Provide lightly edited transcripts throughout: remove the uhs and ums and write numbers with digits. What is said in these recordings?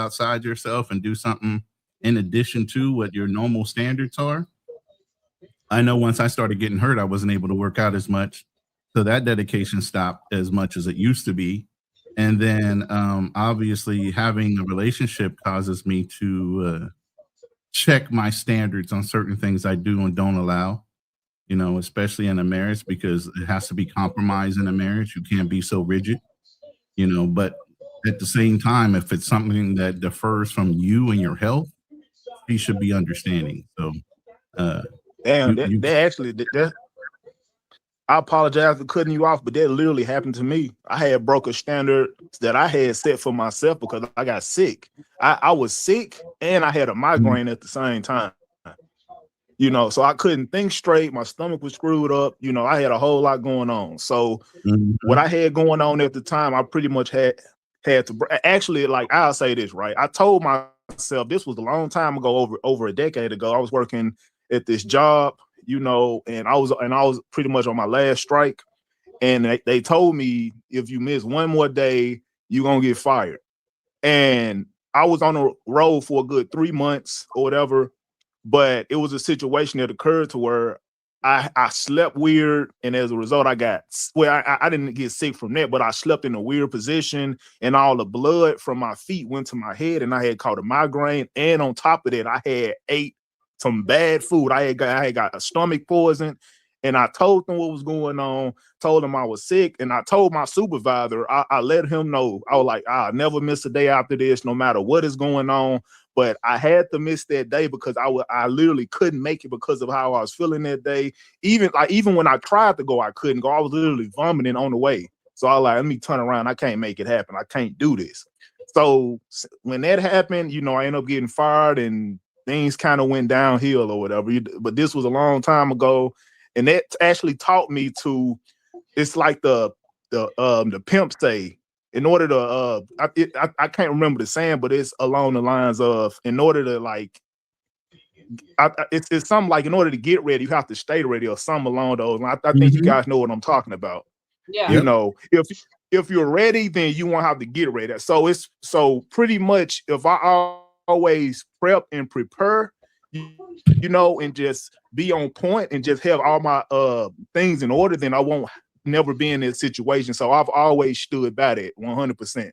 outside yourself and do something in addition to what your normal standards are. I know once I started getting hurt, I wasn't able to work out as much. So that dedication stopped as much as it used to be. And then obviously having a relationship causes me to check my standards on certain things I do and don't allow, especially in a marriage, because it has to be compromised in a marriage. You can't be so rigid, but at the same time, if it's something that differs from you and your health, he should be understanding. So, damn, I apologize for cutting you off, but that literally happened to me. I had broke a standard that I had set for myself because I got sick. I was sick and I had a migraine at the same time. So I couldn't think straight. My stomach was screwed up. I had a whole lot going on. So what I had going on at the time, I pretty much had to actually, like, I'll say this, right? I told myself, this was a long time ago, over a decade ago. I was working at this job, and I was pretty much on my last strike. And they told me, if you miss one more day, you're going to get fired. And I was on the road for a good 3 months or whatever. But it was a situation that occurred to where I slept weird. And as a result, I didn't get sick from that, but I slept in a weird position and all the blood from my feet went to my head and I had caught a migraine. And on top of that, I had ate some bad food. I had got a stomach poison. And I told them what was going on, told them I was sick. And I told my supervisor, I let him know. I was like, I'll never miss a day after this, no matter what is going on. But I had to miss that day because I literally couldn't make it because of how I was feeling that day. Even when I tried to go, I couldn't go. I was literally vomiting on the way. So I was like, let me turn around. I can't make it happen. I can't do this. So when that happened, I ended up getting fired and things kind of went downhill or whatever. But this was a long time ago. And that actually taught me it's like the pimp say, in order to, I can't remember the saying, but it's along the lines of, in order to it's something like, in order to get ready, you have to stay ready or something along those lines. I think you guys know what I'm talking about. Yeah. If you're ready, then you won't have to get ready. So pretty much if I always prep and prepare, and just be on point and just have all my things in order, then I won't never be in this situation. So I've always stood by that 100%.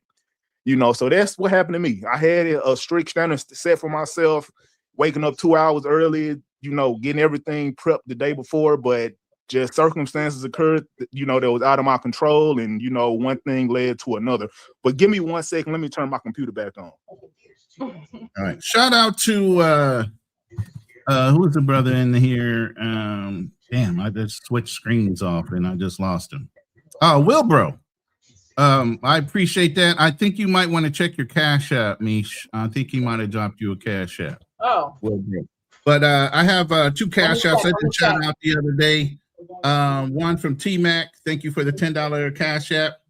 So that's what happened to me. I had a strict standard set for myself, waking up 2 hours early, getting everything prepped the day before, but just circumstances occurred, that was out of my control, and one thing led to another. But give me 1 second, let me turn my computer back on. All right. Shout out to who's the brother in here? Damn, I just switched screens off and I just lost him. Oh, Wilbro. I appreciate that. I think you might want to check your Cash App, Mish. I think he might have dropped you a Cash App. Oh. Wilbro. But I have 2 Cash Apps I did shout out the other day. One from T-Mac. Thank you for the $10 Cash App.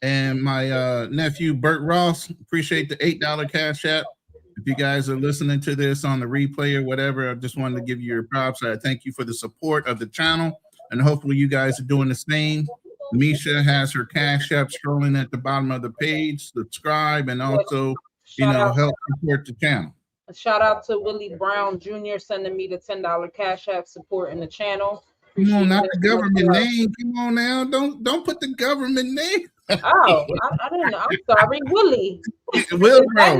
And my nephew, Bert Ross. Appreciate the $8 Cash App. If you guys are listening to this on the replay or whatever, I just wanted to give you your props. I thank you for the support of the channel, and hopefully you guys are doing the same. Misha has her Cash App scrolling at the bottom of the page. Subscribe and also, help support the channel. A shout out to Willie Brown Jr. sending me the $10 Cash App supporting the channel. Come on, not the government name. Come on now, don't put the government name. Oh, I didn't know. I'm sorry, Willie. Wilbro. I'm trying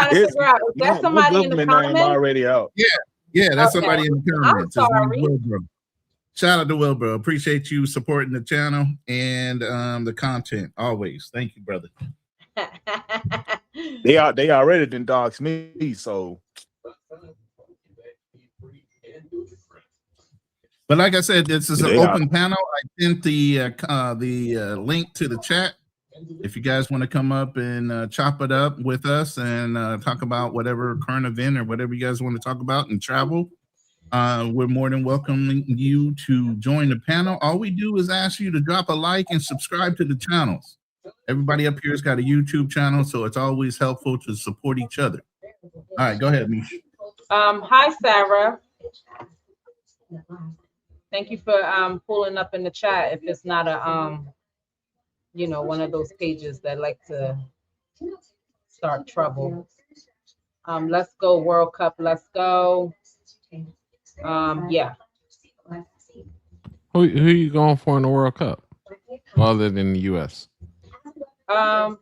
to figure out, is that somebody in the comments? Already out. Yeah, that's somebody in the comments. I'm sorry. Shout out to Wilbro. Appreciate you supporting the channel and the content always. Thank you, brother. They already done dogs me, so. But like I said, this is an open panel. I sent the link to the chat. If you guys want to come up and chop it up with us and talk about whatever current event or whatever you guys want to talk about and travel, we're more than welcoming you to join the panel. All we do is ask you to drop a like and subscribe to the channels. Everybody up here has got a YouTube channel, so it's always helpful to support each other. All right, go ahead, Misha. Hi, Sarah. Thank you for pulling up in the chat. If it's not a you know, one of those pages that like to start trouble. Let's go World Cup. Let's go. Yeah. Who you going for in the World Cup, other than the U.S.? Um,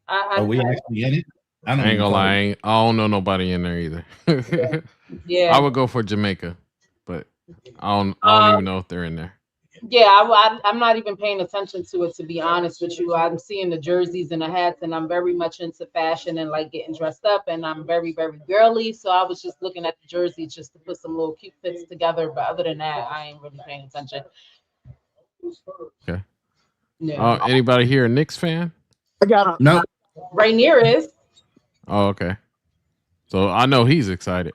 Are we actually in it? I I don't ain't even gonna follow. lie, I don't know nobody in there either. yeah. I would go for Jamaica, but I don't even know if they're in there. Yeah, I'm not even paying attention to it, to be honest with you. I'm seeing the jerseys and the hats, and I'm very much into fashion and like getting dressed up, and I'm very, very girly. So I was just looking at the jerseys just to put some little cute fits together. But other than that, I ain't really paying attention. Okay. Yeah. Anybody here a Knicks fan? I got a No, Rainier is. Oh, okay. So I know he's excited.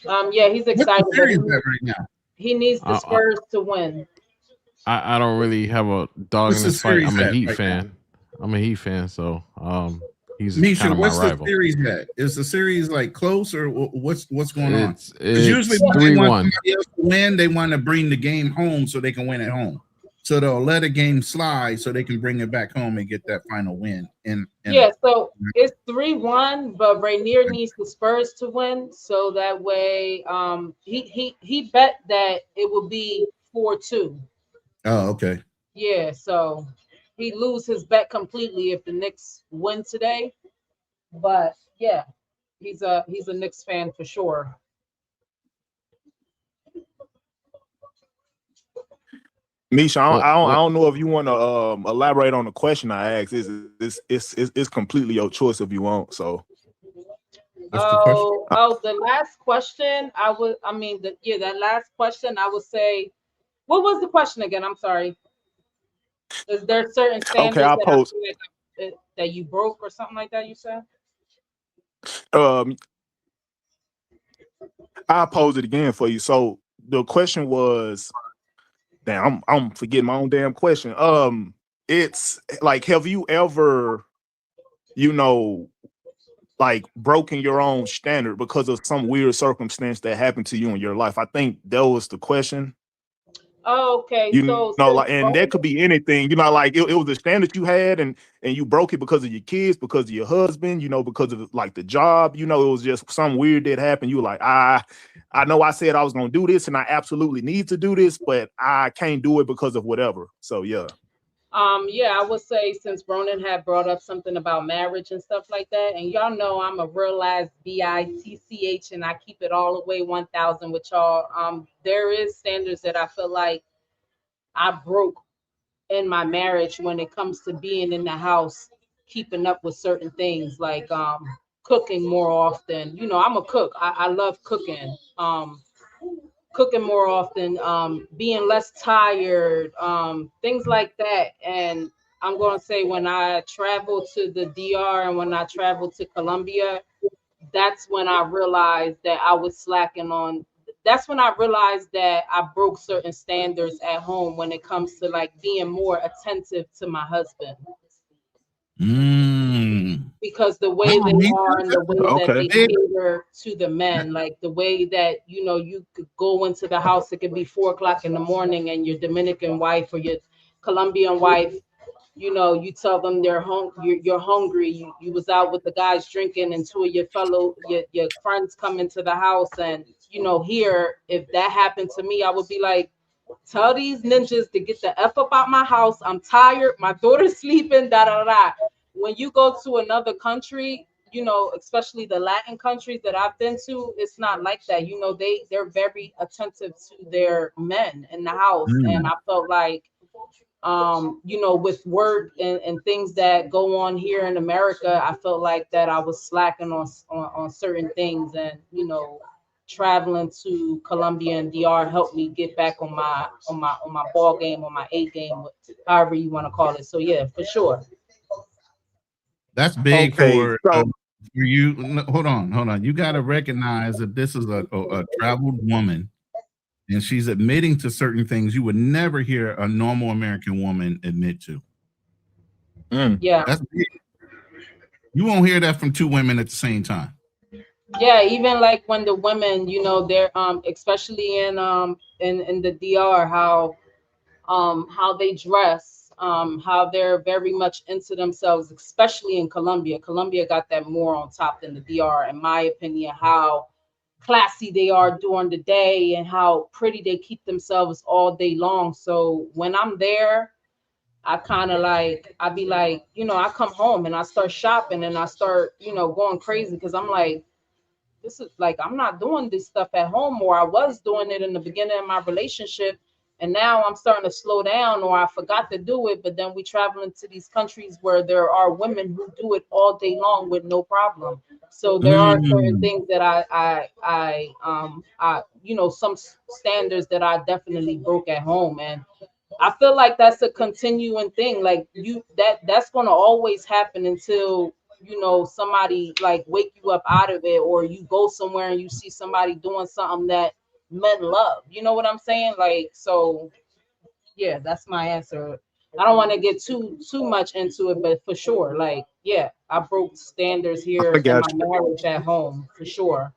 Yeah, he's what's excited, the but series at right now? he needs the Spurs to win. I don't really have a dog What's in the this fight. I'm series a at Heat right fan. I'm a Heat fan, so he's Misha, kind of my what's the rival. series at? Is the series like close or what's going on? It's Because usually when they 3-1. want somebody else to win, they want to bring the game home so they can win at home. So they'll let a game slide so they can bring it back home and get that final win. And Yeah, so it's 3-1, but Rainier needs the Spurs to win, so that way he bet that it will be 4-2. oh, okay. Yeah, so he lose his bet completely if the Knicks win today. But yeah, he's a Knicks fan for sure. Misha, I What? don't know if you want to elaborate on the question I asked. It's completely your choice if you want. So, What's the question? The last question that last question I would say, what was the question again? I'm sorry. Is there certain okay, standards that I feel like that you broke or something like that? You said. um I'll pose it again for you. So the question was, damn, I'm forgetting my own damn question. It's like, have you ever, you know, like broken your own standard because of some weird circumstance that happened to you in your life? I think that was the question. Oh, okay. You So know, like, and that could be anything, you know, like it was a standard you had and you broke it because of your kids, because of your husband, you know, because of like the job, you know, it was just some weird that happened. You were like, I know I said I was gonna do this and I absolutely need to do this, but I can't do it because of whatever. So yeah. Yeah, I would say, since Ronan had brought up something about marriage and stuff like that, and y'all know I'm a real ass bitch, and I keep it all the way 1,000 with y'all. There is standards that I feel like I broke in my marriage when it comes to being in the house, keeping up with certain things like cooking more often. You know, I'm a cook. I love cooking. Cooking more often, being less tired, things like that. And I'm going to say, when I traveled to the DR and when I traveled to Colombia, that's when I realized that I was slacking on. That's when I realized that I broke certain standards at home when it comes to like being more attentive to my husband. Because the way they are and the way that they cater to the men, like the way that, you know, you could go into the house, it could be 4 o'clock in the morning, and your Dominican wife or your Colombian wife, you know, you tell them you're hungry. You was out with the guys drinking, and two of your friends come into the house, and you know, here, if that happened to me, I would be like, tell these ninjas to get the F up out my house. I'm tired. My daughter's sleeping, da da da. When you go to another country, you know, especially the Latin countries that I've been to, it's not like that. You know, they're very attentive to their men in the house. And I felt like, you know, with work and things that go on here in America, I felt like that I was slacking on certain things. And, you know, traveling to Colombia and DR helped me get back on my ball game, on my A game, however you want to call it. So yeah, for sure. That's big for you. No, hold on. You got to recognize that this is a traveled woman, and she's admitting to certain things you would never hear a normal American woman admit to. Yeah, that's big. You won't hear that from two women at the same time. Yeah, even like when the women, you know, they're especially in the DR, how they dress, how they're very much into themselves, especially in Colombia. Colombia got that more on top than the DR, in my opinion, how classy they are during the day and how pretty they keep themselves all day long. So when I'm there, I kind of like, I be like, you know, I come home and I start shopping and I start, you know, going crazy because I'm like, this is like, I'm not doing this stuff at home, or I was doing it in the beginning of my relationship. And now I'm starting to slow down, or I forgot to do it. But then we traveling to these countries where there are women who do it all day long with no problem. So there are certain things that you know, some standards that I definitely broke at home. And I feel like that's a continuing thing. Like that's going to always happen until, you know, somebody like wake you up out of it, or you go somewhere and you see somebody doing something that men love. You know what I'm saying? Like, so yeah, that's my answer. I don't want to get too much into it, but for sure, like, yeah, I broke standards here I in got my you. marriage at home for sure.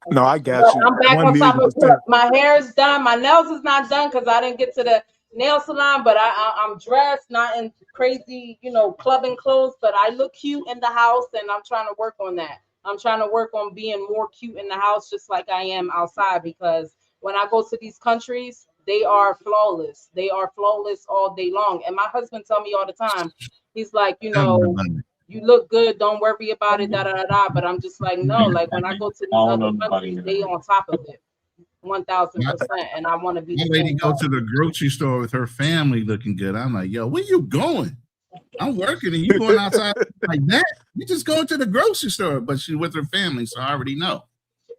No, I got But you. I'm back on top of 1,000,000%. my hair is done. My nails is not done because I didn't get to the nail salon. But I'm dressed, not in crazy, you know, clubbing clothes. But I look cute in the house, and I'm trying to work on that. I'm trying to work on being more cute in the house, just like I am outside. Because when I go to these countries, they are flawless. They are flawless all day long. And my husband tell me all the time, he's like, you know, you look good, don't worry about it, da da da da. But I'm just like, no, like when I go to these other countries, they on top of it, 1,000%. And I want to be My the lady same. go to the grocery store with her family looking good. I'm like, yo, where you going? I'm working and you going outside like that? You just going to the grocery store, but she's with her family, so I already know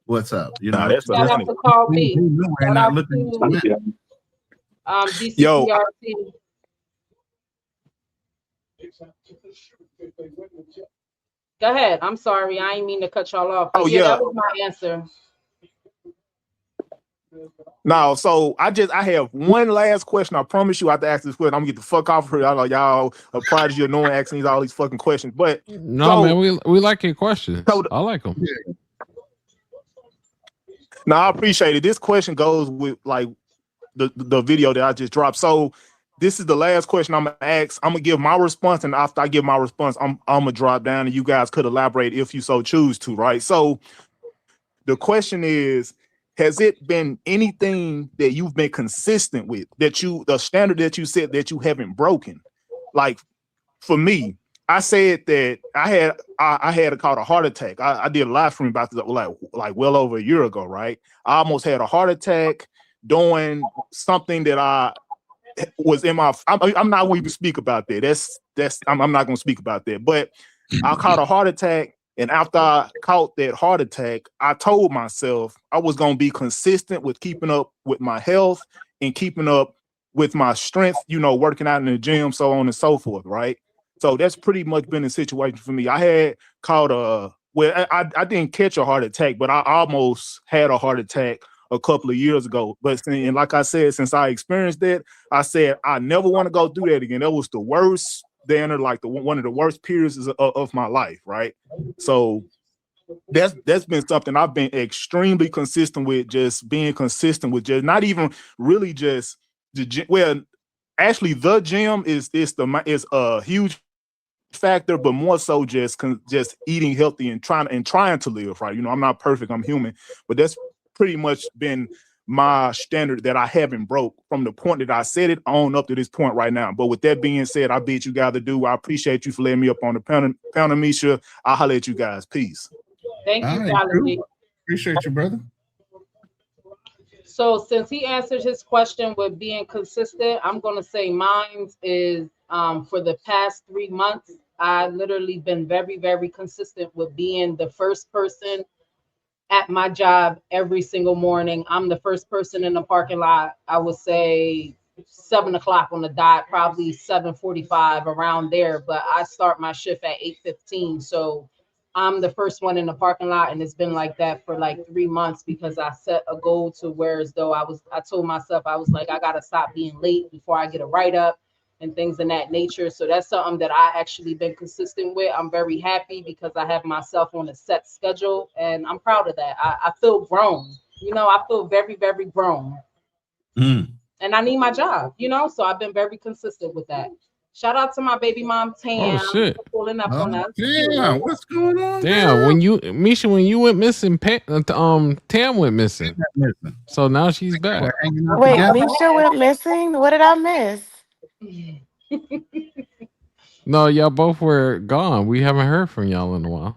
what's up. You know, That's Shout out to Carl B. we're Shout not out looking to Yo, DCPRC. Go ahead. I'm sorry. I ain't mean to cut y'all off. But oh yeah, yeah. that was my answer. No, so I have one last question. I promise you, I have to ask this question. I'm gonna get the fuck off here. I know y'all are prodigy annoying asking these all these fucking questions. But No, so, man, we like your questions. So, I like them. no, I appreciate it. This question goes with like the video that I just dropped. So this is the last question I'm gonna ask. I'm gonna give my response, and after I give my response, I'm gonna drop down, and you guys could elaborate if you so choose to, right? So the question is, has it been anything that you've been consistent with, that the standard that you set that you haven't broken? Like for me, I said that I had caught a heart attack. I did a live stream about this like well over a year ago, right? I almost had a heart attack doing something that I was in my. I'm not going to speak about that. I'm not going to speak about that. But I caught a heart attack. And after I caught that heart attack, I told myself I was going to be consistent with keeping up with my health and keeping up with my strength, you know, working out in the gym, so on and so forth, right? So that's pretty much been the situation for me. I had caught I didn't catch a heart attack, but I almost had a heart attack a couple of years ago. But and like I said, since I experienced that, I said I never want to go through that again. That was the worst one of the worst periods of my life, right? So that's been something I've been extremely consistent with, just being consistent with, just not even really just the gym. Well, actually, the gym is a huge factor, but more so just eating healthy and trying to live right. You know, I'm not perfect, I'm human, but that's pretty much been my standard that I haven't broke from the point that I said it on up to this point right now. But with that being said, I bid you guys to do. I appreciate you for letting me up on the panel, Misha. I'll holler at you guys. Peace. Thank you, Valerie. Appreciate you, brother. So since he answered his question with being consistent, I'm going to say mine is for the past 3 months, I literally been very, very consistent with being the first person at my job every single morning. I'm the first person in the parking lot. I would say 7 o'clock on the dot, probably 7:45 around there. But I start my shift at 8:15. So I'm the first one in the parking lot, and it's been like that for like 3 months because I set a goal to where as though I told myself, I was like, I gotta stop being late before I get a write-up and things in that nature. So that's something that I actually been consistent with. I'm very happy because I have myself on a set schedule, and I'm proud of that. I feel grown. You know, I feel very, very grown. and I need my job, you know. So I've been very consistent with that. Shout out to my baby mom Tam Oh shit! pulling up on us. Damn, what's going on? Damn, girl? when you Misha, when you went missing, Tam went missing. Listen, So now she's back. we're hanging out Wait, together. Misha went missing? What did I miss? No, y'all both were gone. We haven't heard from y'all in a while.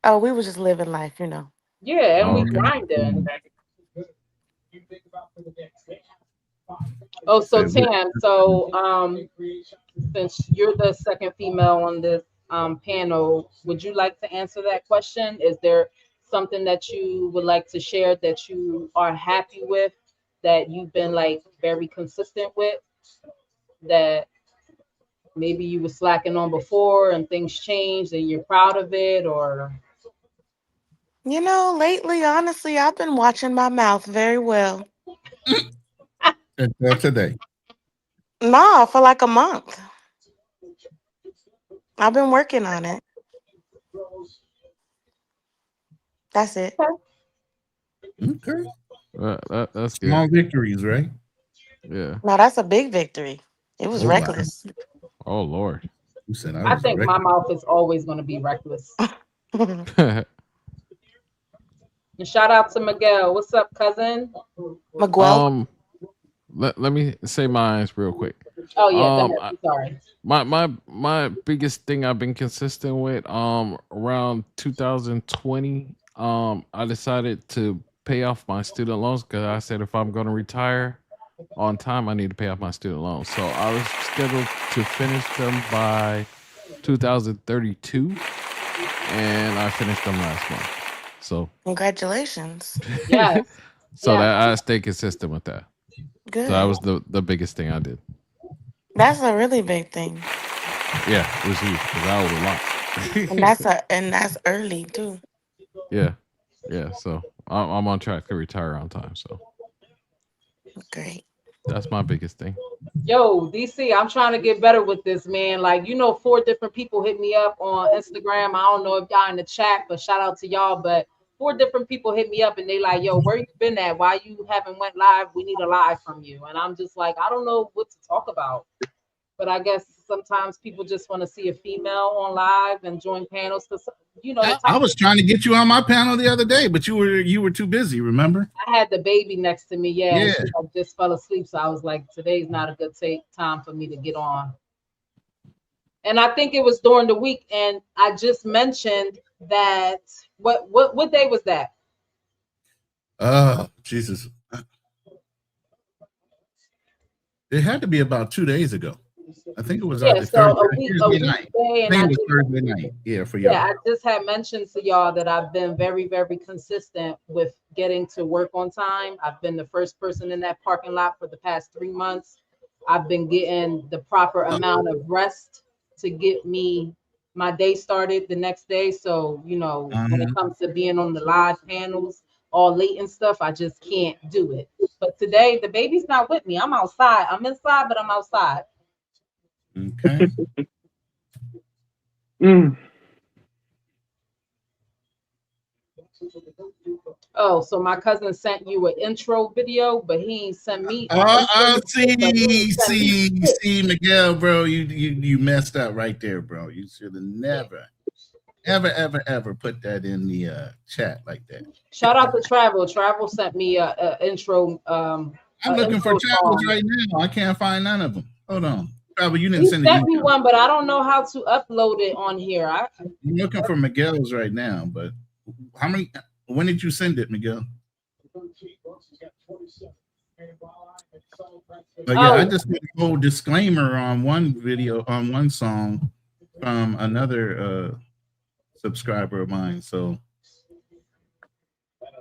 Oh, we was just living life, you know. Yeah, and Oh, we okay. grinding. Oh, so Tam, so since you're the second female on this panel, would you like to answer that question? Is there something that you would like to share that you are happy with, that you've been like very consistent with, that maybe you were slacking on before and things changed and you're proud of it, or You know, lately, honestly, I've been watching my mouth very well. Until today. Nah, for like a month. I've been working on it. That's it. Okay. That's good. Small victories, right? Yeah. No, that's a big victory. It was Oh, wow. reckless. Oh Lord. You said I was think my reckless. mouth is always going to be reckless. Oh And shout out to Miguel. What's up, cousin? Miguel. let me say mine real quick. Oh yeah, go ahead. Sorry. My biggest thing I've been consistent with around 2020 I decided to pay off my student loans because I said if I'm going to retire on time I need to pay off my student loans. So I was scheduled to finish them by 2032 and I finished them last month. So Congratulations. Yes. so Yeah. that I stay consistent with that. Good. So that was the biggest thing I did. That's a really big thing. Yeah, it was huge because I owed a lot. And that's early too. Yeah. So I'm on track to retire on time. So Great. that's my biggest thing. Yo, DC, I'm trying to get better with this, man. Like, 4 different people hit me up on Instagram. I don't know if y'all in the chat, but shout out to y'all. But 4 different people hit me up and they like, yo, where you been at? Why you haven't went live? We need a live from you. And I'm just like, I don't know what to talk about. But I guess sometimes people just want to see a female on live and join panels because I was trying to get you on my panel the other day, but you were too busy. Remember? I had the baby next to me, yeah. Yeah. And she just fell asleep, so I was like, today's not a good time for me to get on. And I think it was during the week, and I just mentioned that. What day was that? Jesus! It had to be about 2 days ago. I think it was Thursday night. I think it was Thursday night. Yeah, for y'all. Yeah, I just had mentioned to y'all that I've been very, very consistent with getting to work on time. I've been the first person in that parking lot for the past 3 months. I've been getting the proper amount of rest to get me my day started the next day. So, when it comes to being on the live panels all late and stuff, I just can't do it. But today, the baby's not with me. I'm outside. I'm inside, but I'm outside. Okay. Oh, so my cousin sent you an intro video, but he ain't sent me. See, Miguel, bro, you messed up right there, bro. You should have never, ever put that in the chat like that. Shout out to Travel. Travel sent me a intro. I'm looking for Travels right now. I can't find none of them. Hold on. Travel, you didn't send me one, but I don't know how to upload it on here. I'm looking for Miguel's right now, but how many? When did you send it, Miguel? But yeah, I just put a whole disclaimer on one video, on one song from another subscriber of mine. So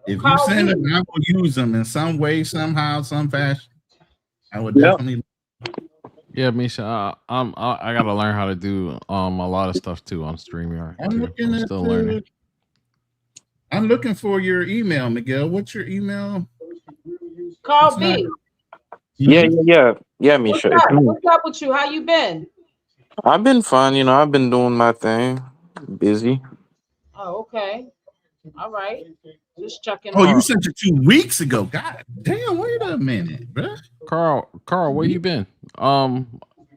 if you send them, I will use them in some way, somehow, some fashion. I would definitely. Yeah, Misha, I gotta learn how to do a lot of stuff too on StreamYard. I'm still learning. I'm looking for your email, Miguel. What's your email? Call B. Yeah, Misha. What's up with you? How you been? I've been fine. I've been doing my thing. Busy. Oh, okay. All right. Just checking. Oh, on you sent it 2 weeks ago. God damn, wait a minute, bro. Carl, where you been? All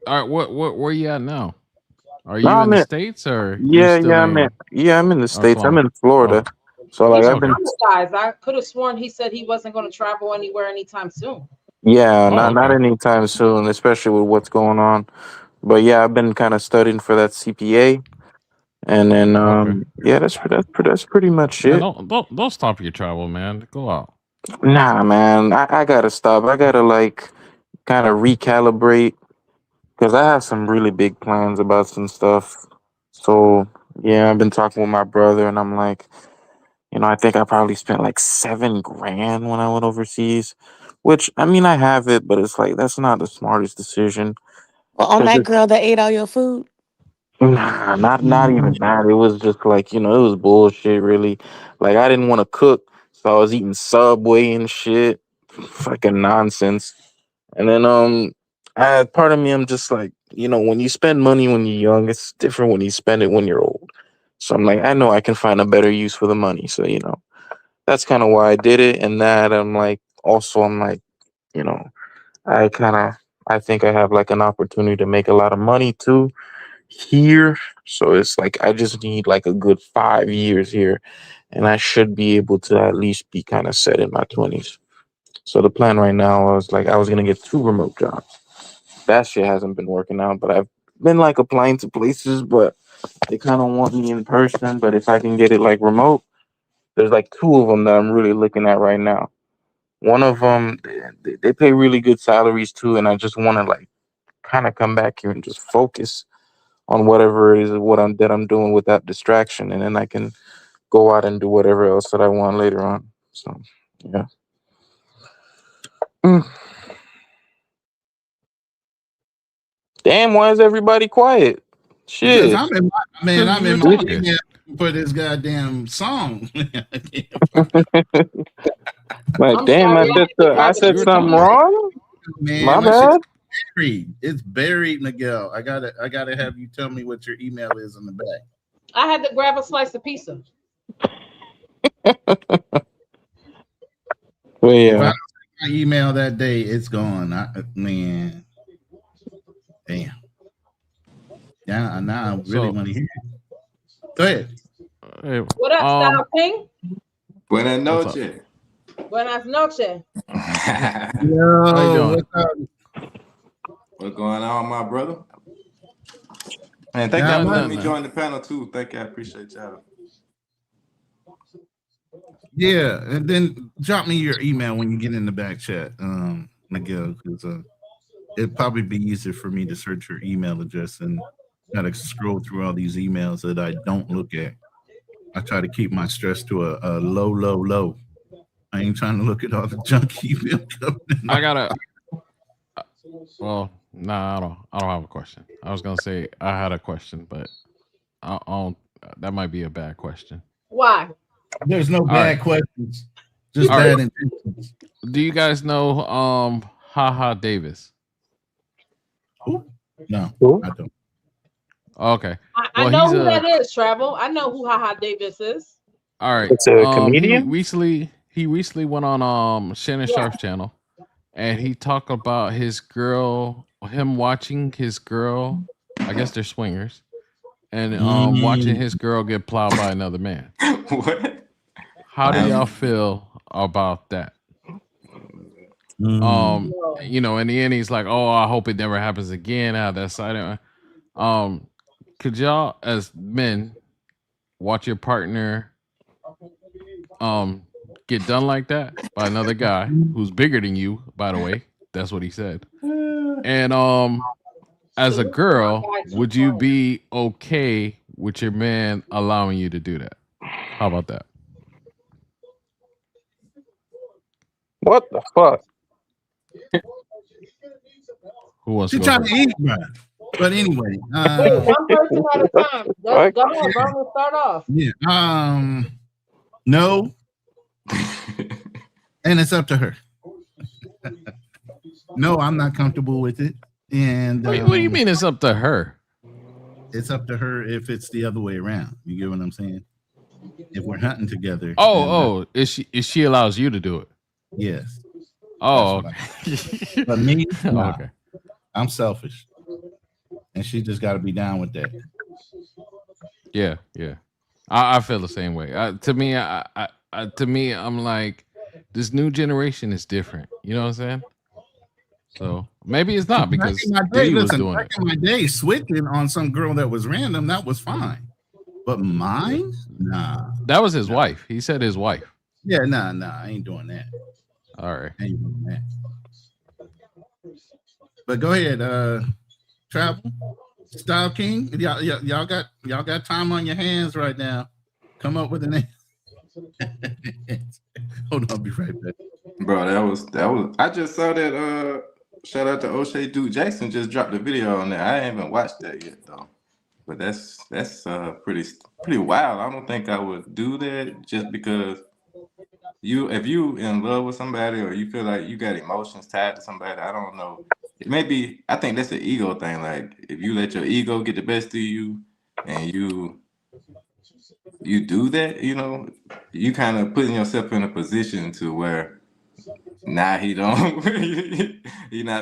right, where you at now? Are No, you in the States or you still I'm in. in Yeah, I'm in the States. I'm Florida? in Florida. So He like was I've been. traumatized. I could have sworn he said he wasn't going to travel anywhere anytime soon. Yeah, Oh, not okay. anytime soon, especially with what's going on. But yeah, I've been kind of studying for that CPA, and then Okay. yeah, that's pretty much Man, it. don't stop your travel, man. Go out. Nah, man, I gotta stop. I gotta like kind of recalibrate because I have some really big plans about some stuff. So yeah, I've been talking with my brother, and I'm like, I think I probably spent like 7 grand when I went overseas, which I mean I have it, but it's like that's not the smartest decision. Well, on 'Cause that girl that ate all your food. Nah, not even that. It was just like, it was bullshit really. Like I didn't want to cook, so I was eating Subway and shit. Fucking nonsense. And then part of me I'm just like, when you spend money when you're young, it's different when you spend it when you're old. So I'm like, I know I can find a better use for the money. So, that's kind of why I did it. And that I'm like, you know, I kind of I think I have like an opportunity to make a lot of money too here. So it's like I just need like a good 5 years here, and I should be able to at least be kind of set in my 20s. So the plan right now was like I was gonna get 2 remote jobs. That shit hasn't been working out, but I've been like applying to places, but they kind of want me in person. But if I can get it like remote, there's like 2 of them that I'm really looking at right now. One of them, they pay really good salaries too, and I just want to like kind of come back here and just focus on whatever it is that I'm doing without distraction, and then I can go out and do whatever else that I want later on. So yeah. Mm. Damn, why is everybody quiet? Because Shit. I'm in my man, 'Cause I'm we were in my talking. email for this goddamn song. Like, I'm damn, sorry, I had to I grab a said We were slice of something talking. pizza. wrong. Man, My my shit's bad. buried. It's buried, Miguel. I gotta have you tell me what your email is in the back. I had to grab a slice of pizza. Well, If I yeah. don't check my email that day, it's gone. Man, damn. Yeah, now I really So, want to hear it. Go ahead. hey, What up, Style King? Buenas what's up? noches. Buenas noches. How you Yo, doing? what's up? What's going on, my brother? And thank Not y'all for much. letting me Man. join the panel too. Thank you. I appreciate y'all. Yeah, and then drop me your email when you get in the back chat, Miguel, because it'd probably be easier for me to search your email address and gotta scroll through all these emails that I don't look at. I try to keep my stress to a low, low, low. I ain't trying to look at all the junk email coming in. I gotta. Well, nah, I don't have a question. I was gonna say I had a question, but I don't. That might be a bad question. Why? There's no All right. bad questions, just All bad right. intentions. Do you guys know Haha Davis? Ooh, no, Cool. I don't. Okay. I Well, know he's who a that is, Travel. I know who Haha Davis is. all right. It's a He comedian. recently went on Shannon Yeah. Sharp's channel, and he talked about him watching his girl. I guess they're swingers, and watching his girl get plowed by another man. What? How do y'all Um, feel about that? Mm. No. In the end, he's like, "Oh, I hope it never happens again." Out that side, could y'all as men watch your partner get done like that by another guy who's bigger than you? By the way, that's what he said. And as a Salute to my girl, guy, would you 220. be okay with your man allowing you to do that? How about that? What the fuck? Who wants She to go trying to first? eat, bro. But anyway, Hey, one person at a What time. the Go fuck? ahead, Vernon, start off. yeah, no, and it's up to her. No, I'm not comfortable with it, and What do you mean it's up to her? it's up to her if it's the other way around. You get what I'm saying? if we're hunting together. Is she allows you to do it? Yes. Oh, okay. But me, nah, okay. I'm selfish, and she just got to be down with that. Yeah. I feel the same way. To me, I'm like, this new generation is different. You know what I'm saying? So maybe it's not because Diddy was doing back in my day, switching on some girl that was random, that was fine. But mine, nah. That was his wife. He said his wife. Yeah, nah, I ain't doing that. All right. I ain't doing that. But go ahead, Travel Style King. Y'all got time on your hands right now. Come up with a name. Hold on, I'll be right back. Bro, that was. I just saw that. Shout out to O'Shea Duke Jackson just dropped a video on that. I ain't even watched that yet though. But that's pretty wild. I don't think I would do that just because if you in love with somebody or you feel like you got emotions tied to somebody, I don't know. I think that's an ego thing. Like if you let your ego get the best of you and you do that, you kind of putting yourself in a position to where now he not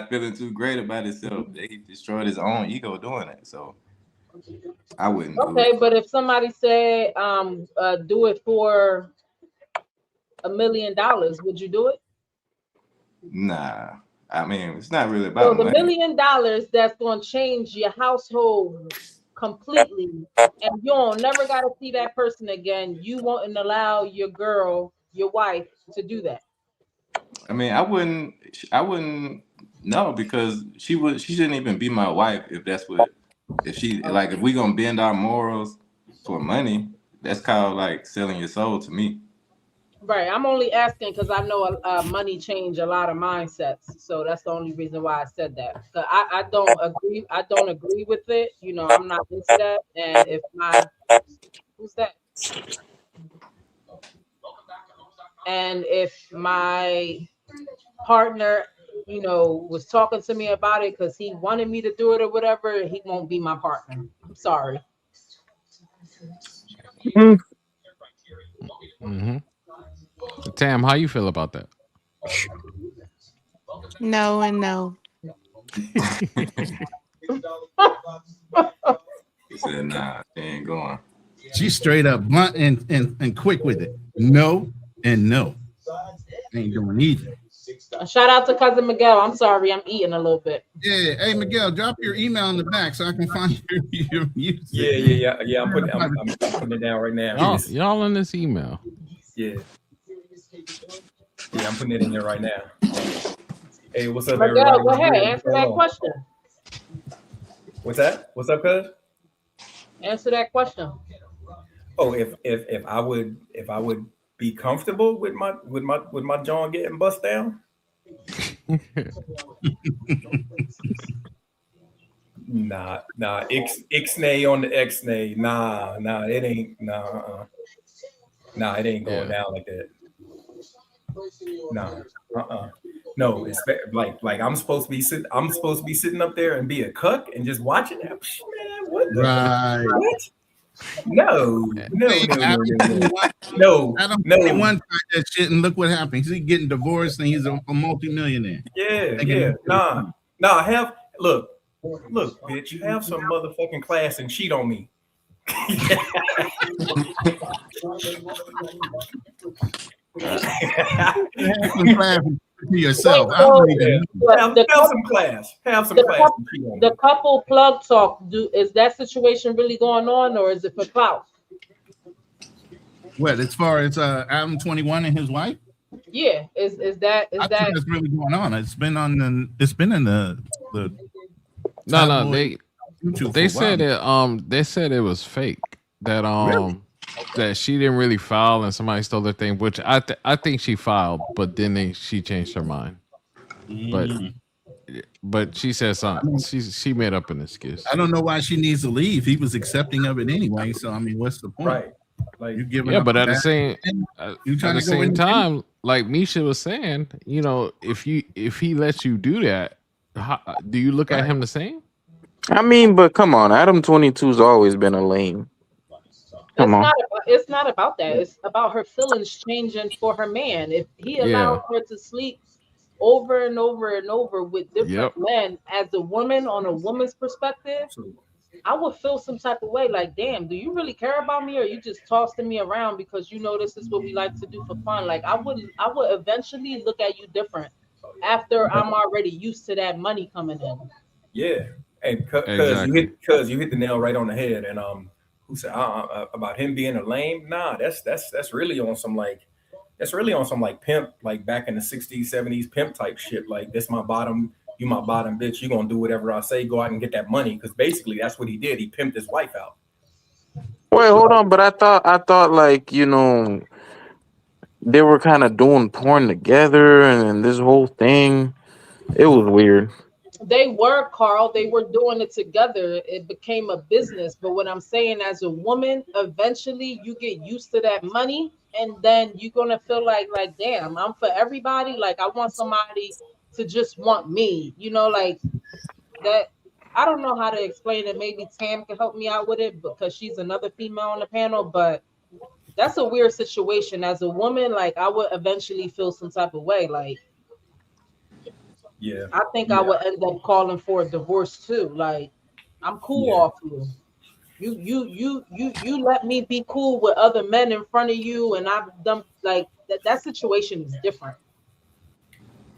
feeling too great about himself. He destroyed his own ego doing it. So I wouldn't do it. Okay, but if somebody said do it for $1 million, would you do it? Nah. I mean, it's not really about the money. $1 million that's going to change your household completely, and you don't never got to see that person again. You won't allow your wife, to do that. I mean, I wouldn't know because she shouldn't even be my wife if we gonna bend our morals for money. That's called like selling your soul to me. Right. I'm only asking because I know money change a lot of mindsets. So that's the only reason why I said that. I don't agree. I don't agree with it. I'm not into that. And if who's that? And if my partner, was talking to me about it because he wanted me to do it or whatever, he won't be my partner. I'm sorry. Mm-hmm. Tam, how you feel about that? No and no. He said, nah, she ain't going. She's straight up blunt and quick with it. No and no. Ain't doing either. Shout out to cousin Miguel. I'm sorry, I'm eating a little bit. Yeah, hey Miguel, drop your email in the back so I can find your music. Yeah. I'm putting it down right now. Y'all in this email. Yeah, I'm putting it in there right now. Hey, what's up, Miguel, everybody? go ahead, answer that question. What's that? What's up, cuz? Answer that question. Oh, if I would be comfortable with my jaw getting bust down. Nah, ixnay on the xnay. Nah, it ain't. Nah, it ain't going down like that. Nah, no, it's like I'm supposed to be sitting up there and be a cuck and just watching that. Man, what? Right. What? No. One tried that shit and look what happened. He's getting divorced and he's a multimillionaire. Yeah. Nah. Look, bitch, you have some motherfucking class and cheat on me. To yourself. Have some class. The couple plug talk. Is that situation really going on, or is it for clout? What, as far as Adam 21 and his wife? Yeah, is that that's really going on? It's been in the no they said it they said it was fake that really? that she didn't really file and somebody stole their thing, which I think she filed, but then she changed her mind. But she said something. She made up an excuse. I don't know why she needs to leave. He was accepting of it anyway. So I mean, what's the point? Right. Like you giving but at the same time, like Misha was saying, if he lets you do that, do you look at him the same? I mean, but come on, Adam 22's always been a lame. Come on. It's not about that. It's about her feelings changing for her man. If he Yeah. allows her to sleep over and over and over with different Yep. men, as a woman, on a woman's perspective, Absolutely. I would feel some type of way. Like, damn, do you really care about me, or you just tossing me around because you know this is what we like to do for fun? Like, I would eventually look at you different after I'm already used to that money coming in. Yeah, and because Exactly. you hit the nail right on the head. And who said about him being a lame? Nah, that's really on some like pimp, like back in the 60s, 70s pimp type shit. Like, this my bottom, you my bottom bitch. You gonna do whatever I say. Go out and get that money, because basically that's what he did. He pimped his wife out. Wait, hold on. But I thought like they were kind of doing porn together, and this whole thing. It was weird. They were, Carl, they were doing it together. It became a business. But what I'm saying, as a woman, eventually you get used to that money, and then you're gonna feel like, damn, I'm for everybody. Like, I want somebody to just want me, like that. I don't know how to explain it. Maybe Tam can help me out with it because she's another female on the panel, but that's a weird situation. As a woman, like, I would eventually feel some type of way. Like, Yeah, I think I yeah, would end up calling for a divorce too. Like, I'm cool yeah, off you. You let me be cool with other men in front of you, and I've done like that. That situation is different.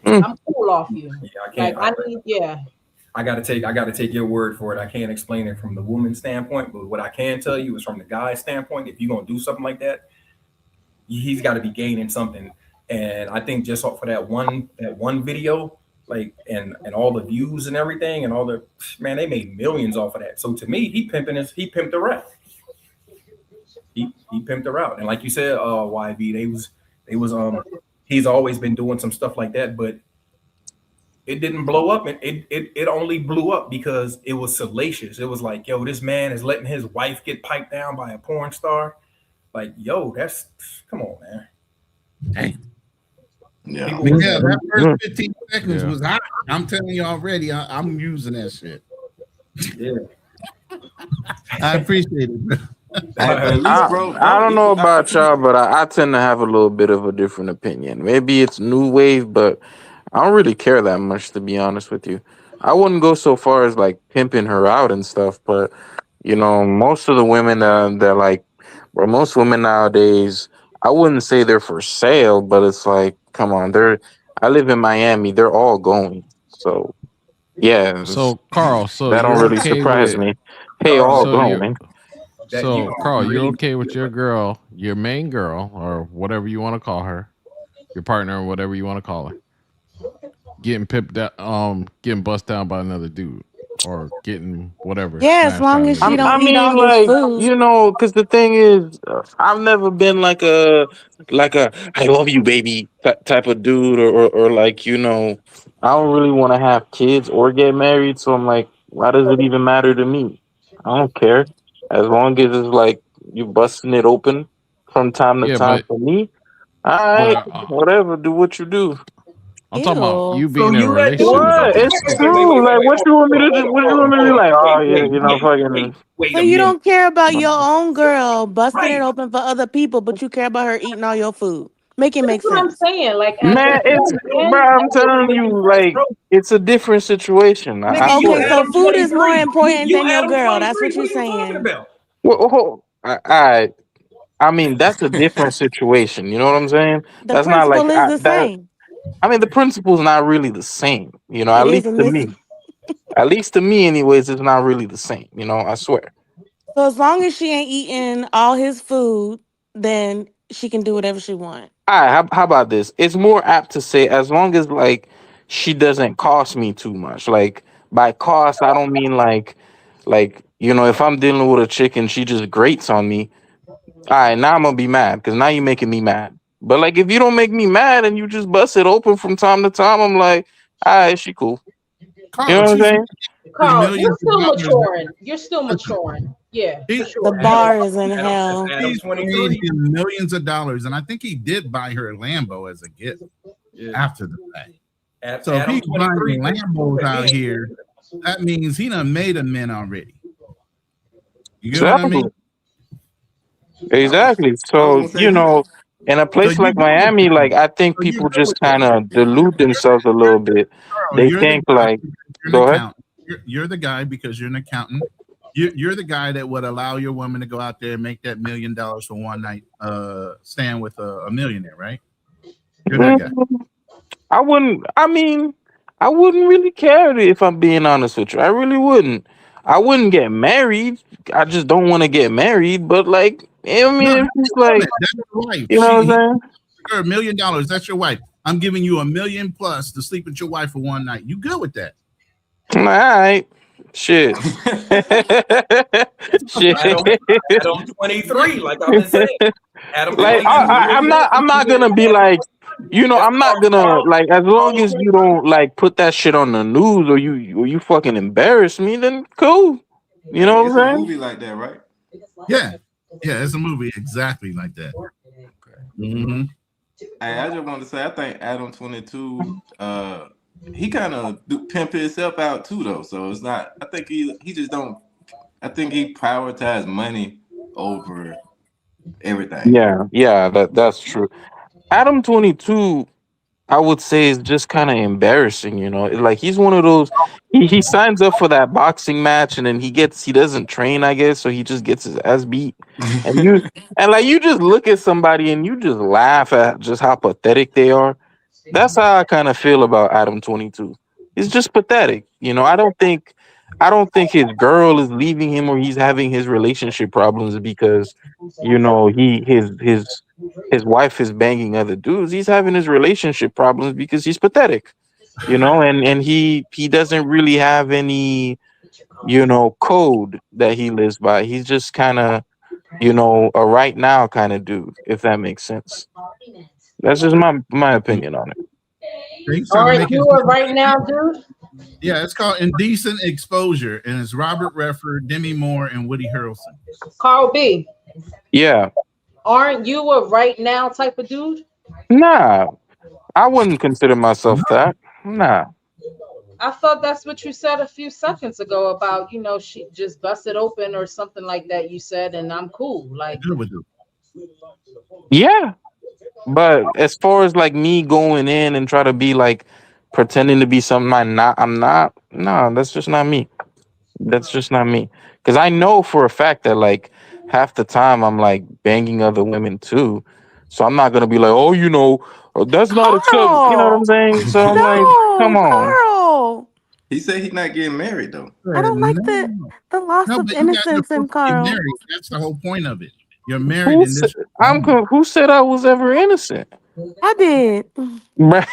Mm. I'm cool off you. yeah. Like, I need, yeah. I gotta take your word for it. I can't explain it from the woman's standpoint, but what I can tell you is from the guy's standpoint. If you're gonna do something like that, he's got to be gaining something. And I think just off for that one video, like, and all the views and everything, and all the, man, they made millions off of that. So to me, he pimped her out. He pimped her out. And like you said, YB, they was he's always been doing some stuff like that, but it didn't blow up, and it only blew up because it was salacious. It was like, yo, this man is letting his wife get piped down by a porn star. Like, yo, that's, come on, man. Hey. Yeah. People Yeah, was, that first 15 seconds Yeah. was hot. I'm telling you already, I'm using that shit. yeah. I appreciate it, bro. At least, I bro, I don't don't know equal about y'all, opportunity. but I tend to have a little bit of a different opinion. Maybe it's new wave, but I don't really care that much, to be honest with you. I wouldn't go so far as like pimping her out and stuff, but most of the women that like, or most women nowadays, I wouldn't say they're for sale, but it's like, come on, they're. I live in Miami. They're all going. So yeah, So Carl, so that don't you're really okay surprise with me. Hey, all Carl, so you're going. that you so Carl, you're really, okay with your girl, your main girl, or whatever you want to call her, your partner, or whatever you want to call her, getting pipped down, getting bust down by another dude, or getting whatever Yeah, as smashed long out of as the she dude. don't I eat mean, all his like, food. because the thing is, I've never been like a I love you, baby type of dude, or like, I don't really want to have kids or get married. So I'm like, why does it even matter to me? I don't care as long as it's like you busting it open from time to Yeah, time but for me. All but right, whatever, do what you do. I'm talking about Ew. you so being in a you let relationship with What? that dude. It's true. Like, what you want me to do? What you want me to be like? Oh yeah, Wait So a you minute. don't care about your own girl busting it Right. open for other people, but you care about her eating all your food. Make it That's make what I'm sense. saying. Like, as a Man, grown bro, man, I'm as a, telling you, like, Bro, it's a different situation. I nigga, you Okay, swear. so Adam food is more 23. important You than your Adam girl. That's 23. what What you're are you talking saying. about? I mean, that's a different situation. You know what I'm saying? The That's not like principle is the same. I mean, the principle's not really the same. It At is least in to this. me. At least to me, anyways, it's not really the same. I swear. So as long as she ain't eating all his food, then she can do whatever she want. All right, how about this? It's more apt to say as long as like she doesn't cost me too much. Like by cost, I don't mean like if I'm dealing with a chick and she just grates on me. All right, now I'm gonna be mad because now you're making me mad. But like if you don't make me mad and you just bust it open from time to time, I'm like, all right, she cool. You know Carl, what I'm she's saying? making Carl, you're millions of still dollars. maturing. You're still maturing. Yeah, for He, The sure. bar is in That's hell. Adam he's paid 23. him millions of dollars, and I think he did buy her a Lambo as a gift Yeah. after the fact. So if Adam he's buying 23. Lambos out He here, that means he done made a man already. You get what I Exactly. mean? Exactly. I was So, gonna say in a So place you like good with Miami, that. like I think So you're people good with just that. kind of delude themselves a little bit. Carl, They you're the think guy like, because you're an go ahead. accountant. You're the guy because you're an accountant. You're the guy that would allow your woman to go out there and make that $1 million for one night, stand with a millionaire, right? You're that guy. I wouldn't. I mean, I wouldn't really care if I'm being honest with you. I really wouldn't. I wouldn't get married. I just don't want to get married. But like, I mean, No, if that's it's your woman. like, That's your wife. you know what I'm He saying? her $1 million. That's your wife. I'm giving you $1 million plus to sleep with your wife for one night. You good with that? All right, shit, shit. Adam 23, like I've been saying. Adam Like 23. I'm not gonna be like, That's I'm not gonna like, as long as you don't like put that shit on the news or you fucking embarrass me, then cool. You Hey, know it's what a I'm saying? movie like that, right? Yeah. Yeah, it's a movie exactly like that. Mm-hmm. Hey, I just want to say, I think Adam 22, he kind of pimp himself out too, though. So it's not. I think he just don't. I think he prioritized money over everything. Yeah, that's true. Adam 22, I would say, is just kind of embarrassing, Like he's one of those, he signs up for that boxing match and then he doesn't train, I guess, so he just gets his ass beat. And you just look at somebody and you just laugh at just how pathetic they are. That's how I kind of feel about Adam 22. It's just pathetic. I don't think his girl is leaving him or he's having his relationship problems because his wife is banging other dudes. He's having his relationship problems because he's pathetic. And he doesn't really have any, code that he lives by. He's just kind of, a right now kind of dude, if that makes sense. That's just my opinion on it. He's trying to Aren't make you it. a right now, dude? Yeah, it's called Indecent Exposure, and it's Robert Redford, Demi Moore, and Woody Harrelson. Carl B. Yeah. Aren't you a right now type of dude? Nah, I wouldn't consider myself that. Nah. I thought that's what you said a few seconds ago about, she just busted open or something like that. You said, and I'm cool. Like, Good with it. Yeah. But as far as like me going in and try to be like pretending to be something I'm not. No, that's just not me. That's just not me. Because I know for a fact that like half the time I'm like banging other women too. So I'm not gonna be like, oh, that's not acceptable. You know what I'm Carl! saying? So I'm like, come No, on. Carl! He said he's not getting married though. I don't like No, the loss no, of but you guys are innocence in supposed to be Carl. married. That's the whole point of it. You're married Who in said, this moment. who said I was ever innocent? I did. Bruh.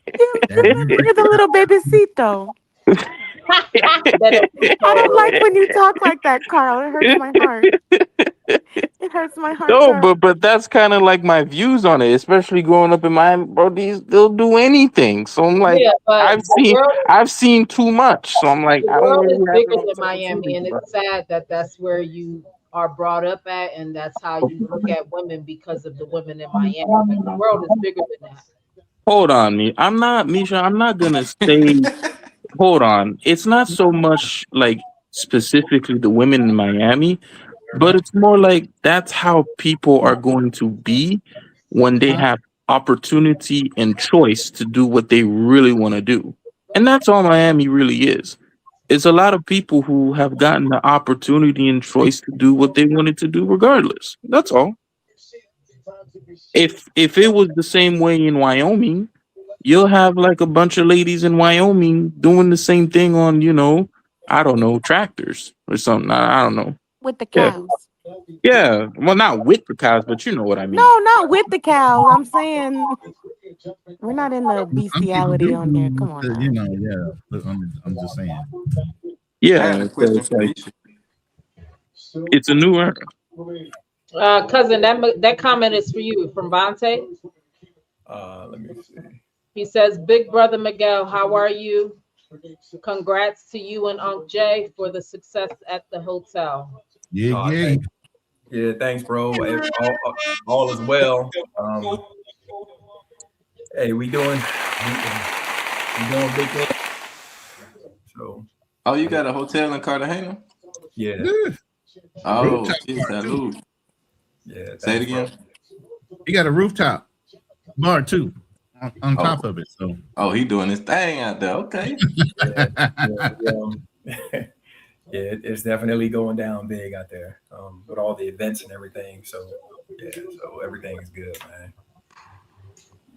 You're the little babycito. I don't like when you talk like that, Carl. It hurts my heart. It hurts my heart, No, Carl. but that's kind of like my views on it, especially growing up in Miami, bro. They'll do anything. So I'm like, yeah, but I've seen too much. So I'm like, the I don't world is really have bigger any than type of Miami, feelings and about it's sad that that's where you are brought up at, and that's how you look at women because of the women in Miami. But the world is bigger than that. Hold on, Misha. I'm not gonna say. Hold on. It's not so much like specifically the women in Miami, but it's more like that's how people are going to be when they have opportunity and choice to do what they really want to do. And that's all Miami really is. It's a lot of people who have gotten the opportunity and choice to do what they wanted to do regardless. That's all. If it was the same way in Wyoming, you'll have like a bunch of ladies in Wyoming doing the same thing on, I don't know, tractors or something. I don't know. With the Yeah. cows. Yeah. Well, not with the cows, but you know what I mean. No, not with the cows. I'm saying we're not in the Some people bestiality do, on here. Come on now. yeah. But I'm just saying. I have Yeah. a So question it's for like, Misha. it's a new era. Cousin, that comment is for you from Vontae. Let me see. He says, "Big brother Miguel, how are you? Congrats to you and Unc Jay for the success at the hotel." Yeah, yeah. Yeah, thanks, bro. All is well. Hey, we doing big things. So, Oh, you got a hotel in Cartagena? yeah. Yeah. Oh, Rooftop shit, bar, too. salute. Yeah. Say it again. He got a rooftop bar too on Oh. top of it. So Oh, he doing his thing out there. Okay. Yeah, it's definitely going down big out there with all the events and everything. So yeah, so everything is good, man.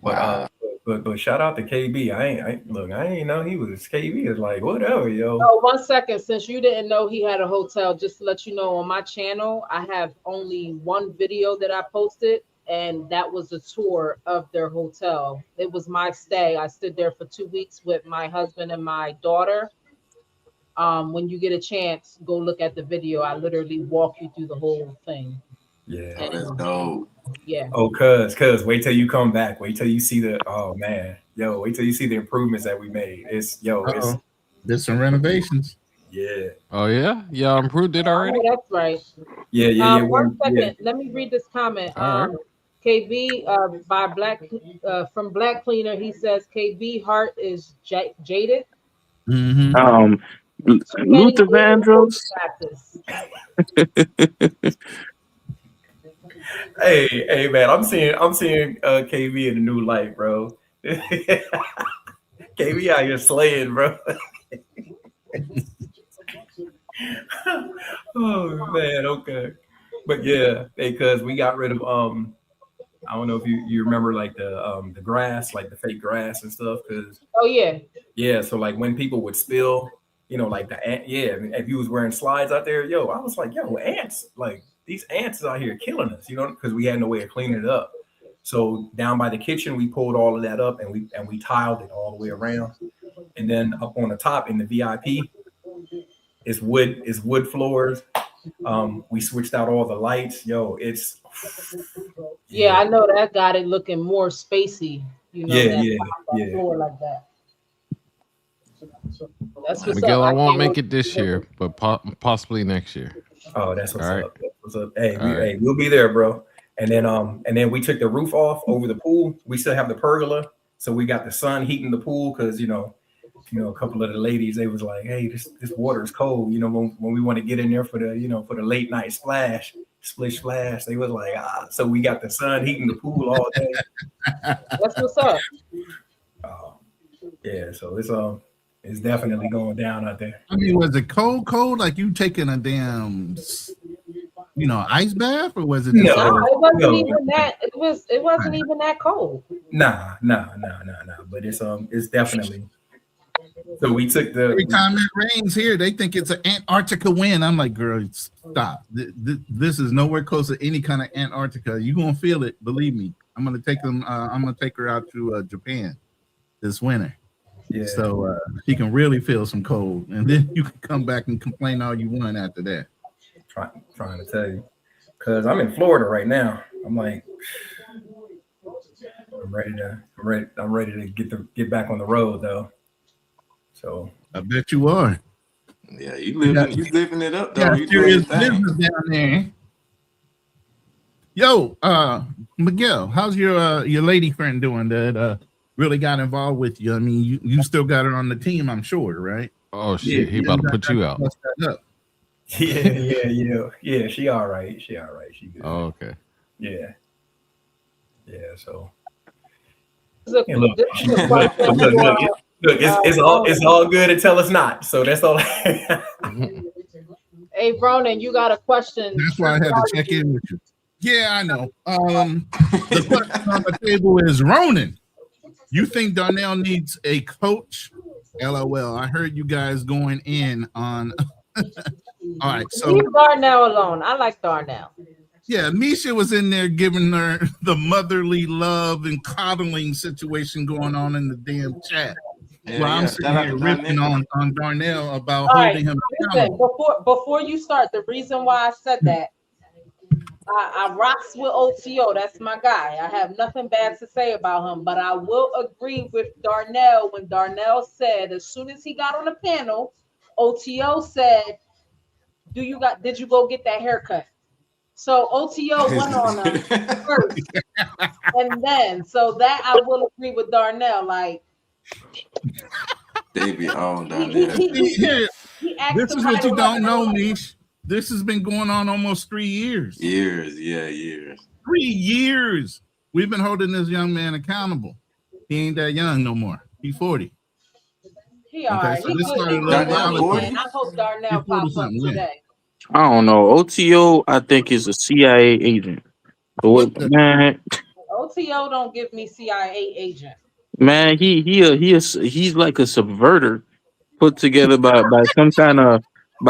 Wow. But shout out to KB. I ain't know he was KB. Is like whatever, yo. Oh, 1 second. Since you didn't know he had a hotel, just to let you know, on my channel, I have only one video that I posted, and that was a tour of their hotel. It was my stay. I stood there for 2 weeks with my husband and my daughter. When you get a chance, go look at the video. I literally walk you through the whole thing. Yeah. Oh, that's dope. Yeah. Oh, cuz wait till you come back. Wait till you see the wait till you see the improvements that we made. There's some renovations. Yeah. Oh yeah, y'all improved it already. Oh, that's right. Yeah. 1 second. Let me read this comment. All right. KB by from Black Cleaner, he says KB heart is jaded. Mm-hmm. Luther Vandross. Hey man, I'm seeing KB in a new light, bro. KB out here slaying, bro. Oh man, okay. But yeah, because we got rid of I don't know if you remember like the grass, like the fake grass and stuff. Cause oh yeah, so like when people would spill, like the ant, if you was wearing slides out there, I was like, ants, like these ants is out here killing us, because we had no way of cleaning it up. So down by the kitchen, we pulled all of that up and we tiled it all the way around, and then up on the top in the VIP, it's wood floors. We switched out all the lights. It's I know that got it looking more spacey. Floor like that. That's what's Miguel, up. I won't make it this year, but possibly next year. Oh, that's what's All up. That's what's up. Hey, right. We'll be there, bro. And then we took the roof off over the pool. We still have the pergola, so we got the sun heating the pool because a couple of the ladies, they was like, hey, this water is cold. When we want to get in there for the late night splish splash, they was like, so we got the sun heating the pool all day. That's what's up. Yeah, so it's definitely going down out there. I mean, was it cold? Like you taking a damn, ice bath, or was it? No, it wasn't even that. It wasn't even that cold. Nah. But it's definitely. So we took every time it rains here, they think it's an Antarctica wind. I'm like, girl, stop. This is nowhere close to any kind of Antarctica. You're gonna feel it, believe me. I'm gonna take them. I'm gonna take her out to Japan this winter. Yeah. So she can really feel some cold, and then you can come back and complain all you want after that. Trying to tell you, because I'm in Florida right now. I'm like, I'm ready to get back on the road though. So I bet you are. Yeah, you living it up though. Yeah, you serious doing your thing. business down there. Yo, Miguel, how's your lady friend doing that really got involved with you? I mean, you still got her on the team, I'm sure, right? Oh shit, he about to put you out. Yeah. She all right. She good. Oh, okay. Yeah. So Look, look, it's all good until it's not. So that's all. Hey, Ronan, you got a question? That's why I had to check in with you. Yeah, I know. The question on the table is, Ronan, you think Darnell needs a coach? LOL. I heard you guys going in on. All right, so leave Darnell alone. I like Darnell. Yeah, Misha was in there giving her the motherly love and coddling situation going on in the damn chat. Well, I'm sitting here ripping on Darnell about holding him accountable. Before you start, the reason why I said that, I rocks with OTO. That's my guy. I have nothing bad to say about him, but I will agree with Darnell when Darnell said as soon as he got on the panel, OTO said, did you go get that haircut? So OTO went on him first, and then so that I will agree with Darnell. Like they be on Darnell. This is what you don't know, Mish. This has been going on almost 3 years. Years. 3 years. We've been holding this young man accountable. He ain't that young no more. He's 40. He all right. So this started a little Darnell while 40? ago. I hope Darnell He's 40 pop up something, yeah. today. I don't know. OTO, I think, is a CIA agent. But What the- man, OTO don't give me CIA agent. man, he's like a subverter put together by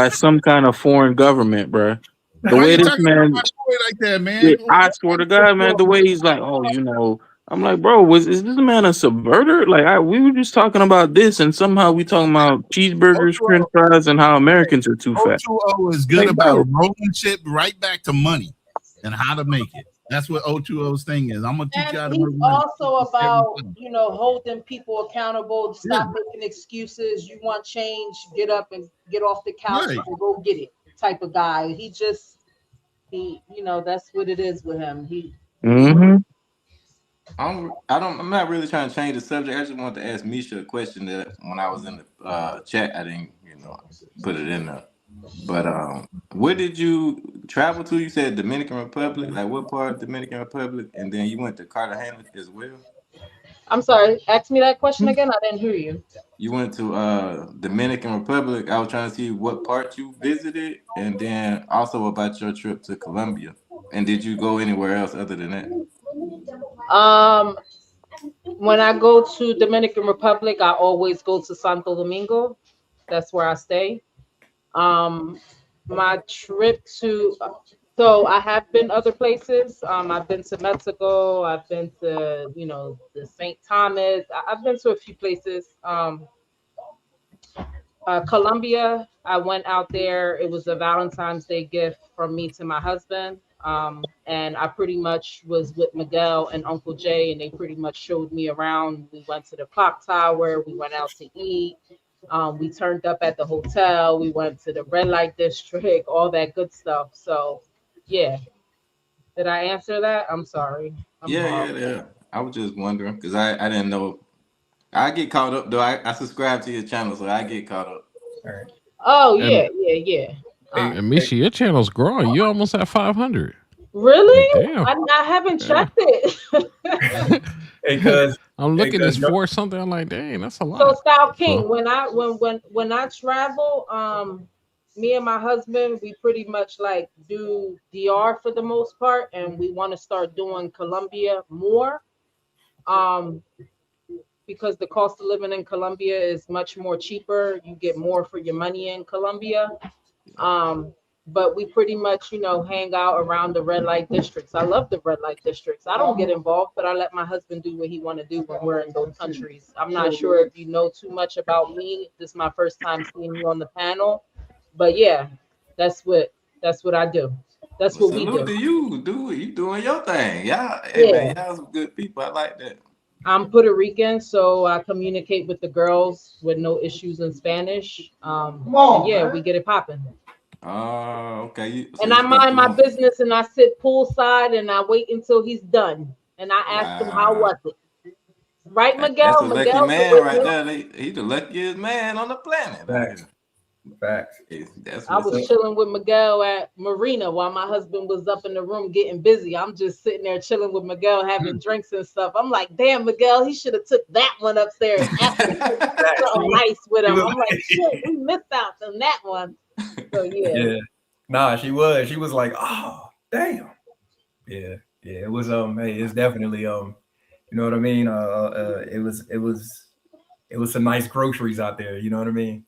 some kind of foreign government, bro. The Why way you this talking about man, my boy like that, yeah, man? I swear to God, man, the way he's like, oh, I'm like, bro, is this man a subverter? Like, we were just talking about this, and somehow we talking about cheeseburgers, French fries, and how Americans are too fat. O2O is good Like, about bro. rolling shit right back to money and how to make it. That's what O2O's thing is. I'm gonna teach And you how to he's make money. also about, holding people accountable. Stop Yeah. making excuses. You want change, get up and get off the couch Right. and go get it type of guy. That's what it is with him. Mm-hmm. I'm not really trying to change the subject. I just wanted to ask Misha a question that when I was in the chat, I didn't, put it in there. But where did you travel to? You said Dominican Republic. Like what part of Dominican Republic? And then you went to Cartagena as well. I'm sorry, ask me that question again. I didn't hear you. You went to Dominican Republic. I was trying to see what part you visited, and then also about your trip to Colombia. And did you go anywhere else other than that? When I go to Dominican Republic, I always go to Santo Domingo. That's where I stay. My trip so I have been other places. I've been to Mexico. I've been to, the St. Thomas. I've been to a few places. Colombia, I went out there. It was a Valentine's Day gift from me to my husband. And I pretty much was with Miguel and Uncle Jay, and they pretty much showed me around. We went to the clock tower. We went out to eat. We turned up at the hotel. We went to the red light district, all that good stuff. So, yeah. Did I answer that? I'm sorry. Yeah. I was just wondering because I didn't know. I get caught up though. I subscribe to your channel, so I get caught up. All right. Oh, And- yeah. And Misha, your channel's growing. You almost at 500. Really? Damn. I haven't checked it. Because I'm looking Because at no- 4 something. I'm like, dang, that's a So lot. Style King, So- when I travel, me and my husband, we pretty much like do DR for the most part, and we want to start doing Colombia more. Because the cost of living in Colombia is much more cheaper. You get more for your money in Colombia. But we pretty much, hang out around the red light districts. I love the red light districts. I don't get involved, but I let my husband do what he want to do when we're in those countries. I'm not sure if you know too much about me. This is my first time seeing you on the panel, but yeah, that's what I do. That's what we Salute do. to you, dude. You doing your thing. Hey man, y'all some good people. I like that. I'm Puerto Rican, so I communicate with the girls with no issues in Spanish. We get it popping. Oh, okay. And I mind my business, and I sit poolside, and I wait until he's done, and I ask him how was it. Right, Miguel? That's a lucky Miguel, man right there. He's the luckiest man on the planet. Facts. That's I was chilling with Miguel at Marina while my husband was up in the room getting busy. I'm just sitting there chilling with Miguel, having drinks and stuff. I'm like, damn, Miguel, he should have took that one upstairs. Something nice with him. I'm like, shit, we missed out on that one. So yeah. Nah, she was like, oh, damn. Yeah. It was hey, it's definitely you know what I mean? It was some nice groceries out there, you know what I mean?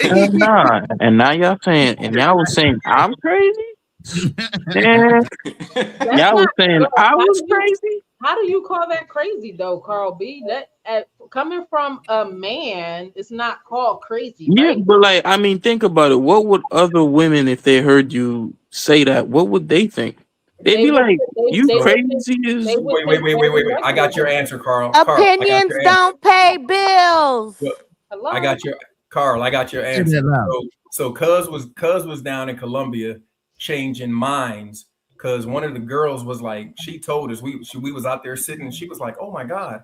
Nah. And now y'all was saying I'm crazy? Yeah. Y'all was saying I was crazy? How do you call that crazy though, Carl B? That coming from a man, it's not called crazy, right? Yeah, but like, I mean, think about it. What would other women, if they heard you say that, what would they think? They'd be like, "You crazy as." Wait. I got your answer, Carl. Opinions don't pay bills. I got your answer. So Cuz was down in Colombia changing minds because one of the girls was like, she told us we was out there sitting and she was like, oh my God,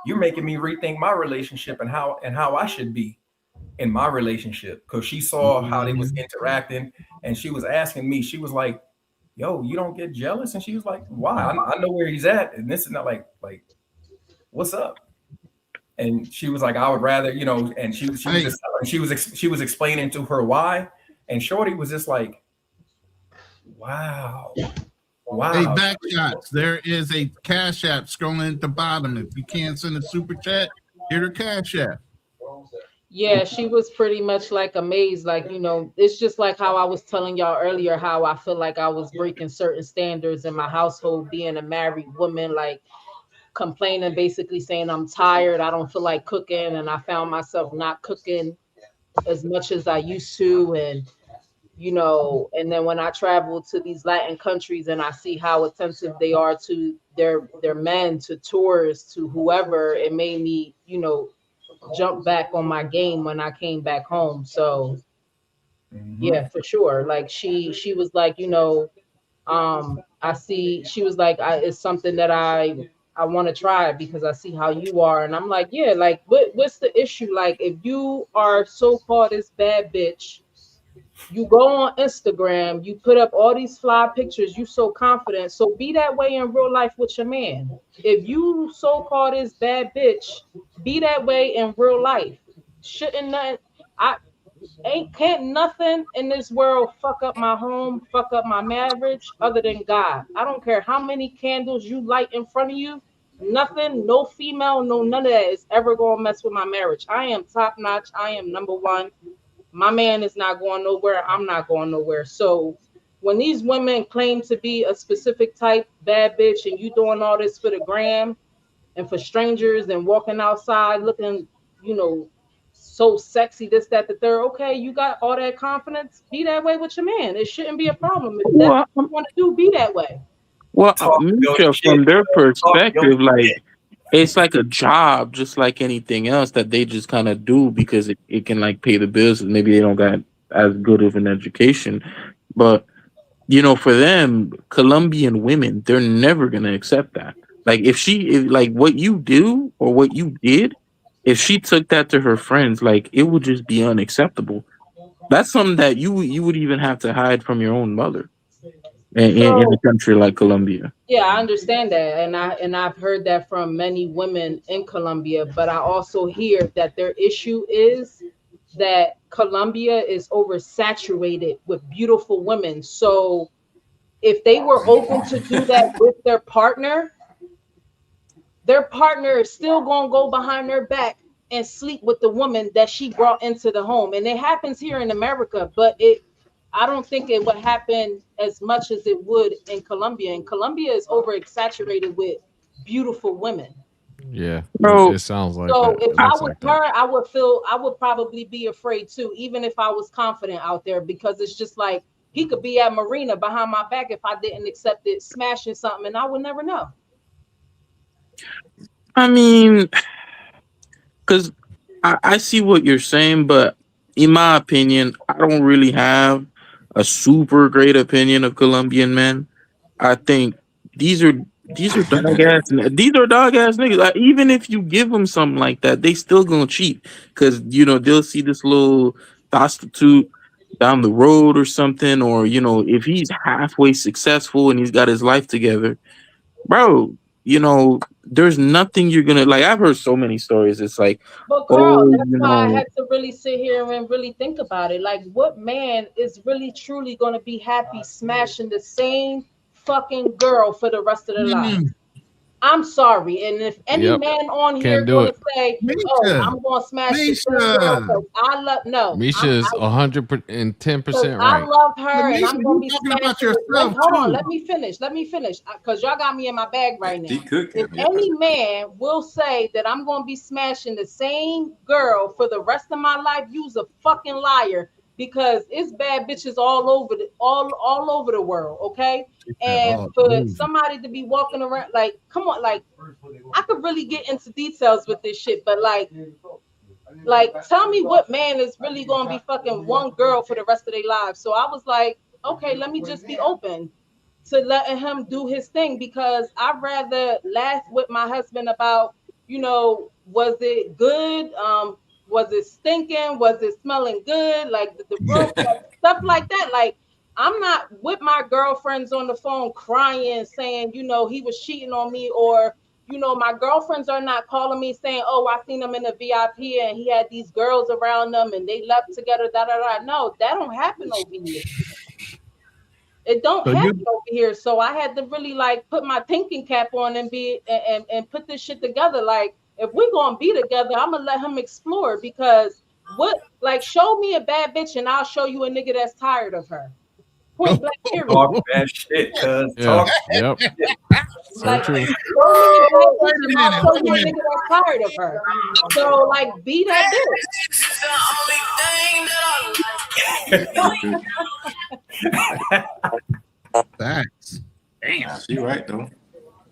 you're making me rethink my relationship and how I should be. in my relationship because she saw how they was interacting, and she was asking me. She was like, "Yo, you don't get jealous?" And she was like, "Why? I know where he's at, and this is not like what's up?" And she was like, "I would rather, you know." And she was just she was explaining to her why, and Shorty was just like, "Wow, wow." Hey, back shots. There is a Cash App scrolling at the bottom. If you can't send a super chat, hit her Cash App. Yeah, she was pretty much like amazed. Like, you know, it's just like how I was telling y'all earlier, how I feel like I was breaking certain standards in my household, being a married woman, like complaining, basically saying I'm tired, I don't feel like cooking, and I found myself not cooking as much as I used to. And you know, and then when I travel to these Latin countries and I see how attentive they are to their men, to tourists, to whoever, it made me, you know, jump back on my game when I came back home. So yeah, for sure. Like she was like, you know, I see, she was like, it's something that I want to try because I see how you are. And I'm like, yeah, like what's the issue? Like if you are so-called this bad bitch, you go on Instagram, you put up all these fly pictures, you so confident. So be that way in real life with your man. If you so-called this bad bitch, be that way in real life. Shouldn't nothing, I can't nothing in this world fuck up my home, fuck up my marriage other than God. I don't care how many candles you light in front of you. Nothing, no female, no none of that is ever gonna mess with my marriage. I am top notch. I am number one. My man is not going nowhere. I'm not going nowhere. So when these women claim to be a specific type bad bitch and you doing all this for the gram and for strangers and walking outside looking, you know, so sexy, this, that, the third. Okay, you got all that confidence. Be that way with your man. It shouldn't be a problem. If that's Well, what you want to do, be that way. well, Talk your Misha, shit, from their talk your perspective, like shit. it's like a job, just like anything else that they just kind of do because it can like pay the bills. And maybe they don't got as good of an education, but you know, for them, Colombian women, they're never gonna accept that. Like if like what you do or what you did, if she took that to her friends, like it would just be unacceptable. That's something that you would even have to hide from your own mother in a So country like Colombia. yeah, I understand that, and I've heard that from many women in Colombia. But I also hear that their issue is that Colombia is oversaturated with beautiful women. So if they were open to do that with their partner is still gonna go behind their back and sleep with the woman that she brought into the home. And it happens here in America, but I don't think it would happen as much as it would in Colombia. And Colombia is over exaggerated with beautiful women. Yeah, Bro, it sounds like So that. if It I looks was like that. her, I would probably be afraid too, even if I was confident out there, because it's just like he could be at Marina behind my back if I didn't accept it, smashing something, and I would never know. I mean, because I see what you're saying, but in my opinion, I don't really have a super great opinion of Colombian men. I think these are these are dog ass niggas. Like, even if you give them something like that, they still gonna cheat because you know they'll see this little prostitute down the road or something, or you know if he's halfway successful and he's got his life together, bro. You know, there's nothing you're gonna like. I've heard so many stories. It's like, But Carl, oh, that's you why I know, had to really sit here and really think about it. Like, what man is really truly going to be happy smashing the same fucking girl for the rest of their lives? I'm sorry. And if any Yep, man on here can't do going to it. say, "Oh, Misha, I'm going to smash the same girl Misha, because I love," no, Misha is 110% I right. love her and Misha, I'm gonna you be talking smashing about it. yourself Hold on, too. let me finish. Because y'all got me in my bag right She now. If cooking, yeah. any man will say that I'm gonna be smashing the same girl for the rest of my life, you's a fucking liar. Because it's bad bitches all over the world, okay? And Oh, for dude. somebody to be walking around like, come on, like I could really get into details with this shit, but like, tell me what man is really gonna be fucking one girl for the rest of their lives. So I was like, okay, let me just be open to letting him do his thing because I'd rather laugh with my husband about, you know, was it good? Was it stinking? Was it smelling good? Like the room, like, stuff like that. Like I'm not with my girlfriends on the phone crying, saying, you know, he was cheating on me, or you know, my girlfriends are not calling me saying, oh, I seen him in the VIP and he had these girls around them and they left together. Da da da. No, that don't happen over here. It don't happen over here. So I had to really like put my thinking cap on and and put this shit together. Like if we're gonna be together, I'm gonna let him explore, because what, like, show me a bad bitch and I'll show you a nigga that's tired of her. Point blank, period. Talk that shit, cuz. Yeah. Talk Yep. So Like, true. show me a bad bitch and I'll show you a nigga that's tired of her. So like, be that bitch. Facts. Damn, she right though.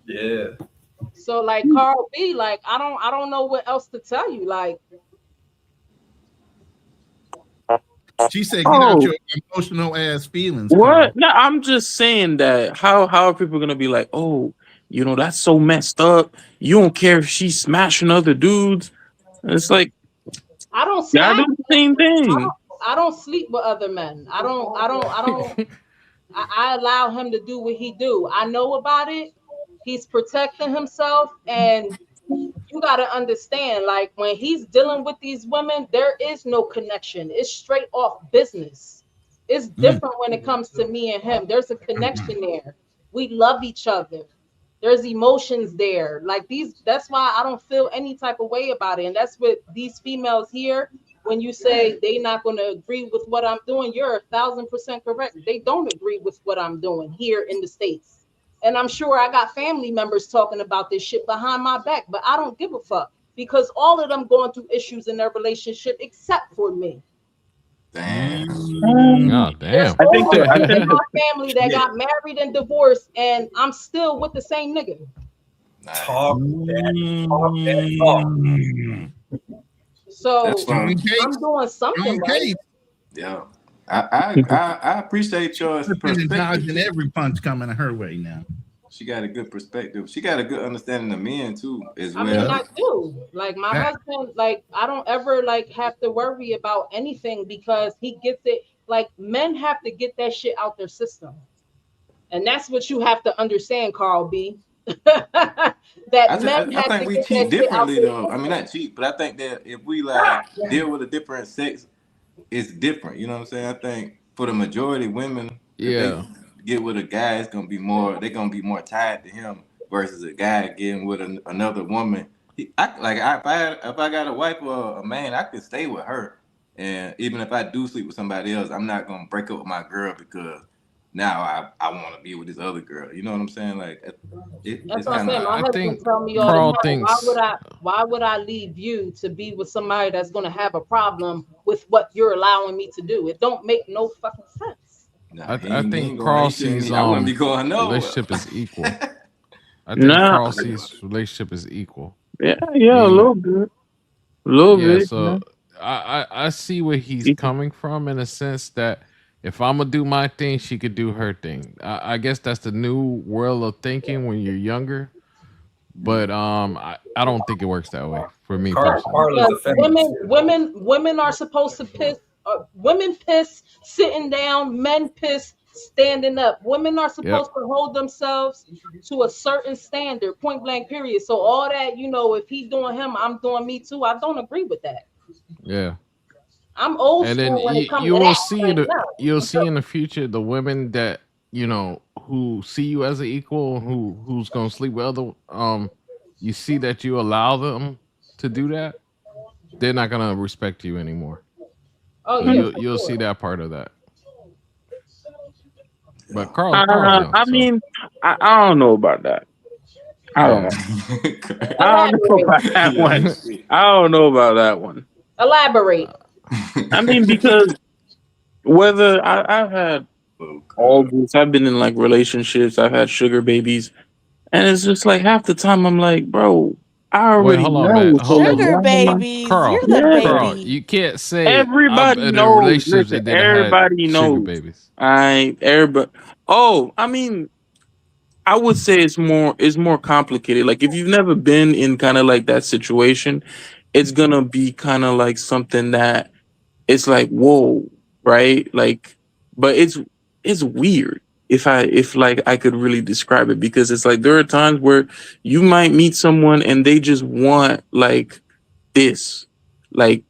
Yeah. So like Carl B, like I don't know what else to tell you. Like She said, "Get out your emotional ass feelings." What? Carl. No, I'm just saying that. How are people gonna be like, oh, you know, that's so messed up. You don't care if she's smashing other dudes. And it's like, I don't I do the same thing. I don't sleep with other men. I allow him to do what he do. I know about it. He's protecting himself, and you got to understand, like when he's dealing with these women, there is no connection. It's straight off business. It's different when it comes to me and him. There's a connection there. We love each other. There's emotions there. Like that's why I don't feel any type of way about it. And that's what these females here, when you say they not going to agree with what I'm doing, you're 1,000% correct. They don't agree with what I'm doing here in the States. And I'm sure I got family members talking about this shit behind my back, but I don't give a fuck, because all of them going through issues in their relationship except for me. Damn. Oh, damn. I think my family that got married and divorced, and I'm still with the same nigga. Talk that. So I'm doing something right. Yeah. I appreciate your perspective. Dodging every punch coming her way now. She got a good perspective. She got a good understanding of men too, as well. I mean, I do. Like my husband, like I don't ever like have to worry about anything, because he gets it. Like men have to get that shit out their system, and that's what you have to understand, Carl B. I think we cheat differently though. I mean, not cheat, but I think that if we like deal with a different sex, it's different. You know what I'm saying? I think for the majority of women, if they get with a guy, it's gonna be more. They're gonna be more tied to him versus a guy getting with another woman. If I got a wife or a man, I could stay with her, and even if I do sleep with somebody else, I'm not gonna break up with my girl because now I want to be with this other girl. You know what I'm saying? Like that's what I'm saying. My husband tell me all the time, why would I leave you to be with somebody that's gonna have a problem with what you're allowing me to do? It don't make no fucking sense. I think Carl sees relationship is equal. I think Carl sees relationship is equal. Yeah, a little bit. A little bit. So I see where he's coming from, in a sense that if I'm gonna do my thing, she could do her thing. I guess that's the new world of thinking when you're younger. But I don't think it works that way for me personally. Women are supposed to piss. Women piss sitting down. Men piss standing up. Women are supposed to hold themselves to a certain standard. Point blank. Period. So all that, you know, if he doing him, I'm doing me too. I don't agree with that. Yeah. I'm old and school then when it comes you to will that. see you'll see in the future the women that, you know, who see you as an equal, who's gonna sleep with other you see that you allow them to do that, they're not gonna respect you anymore. Oh so yeah, you'll see that part of that. But Carl, I mean, I don't know about that. I don't know. I don't know about that one. I don't know about that one. Elaborate. I mean, because whether I've had all this, I've been in like relationships, I've had sugar babies, and it's just like half the time I'm like, bro, I already know. Sugar babies, Carl, you're the baby. Carl, you can't say everybody I'm in knows. relationships Listen, that didn't everybody have knows. sugar babies. Everybody. Oh, I mean, I would say it's more complicated. Like if you've never been in kind of like that situation, it's gonna be kind of like something that it's like, whoa, right? Like, but it's weird if like I could really describe it, because it's like there are times where you might meet someone and they just want like this, like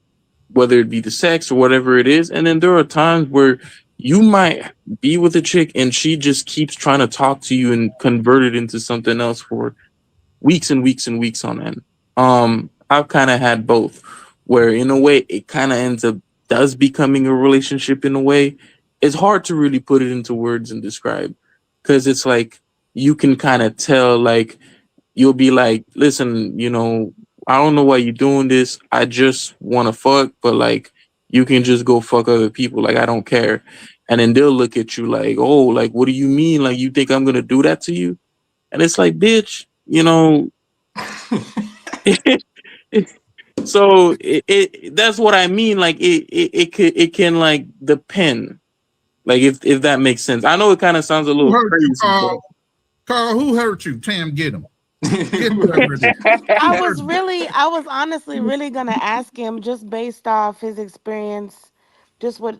whether it be the sex or whatever it is, and then there are times where you might be with a chick and she just keeps trying to talk to you and convert it into something else for weeks and weeks and weeks on end. I've kind of had both, where in a way it kind of ends up does becoming a relationship in a way. It's hard to really put it into words and describe, because it's like you can kind of tell, like you'll be like, listen, I don't know why you're doing this. I just want to fuck, but like you can just go fuck other people. Like I don't care. And then they'll look at you like, oh, like what do you mean? Like you think I'm gonna do that to you? And it's like, bitch, so that's what I mean. Like it can like depend. Like if that makes sense. I know it kind of sounds a little crazy. Carl, who hurt you? Tam, get him. I was honestly really gonna ask him, just based off his experience, just what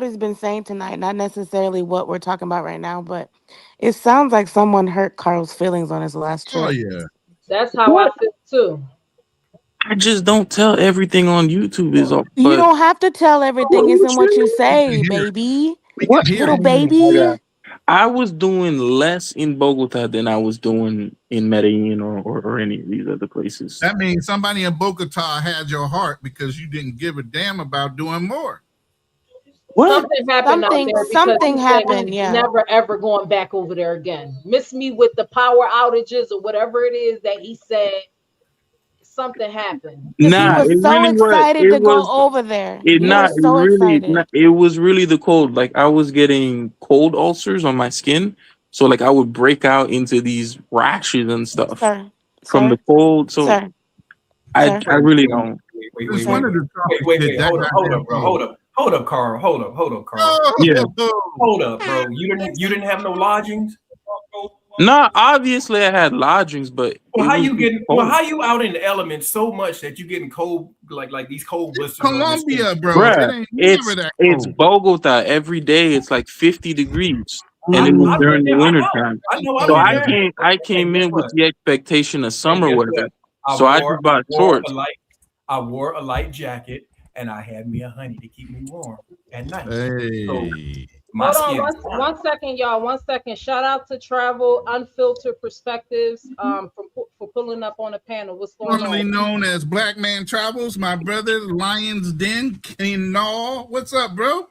he's been saying tonight, not necessarily what we're talking about right now, but it sounds like someone hurt Carl's feelings on his last trip. Oh yeah. That's how I feel too. I just don't tell everything on YouTube. You don't have to tell everything. It's in what you say, baby. What little baby? I was doing less in Bogota than I was doing in Medellin or any of these other places. That means somebody in Bogota had your heart because you didn't give a damn about doing more. What? Something happened out there because something he said happened, he's yeah. never ever going back over there again. Miss me with the power outages or whatever it is that he said. Something happened. Nah, he was so excited to go over there. He was so excited. It was really the cold. Like I was getting cold ulcers on my skin, so like I would break out into these rashes and stuff from the cold. So I really don't. Wait, hold up, bro. Hold up, Carl. Hold up, Carl. Yeah. Hold up, bro. You didn't have no lodgings? Nah, obviously I had lodgings, but how you out in the elements so much that you getting cold, like these cold blisters? Colombia, bro. Bruh, it's Bogota every day. It's like 50 degrees, and it was during the winter time. So I came in with the expectation of summer weather. So I just bought shorts. I wore a light jacket, and I had me a honey to keep me warm at night. Hey. So, hold on, one second, y'all. 1 second. Shout out to Travel Unfiltered Perspectives for pulling up on the panel. What's going Formerly on? known as Black Man Travels, my brother Lion's Den, Kinall. What's up, bro?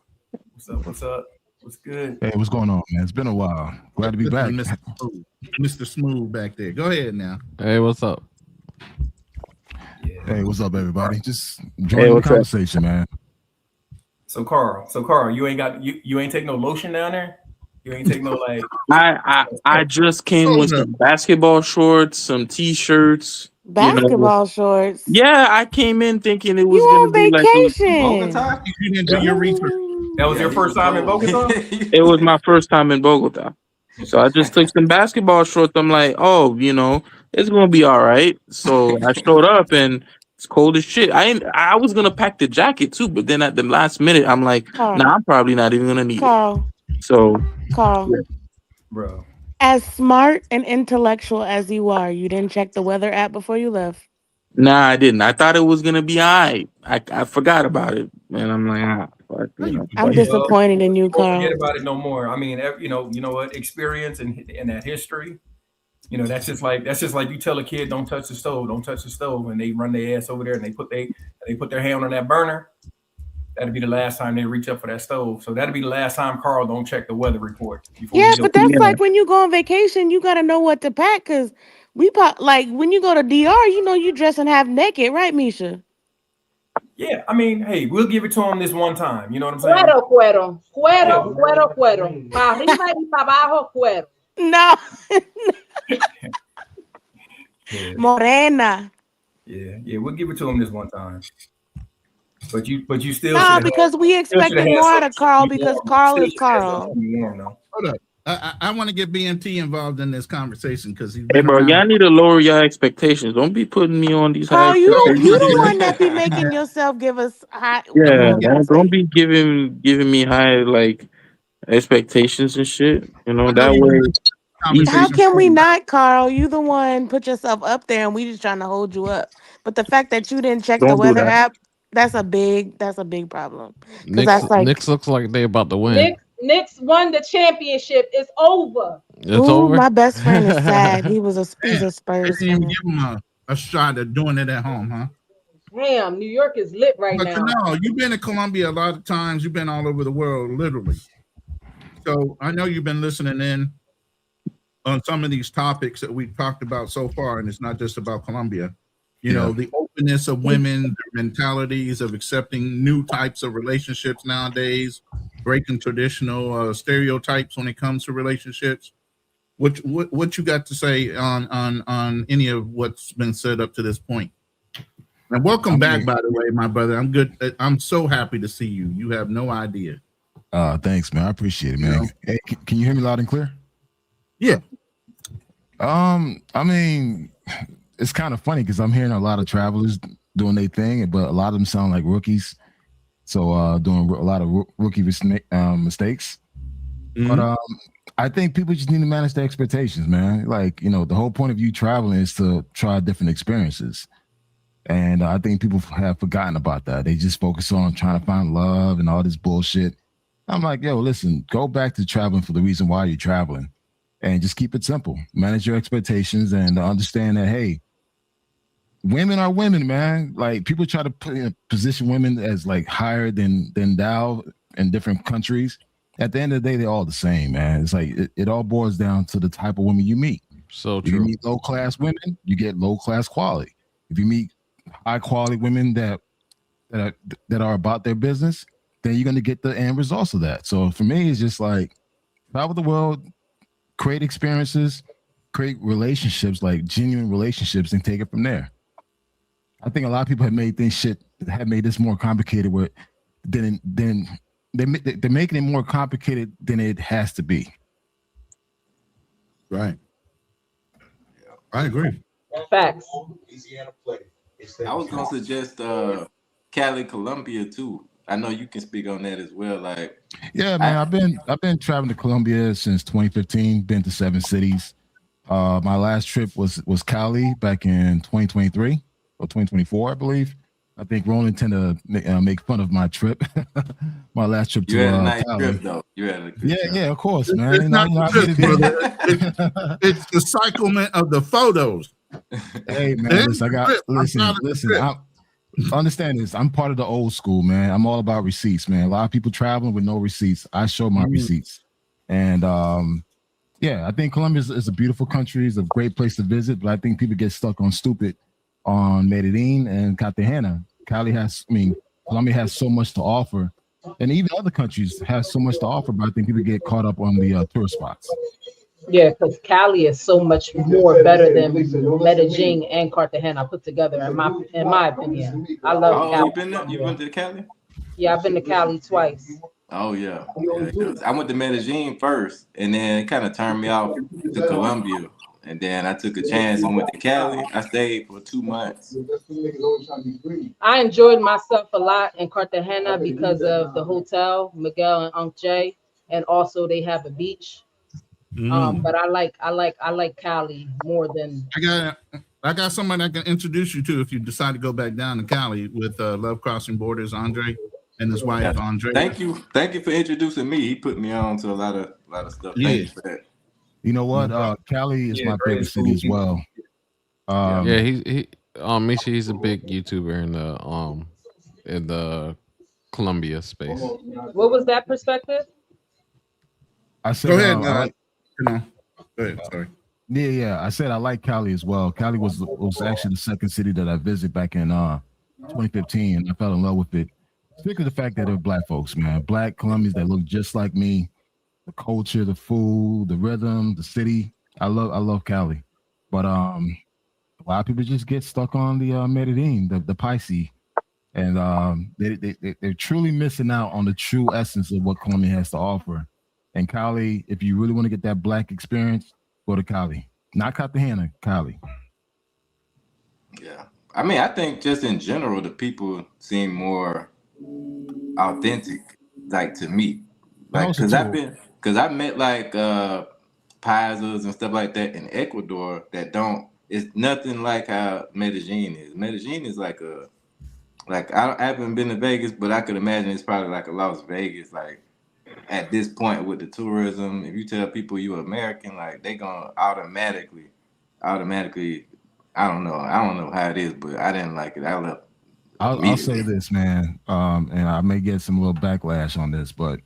What's up? What's good? Hey, what's going on, man? It's been a while. Glad to be back. Mr. Smooth back there. Go ahead now. Hey, what's up? Hey, what's up, everybody? Just enjoying the conversation, man. So Carl, you ain't take no lotion down there? You ain't take no like I just came with some basketball shorts, some t-shirts. Basketball shorts. Yeah, I came in thinking it was gonna be vacation. Like you didn't do your research. That was your first time in Bogota? It was my first time in Bogota. So I just took some basketball shorts. I'm like, oh, it's gonna be all right. So I showed up and it's cold as shit. I was gonna pack the jacket too, but then at the last minute, I'm like, nah, I'm probably not even gonna need it. So, Carl, bro, as smart and intellectual as you are, you didn't check the weather app before you left. Nah, I didn't. I thought it was gonna be all right. I forgot about it, and I'm like, I'm disappointed in you, Carl. Don't forget about it no more. I mean, you know what? Experience and that history. That's just like you tell a kid, don't touch the stove, and they run their ass over there and they put their hand on that burner. That'll be the last time they reach up for that stove. So that'll be the last time Carl don't check the weather report. Yeah, but that's like when you go on vacation, you gotta know what to pack, because like when you go to DR, you dressing half naked, right, Misha? Yeah, I mean, hey, we'll give it to him this one time. You know what I'm saying? Cuero. Pa arriba y pa abajo, cuero. No. Morena. Yeah, we'll give it to him this one time. But you still because we expected more out of Carl because Carl is Carl. Hold up. I want to get BMT involved in this conversation because he's Hey, been bro, around. y'all need to lower your expectations. Don't be putting me on these high Carl, you expectations, the man. one that be making yourself give us high. I'm Yeah, gonna What get can I man. Don't say? be giving me high like expectations and shit. You know I know that you've been way in easy. How conversation can for a we while. not, Carl? You the one put yourself up there, and we just trying to hold you up. But the fact that you didn't check the Don't do weather that. app, that's a big problem. Because Knicks that's like, Knicks looks like they about to win. Knicks won the championship. It's over. It's ooh, over. my best friend is sad. He's Man, a they Spurs didn't even fan. give him a shot at doing it at home, huh? Damn, New York is lit right But you now. know, you've been to Colombia a lot of times. You've been all over the world, literally. So I know you've been listening in on some of these topics that we've talked about so far, and it's not just about Colombia. You know, the openness of women, their mentalities of accepting new types of relationships nowadays, breaking traditional stereotypes when it comes to relationships. What you got to say on any of what's been said up to this point? And welcome back, by the way, my brother. I'm good. I'm so happy to see you. You have no idea. Thanks, man. I appreciate it, You man. know? Hey, can you hear me loud and clear? Yeah. I mean, it's kind of funny because I'm hearing a lot of travelers doing their thing, but a lot of them sound like rookies. So doing a lot of rookie mistakes. Mhm. But I think people just need to manage their expectations, man. Like, you know, the whole point of you traveling is to try different experiences. And I think people have forgotten about that. They just focus on trying to find love and all this bullshit. I'm like, yo, listen, go back to traveling for the reason why you're traveling and just keep it simple. Manage your expectations and understand that, hey, women are women, man. Like people try to position women as like higher than thou in different countries. At the end of the day, they're all the same, man. It's like it all boils down to the type of women you meet. So If you true. meet low class women, you get low class quality. If you meet high quality women that are about their business, then you're going to get the end results of that. So for me, it's just like travel the world, create experiences, create relationships, like genuine relationships, and take it from there. I think a lot of people have made this more complicated than they're making it more complicated than it has to be. Right. I agree. Facts. I was gonna suggest Cali, Colombia too. I know you can speak on that as well. Like, Yeah, man, I've been traveling to Colombia since 2015. Been to 7 cities. My last trip was Cali back in 2023 or 2024, I believe. I think Roland tend to make fun of my trip, my last trip you had a to nice Cali. trip though. You had a good Yeah, trip. yeah, of course, man. It's not I the get it trip, in. brother. It's the cyclement of the photos. Hey, man, listen. I'm Understand this. I'm part of the old school, man. I'm all about receipts, man. A lot of people traveling with no receipts. I show my receipts, and yeah, I think Colombia is a beautiful country. It's a great place to visit, but I think people get stuck on stupid on Medellin and Cartagena. Colombia has so much to offer, and even other countries have so much to offer, but I think people get caught up on the tourist spots. Yeah, because Cali is so much more better than Medellin and Cartagena put together. In my opinion, I love Oh, Cali. you been there? You been to Cali? Yeah, I've been to Cali twice. Oh yeah, yeah. It does. I went to Medellin first, and then it kind of turned me off to Colombia. And then I took a chance and went to Cali. I stayed for 2 months. I enjoyed myself a lot in Cartagena because of the hotel, Miguel and Unc Jay, and also they have a beach. But I like Cali more than. I got somebody I can introduce you to if you decide to go back down to Cali with Love Crossing Borders, Andre and his wife, Yeah. Andrea. Thank you for introducing me. He put me on to a lot of stuff. Thank you for that. You know what? Cali is my favorite city as well. Yeah, he Misha, he's a big YouTuber in the Columbia space. What was that perspective? I said, Go ahead. I like. Go ahead. Sorry. Yeah. I said I like Cali as well. Cali was actually the second city that I visited back in 2015, and I fell in love with it. Particularly the fact that they're black folks, man, black Colombians that look just like me. The culture, the food, the rhythm, the city. I love Cali, but a lot of people just get stuck on the Medellin, the Pisces, and they're truly missing out on the true essence of what Colombia has to offer. And Cali, if you really want to get that black experience, go to Cali. Not Cartagena, Cali. Yeah. I mean, I think just in general, the people seem more authentic, like to me. Like, because I met like Paisas and stuff like that in Ecuador that don't, it's nothing like how Medellin is. Medellin is like I haven't been to Vegas, but I could imagine it's probably like a Las Vegas, like at this point with the tourism. If you tell people you're American, like they gonna automatically, I don't know how it is, but I didn't like it. I left. I'll say this, man, and I may get some little backlash on this, but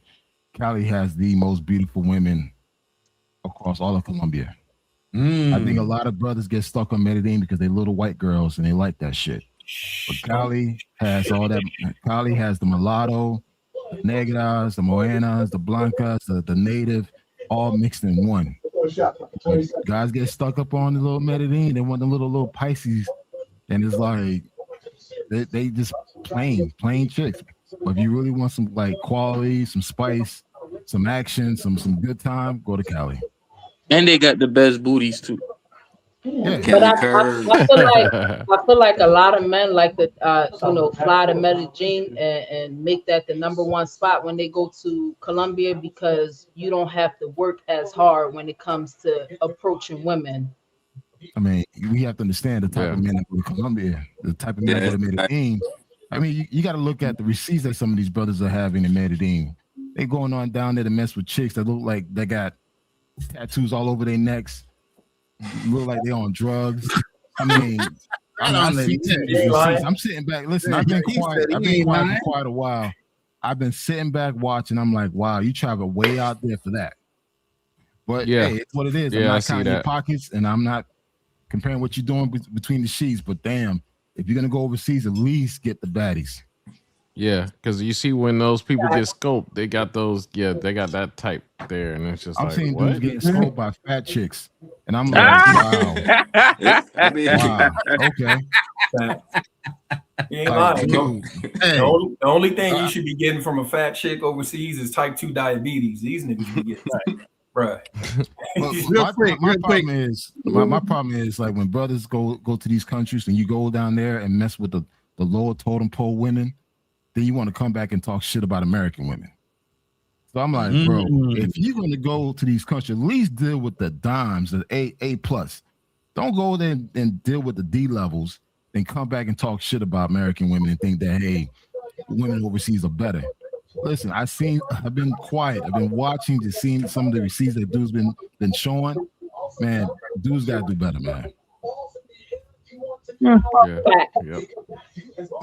Cali has the most beautiful women across all of Colombia. I think a lot of brothers get stuck on Medellin because they little white girls and they like that shit. But Cali has all that. Cali has the mulatto, the negras, the morenas, the blancas, the native, all mixed in one. But guys get stuck up on the little Medellin. They want the little Pisces, and it's like they just plain chicks. But if you really want some like quality, some spice, some action, some good time, go to Cali. And they got the best booties too. Yeah. But I feel like a lot of men like to fly to Medellin and make that the number one spot when they go to Colombia, because you don't have to work as hard when it comes to approaching women. I mean, we have to understand the type of men that go to Colombia, the type of men that go to Medellin. I mean, you got to look at the receipts that some of these brothers are having in Medellin. They going on down there to mess with chicks that look like they got tattoos all over their necks, look like they're on drugs. I mean, I'm sitting back. Listen, I've been quiet. I've been quiet for quite a while. I've been sitting back watching. I'm like, wow, you travel way out there for that. But hey, it's what it is. I'm not counting your pockets, and I'm not comparing what you're doing between the sheets. But damn, if you're gonna go overseas, at least get the baddies. Yeah, because you see when those people get scoped, they got those. Yeah, they got that type there, and it's just I'm like, seeing what? dudes getting scoped by fat chicks, and I'm like, wow. Wow. Okay. You ain't lying. The only thing you should be getting from a fat chick overseas is type 2 diabetes. These niggas be getting fat, bruh. My problem is like when brothers go to these countries and you go down there and mess with the lower totem pole women, then you want to come back and talk shit about American women. So I'm like, bro, if you're going to go to these countries, at least deal with the dimes, the A plus. Don't go there and deal with the D levels and come back and talk shit about American women and think that, hey, women overseas are better. Listen, I've been quiet. I've been watching, just seeing some of the receipts that dudes been showing. Man, dudes got to do better, man. Yep.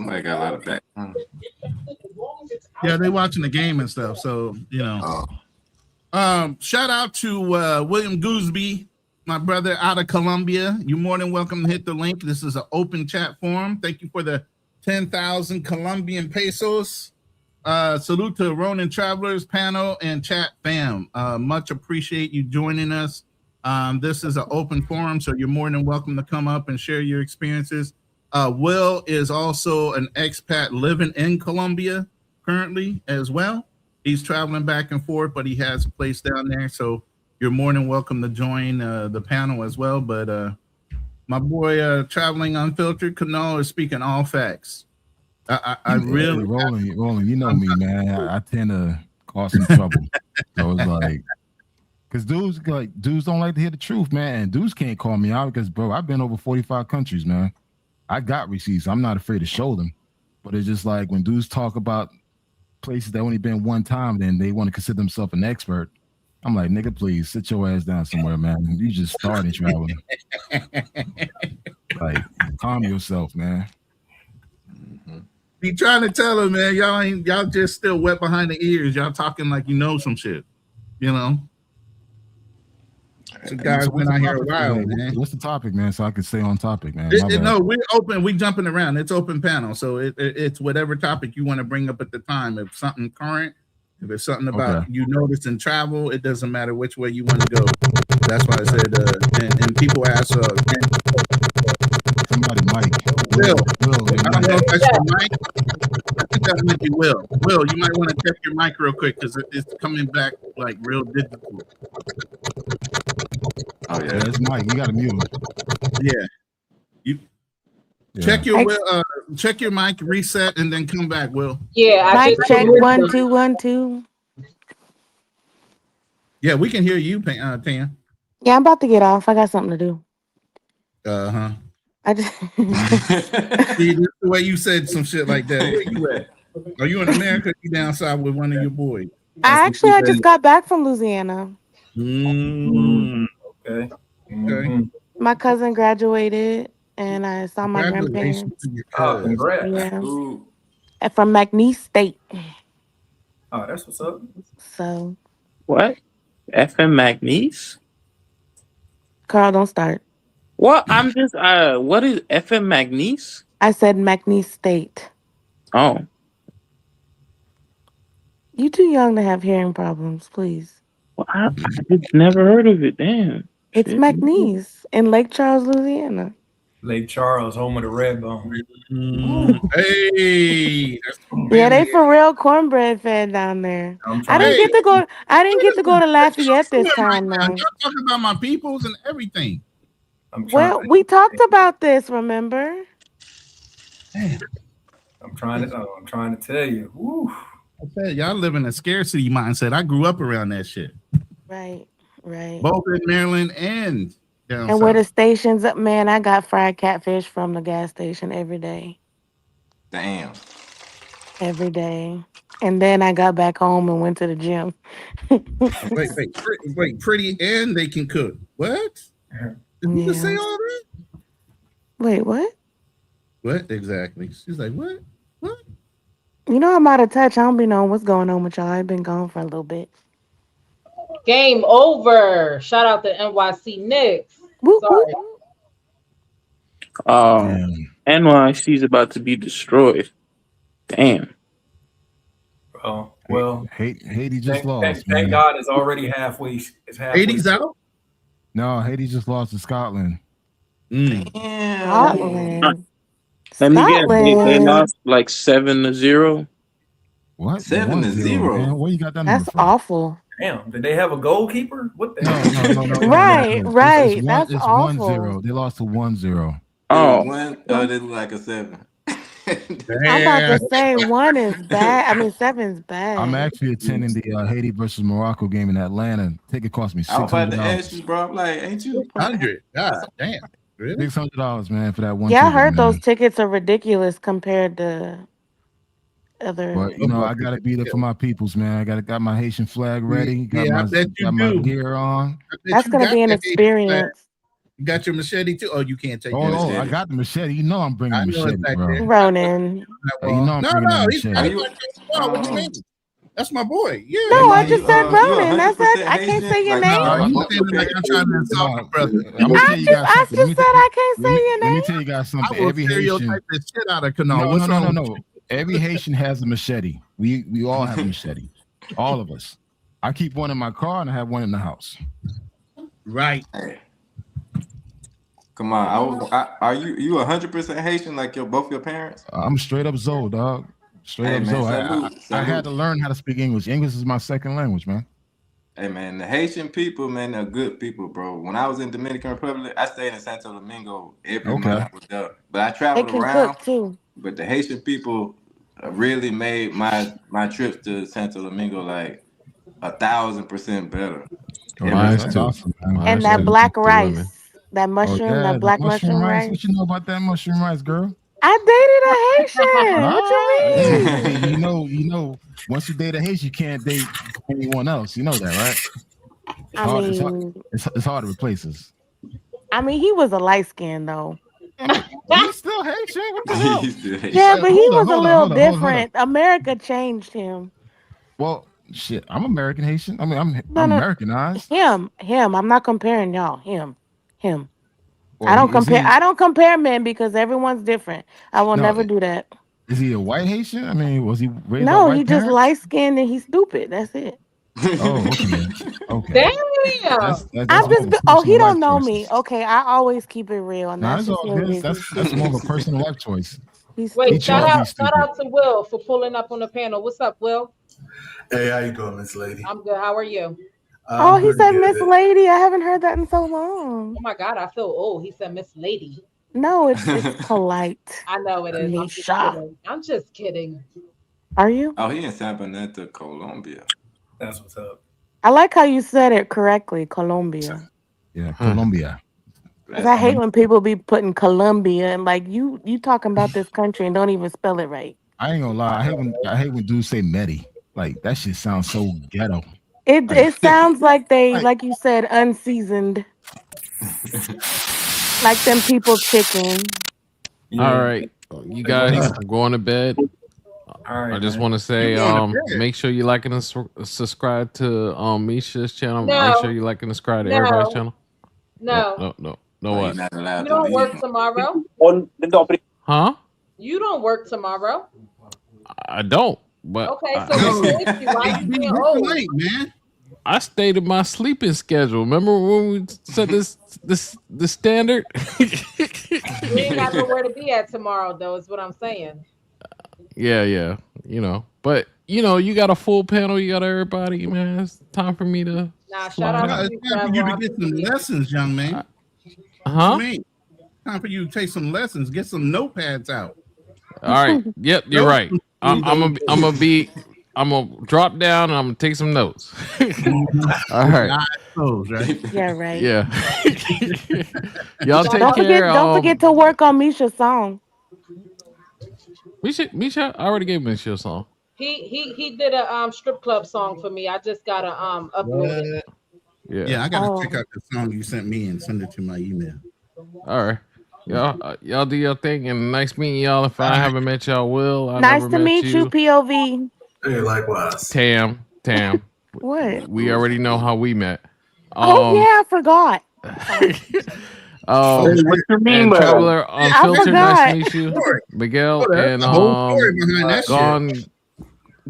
I got a lot of that. Yeah, they watching the game and stuff. So, shout out to William Gooseby, my brother out of Colombia. You're more than welcome to hit the link. This is an open chat forum. Thank you for the 10,000 Colombian pesos. Salute to Ronin Travelers panel and chat fam. Much appreciate you joining us. This is an open forum, so you're more than welcome to come up and share your experiences. Will is also an expat living in Colombia currently as well. He's traveling back and forth, but he has a place down there, so you're more than welcome to join the panel as well. But my boy, Traveling Unfiltered, Canal is speaking all facts. I really rolling. You know me, man. I tend to cause some trouble. So it's like, because dudes don't like to hear the truth, man. And dudes can't call me out because, bro, I've been over 45 countries, man. I got receipts. I'm not afraid to show them. But it's just like when dudes talk about places that only been one time, then they want to consider themselves an expert. I'm like, nigga, please sit your ass down somewhere, man. You just started traveling. Like, calm yourself, man. Be trying to tell them, man, y'all just still wet behind the ears. Y'all talking like you know some shit, you know. So guys been out here a while, man. What's the topic, man? So I can stay on topic, man. No, we're open. We jumping around. It's open panel, so it's whatever topic you want to bring up at the time. If something current, if it's something about you notice in travel, it doesn't matter which way you want to go. That's why I said. And people ask, somebody, Mike. Will, I don't know if that's your mic. definitely will. Will, you might want to check your mic real quick because it's coming back like real digital. Oh Yeah, yeah. it's Mike. You got to mute him. Yeah. You check your check your mic, reset, and then come back, Will. Yeah, I Mic just check removed 1 them. 2 1 2. Yeah, we can hear you, Tan. Yeah, I'm about to get off. I got something to do. Uh-huh. I just See, this the way you said some shit like that. Where you at? Are you in America? Or you down south with one of your boys? I just got back from Louisiana. Okay. Okay. My cousin graduated, and I saw my Congratulations grandparents. to your Oh, cousin. congrats. Yeah, Ooh. and from McNeese State. Oh, that's what's up. So, What? FM McNeese? Carl, don't start. What? I'm just what is FM McNeese? I said McNeese State. Oh. You too young to have hearing problems, please. Well, I just never heard of it. Damn. It's Shit. McNeese in Lake Charles, Louisiana. Lake Charles, home of the Red Bone. Hey, that's Yeah, they for real cornbread fed down there. I'm I trying didn't to get to go. I didn't get to go to Lafayette this time, Y'all though. talking about my peoples and everything. Well, we talked about this. Remember? I'm trying to tell you. Woo. I said y'all live in a scarcity mindset. I grew up around that shit. Right. Both in Maryland and down And south. where the stations up, man, I got fried catfish from the gas station every day. Damn. Every day. And then I got back home and went to the gym. wait, pretty and they can cook. What? Did you just say all that? Wait, what? What exactly? She's like, what? What? You know I'm out of touch. I don't be knowing what's going on with y'all. I've been gone for a little bit. Game over. Shout out to NYC Knicks. Whoop, Sorry. NYC's about to be destroyed. Damn. Oh, well, Haiti just lost. Thank God it's already halfway. It's halfway. Haiti's out? No, Haiti just lost to Scotland. Scotland. Let me guess. They Scotland. lost like 7-0. What? 7-0. Man. Where you got that number That's from? awful. Damn, did they have a goalkeeper? What the hell? No. Right. It's That's awful. 1-0. They lost to 1-0. Oh. They look like a 7. I'm about to say 1 is bad. I mean, 7's bad. I'm actually attending the Haiti versus Morocco game in Atlanta. Ticket cost me I was about to $600. ask you, bro. I'm like, ain't you 100? God damn. Really? $600, man, for that one. Yeah, I ticket, heard man. those tickets are ridiculous compared to other. But you know, I gotta be there for my peoples, man. Got my Haitian flag ready. Got my gear on. That's gonna be an experience. You got your machete too? Oh, you can't take your Oh, machete. I got the machete. You know I'm bringing the machete, bro. Ronan. Hey, you know I'm bringing the He's machete. what do you mean? That's my boy. Yeah. No, I just said Ronan. That's it. I can't say your name. I'm trying to insult my brother. I just said I can't say your Let name. me tell you guys something. I will Every Haitian, stereotype the shit out of Canal. No. Every Haitian has a machete. We all have a machete. All of us. I keep one in my car and I have one in the house. Right. Come on. Are you 100% Haitian like both your parents? I'm straight up Zoe, dog. Straight up Zoe. I had to learn how to speak English. English is my second language, man. Hey, man, the Haitian people, man, they're good people, bro. When I was in Dominican Republic, I stayed in Santo Domingo every month I was there. But I traveled around. Cook too. But the Haitian people really made my trips to Santo Domingo like 1,000% better. That's awesome, man. And that black rice. That mushroom, that black mushroom rice. What you know about that mushroom rice, girl? I dated a Haitian. What you mean? You know, once you date a Haitian, you can't date anyone else. You know that, right? It's hard to replace us. I mean, he was a light skin though. He's still Haitian. What the hell? Yeah, but he was a little different. America changed him. Well, shit, I'm American Haitian. I mean, I'm Americanized. Him. I'm not comparing y'all. Him. Well, I don't compare men because everyone's different. I will never do that. Is he a white Haitian? I mean, was he raised by No, white he parents? just light skinned and he's stupid. That's it. Oh, okay. Damn. He don't know me. Okay, I always keep it real. And That's more of a personal life choice. Wait, shout chose out, these shout people. out to Will for pulling up on the panel. What's up, Will? Hey, how you doing, Miss Lady? I'm good. How are you? Oh, he Pretty said good. Miss Lady. I haven't heard that in so long. Oh my God, I feel old. He said Miss Lady. No, it's polite. I know it is. I'm just Misha. kidding. I'm just kidding. Are you? Oh, he in San Bernardino, Colombia. That's what's up. I like how you said it correctly, Colombia. Yeah, Colombia. Because I hate when people be putting Colombia and like you talking about this country and don't even spell it right. I ain't gonna lie. I hate when dudes say Medi. Like that shit sounds so ghetto. It sounds like they, Like- like you said, unseasoned. Like them people chicken. All right, you guys, I'm going to bed. All right, I just man. want to say, You going to bed? make sure you like and subscribe to Misha's channel. No. Make sure you like and subscribe to No. everybody's channel. No, No, You're what? not allowed you to don't leave. work tomorrow. Huh? You don't work tomorrow. I don't. But Okay, so I, what's the issue? Why are you being old? Late, man. I stayed in my sleeping schedule. Remember when we said the standard? You ain't got nowhere to be at tomorrow, though. Is what I'm saying. Yeah. But you got a full panel. You got everybody, man. It's time for me to. Nah, slide shout out out. to It's time for you to get some lessons, young man. Huh? What you mean? Time for you to take some lessons. Get some notepads out. All right. Yep, you're right. I'm gonna drop down and I'm gonna take some notes. All right. Right? Yeah, right. Yeah. Y'all take Don't forget, care. don't forget to work on Misha's song. Misha, I already gave Misha a song. He did a strip club song for me. I just gotta upload it. Yeah. I gotta check out the song you sent me and send it to my email. All right. Y'all do your thing, and nice meeting y'all. If I haven't met y'all, Will. I Nice never to met meet you, POV. Hey, likewise. Tam. What? We already know how we met. Oh yeah, I forgot. What you mean And by that? Traveler Unfiltered, nice to meet you. Story. Miguel That's and the whole story behind that shit.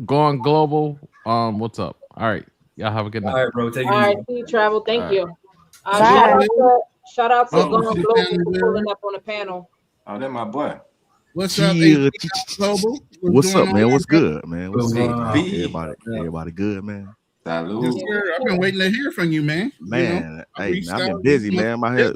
Gone Global. What's up? All right. Y'all have a good night. All right, bro. Take it All right, easy. see Travel. Thank you. Bye. Shout out to Oh, Gone she Global found for it. pulling up on the panel. Oh, that my boy. What's up, Yeah, Global? what's up, going man? on, What's bro? good, man? What's Hey, good? B. Everybody good, man. Yes, Salud. sir. I've been waiting to hear from you, man. Man, I hey, reached man, I've out been busy, to you man. I'm out here.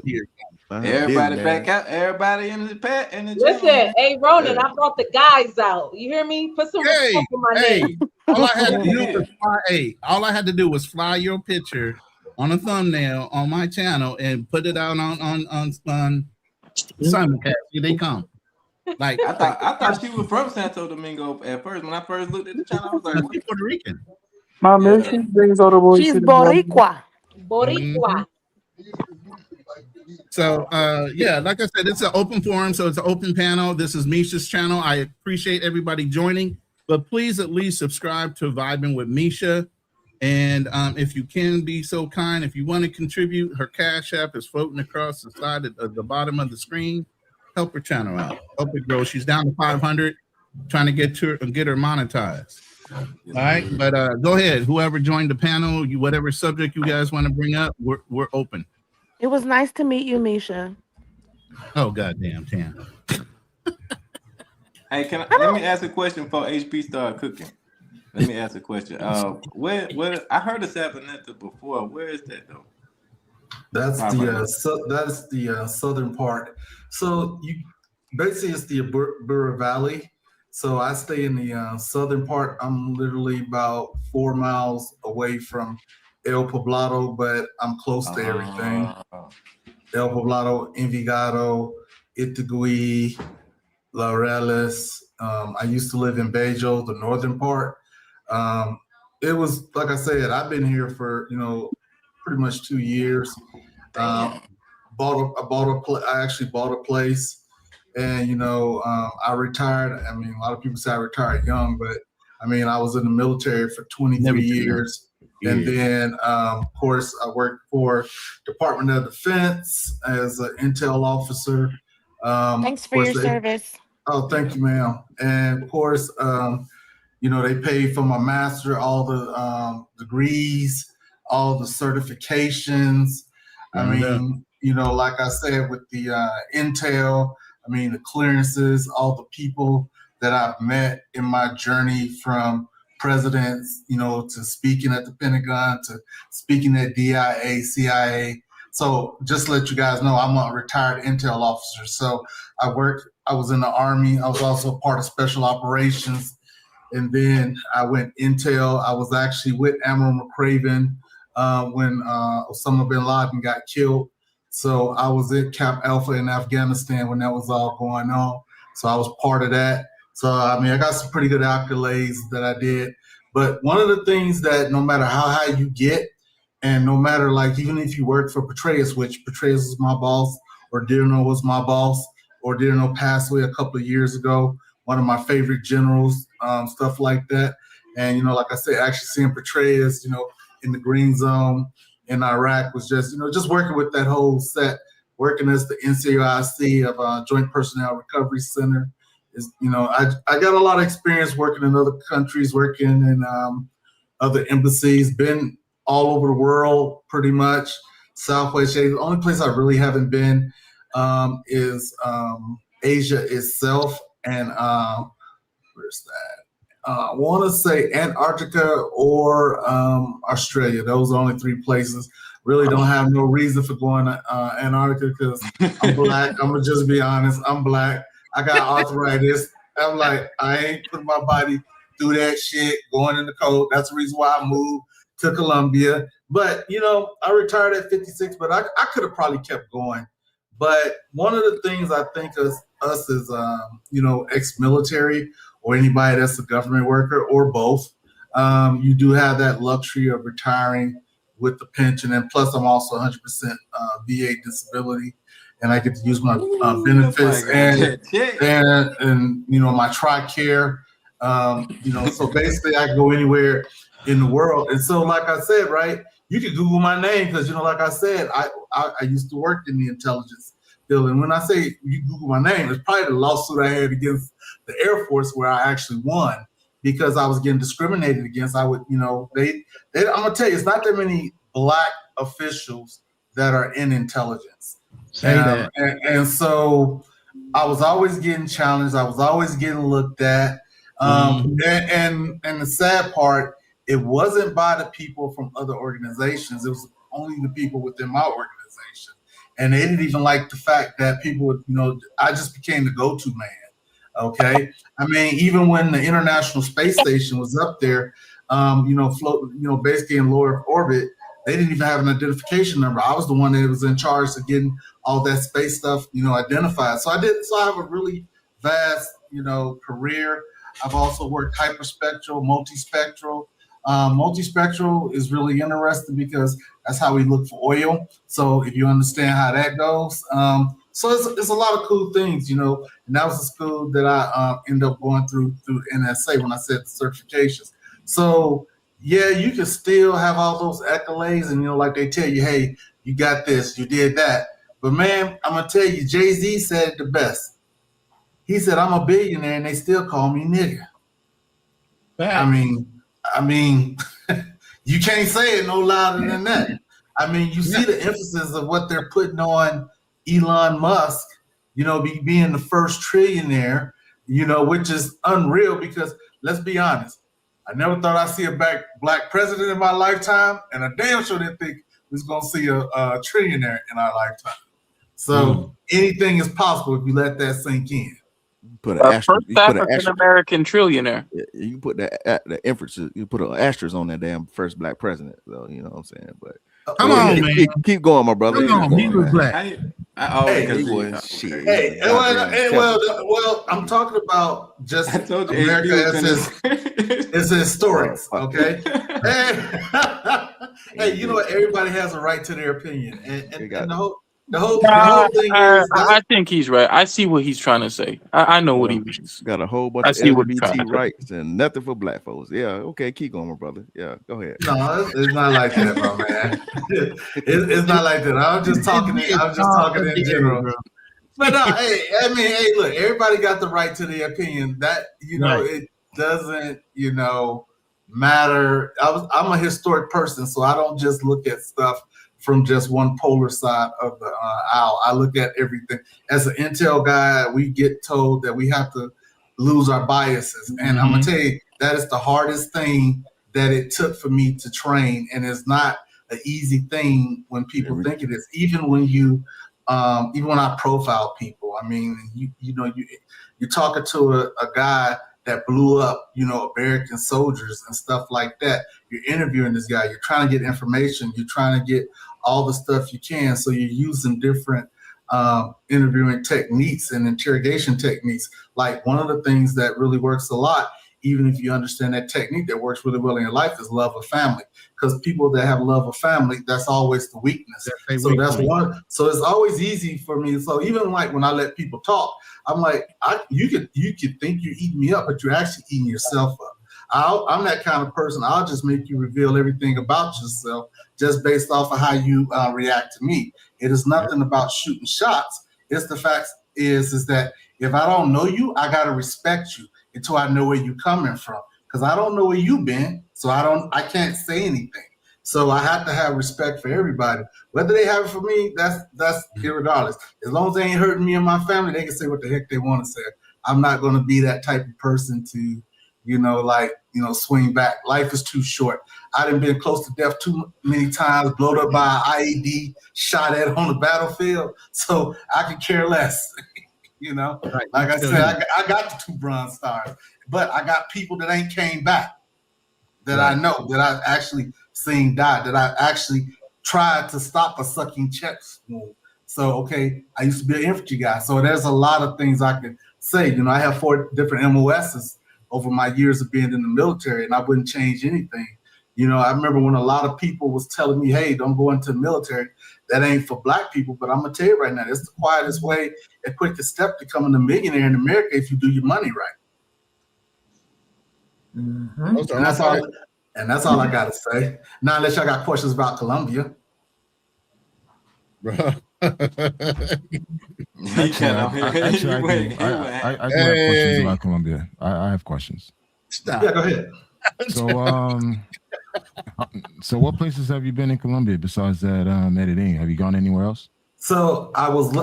yesterday. Everybody busy, back man. out. Everybody in the pet in the Listen, gentleman. hey Ronan, I brought the guys out. You hear me? Put some respect on my name. All I had to do was fly. All I had to do was fly your picture on a thumbnail on my channel and put it out on simulcast. Here they come. Like I thought she was from Santo Domingo at first. When I first looked at the channel, I was like, she's Puerto Rican. My mission brings all the boys She's to the bottom. Boricua. Boricua. So yeah, like I said, it's an open forum, so it's an open panel. This is Misha's channel. I appreciate everybody joining, but please at least subscribe to Vibing with Misha. And if you can be so kind, if you want to contribute, her Cash App is floating across the side at the bottom of the screen. Help her channel out. Help it grow. She's down to 500, trying to get her monetized. All right, but go ahead. Whoever joined the panel, whatever subject you guys want to bring up, we're open. It was nice to meet you, Misha. Oh goddamn, Tam. hey, let me ask a question before HP start cooking. Let me ask a question. Where I heard of Sabaneta before. Where is that though? That's the southern part. So basically it's the Burra Valley. So I stay in the southern part. I'm literally about 4 miles away from El Poblado, but I'm close to everything. El Poblado, Envigado, Itagüí, Laureles. I used to live in Bejo, the northern part. It was, like I said, I've been here for, pretty much 2 years. I actually bought a place, and I retired. I mean, a lot of people say I retired young, but I mean, I was in the military for 23 years. And then, of course, I worked for Department of Defense as an intel officer. Thanks for your service. Oh, thank you, ma'am. And of course, they paid for my master, all the degrees, all the certifications. I mean, like I said, with the intel, I mean, the clearances, all the people that I've met in my journey from presidents, to speaking at the Pentagon, to speaking at DIA, CIA. So just to let you guys know, I'm a retired intel officer. So I was in the Army. I was also part of special operations. And then I went intel. I was actually with Admiral McCraven when Osama bin Laden got killed. So I was at Cap Alpha in Afghanistan when that was all going on. So I was part of that. So, I mean, I got some pretty good accolades that I did. But one of the things that no matter how high you get, and no matter, like, even if you work for Petraeus, which Petraeus is my boss, or Dirno was my boss, or Dirno passed away a couple of years ago, one of my favorite generals, stuff like that. And, like I said, actually seeing Petraeus, in the green zone in Iraq was just, just working with that whole set, working as the NCOIC of Joint Personnel Recovery Center. Is, I got a lot of experience working in other countries, working in other embassies, been all over the world pretty much. Southwest Asia. The only place I really haven't been is Asia itself, and where's that? I want to say Antarctica or Australia. Those are only 3 places. Really don't have no reason for going to Antarctica because I'm black. I'm gonna just be honest. I'm black. I got arthritis. I'm like, I ain't putting my body through that shit, going in the cold. That's the reason why I moved to Colombia. But, I retired at 56, but I could have probably kept going. But one of the things I think us as, ex-military or anybody that's a government worker or both, you do have that luxury of retiring with the pension. And plus, I'm also 100% VA disability. And I get to use my benefits and my TRICARE. So basically I can go anywhere in the world. And so, like I said, right, you can Google my name because, like I said, I used to work in the intelligence field. And when I say you Google my name, it's probably the lawsuit I had against the Air Force where I actually won because I was getting discriminated against. I would, I'm gonna tell you, it's not that many black officials that are in intelligence. And so I was always getting challenged. I was always getting looked at. And the sad part, it wasn't by the people from other organizations. It was only the people within my organization. And they didn't even like the fact that people would, I just became the go-to man. Okay. I mean, even when the International Space Station was up there, floating, basically in low Earth orbit, they didn't even have an identification number. I was the one that was in charge of getting all that space stuff, identified. So I have a really vast, career. I've also worked hyperspectral, multispectral. Multispectral is really interesting because that's how we look for oil. So if you understand how that goes, so it's a lot of cool things, and that was the school that I ended up going through NSA when I said the certifications. So yeah, you can still have all those accolades and, like they tell you, hey, you got this, you did that. But man, I'm going to tell you, Jay-Z said it the best. He said, I'm a billionaire and they still call me nigga. I mean, you can't say it no louder than that. I mean, you see the emphasis of what they're putting on Elon Musk, being the first trillionaire, which is unreal because let's be honest. I never thought I'd see a black president in my lifetime, and I damn sure didn't think we was going to see a trillionaire in our lifetime. So anything is possible if you let that sink in. Put an first African American trillionaire. You put the emphasis. You put an asterisk on that damn first black president. So you know what I'm saying. But come on, man, keep going, my brother. Come on, he was black. I always shit. Well, I'm talking about just America as historians, okay? Hey, you know what? Everybody has a right to their opinion, and the whole thing is. I think he's right. I see what he's trying to say. I know what he means. Got a whole bunch of LGBT rights and nothing for black folks. Yeah, okay, keep going, my brother. Yeah, go ahead. No, it's not like that, my man. It's not like that. I was just talking in general. But no, hey, look, everybody got the right to their opinion. That it doesn't, matter. I'm a historic person, so I don't just look at stuff from just one polar side of the aisle. I look at everything. As an intel guy, we get told that we have to lose our biases. And I'm going to tell you, that is the hardest thing that it took for me to train. And it's not an easy thing when people think it is. Even when you, even when I profile people, I mean, you're talking to a guy that blew up, American soldiers and stuff like that. You're interviewing this guy. You're trying to get information. You're trying to get all the stuff you can. So you're using different interviewing techniques and interrogation techniques. Like one of the things that really works a lot, even if you understand that technique that works really well in your life, is love of family. Because people that have love of family, that's always the weakness. So that's one. So it's always easy for me. So even like when I let people talk, I'm like, you could think you're eating me up, but you're actually eating yourself up. I'm that kind of person. I'll just make you reveal everything about yourself just based off of how you react to me. It is nothing about shooting shots. It's the fact is that if I don't know you, I gotta respect you until I know where you're coming from. Because I don't know where you've been, so I can't say anything. So I have to have respect for everybody. Whether they have it for me, that's irregardless. As long as they ain't hurting me and my family, they can say what the heck they want to say. I'm not gonna be that type of person to, swing back. Life is too short. I done been close to death too many times, blown up by an IED, shot at on the battlefield. So I could care less. Like I said, I got the 2 Bronze Stars, but I got people that ain't came back that I know, that I've actually seen die, that I actually tried to stop a sucking chest wound. So, okay, I used to be an infantry guy. So there's a lot of things I can say. I have 4 different MOSs over my years of being in the military, and I wouldn't change anything. I remember when a lot of people was telling me, hey, don't go into the military. That ain't for Black people. But I'm going to tell you right now, it's the quietest way and quickest step to becoming a millionaire in America if you do your money right. And that's all I got to say. Now, unless y'all got questions about Colombia. I do have questions about Colombia. I have questions. Stop. Yeah, go ahead. So what places have you been in Colombia besides that Medellin? Have you gone anywhere else? So I was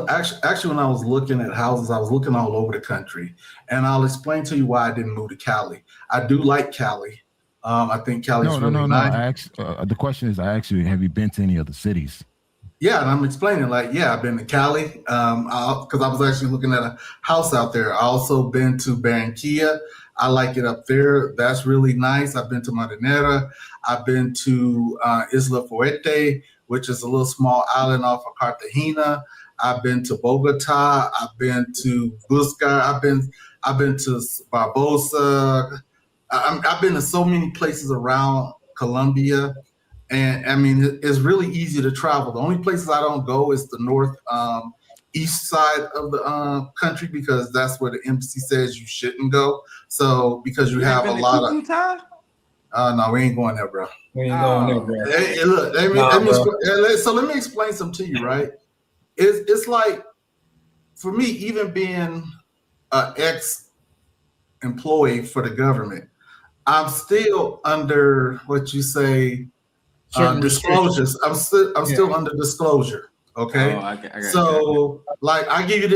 actually when I was looking at houses, I was looking all over the country, and I'll explain to you why I didn't move to Cali. I do like Cali. I think Cali's really nice. The question is, have you been to any other cities? Yeah, and I'm explaining I've been to Cali because I was actually looking at a house out there. I also been to Barranquilla. I like it up there. That's really nice. I've been to Marinera. I've been to Isla Fuerte, which is a little small island off of Cartagena. I've been to Bogota. I've been to Buscar. I've been to Barbosa. I've been to so many places around Colombia. And I mean, it's really easy to travel. The only places I don't go is the north east side of the country, because that's where the embassy says you shouldn't go. So because you have a lot of no, we ain't going there, bro. We ain't going there, bro. Hey, look, let me explain something to you, right? It's like, for me, even being an ex-employee for the government, I'm still under what you say, disclosures. I'm still under disclosure. Okay. So like I give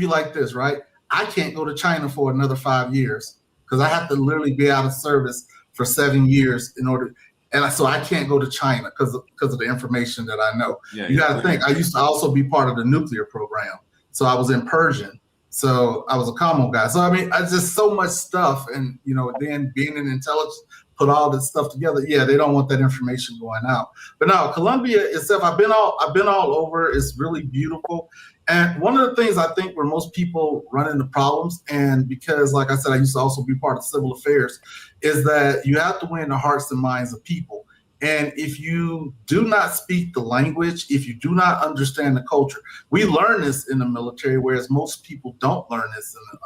you like this, right? I can't go to China for another 5 years because I have to literally be out of service for 7 years in order. And so I can't go to China because of the information that I know. You got to think, I used to also be part of the nuclear program. So I was in Persian. So I was a commo guy. So I mean, I just so much stuff. And, then being in intelligence, put all this stuff together. Yeah, they don't want that information going out. But now Colombia itself, I've been all over. It's really beautiful. And one of the things I think where most people run into problems, and because, like I said, I used to also be part of civil affairs, is that you have to win the hearts and minds of people. And if you do not speak the language, if you do not understand the culture, we learn this in the military, whereas most people don't learn this in the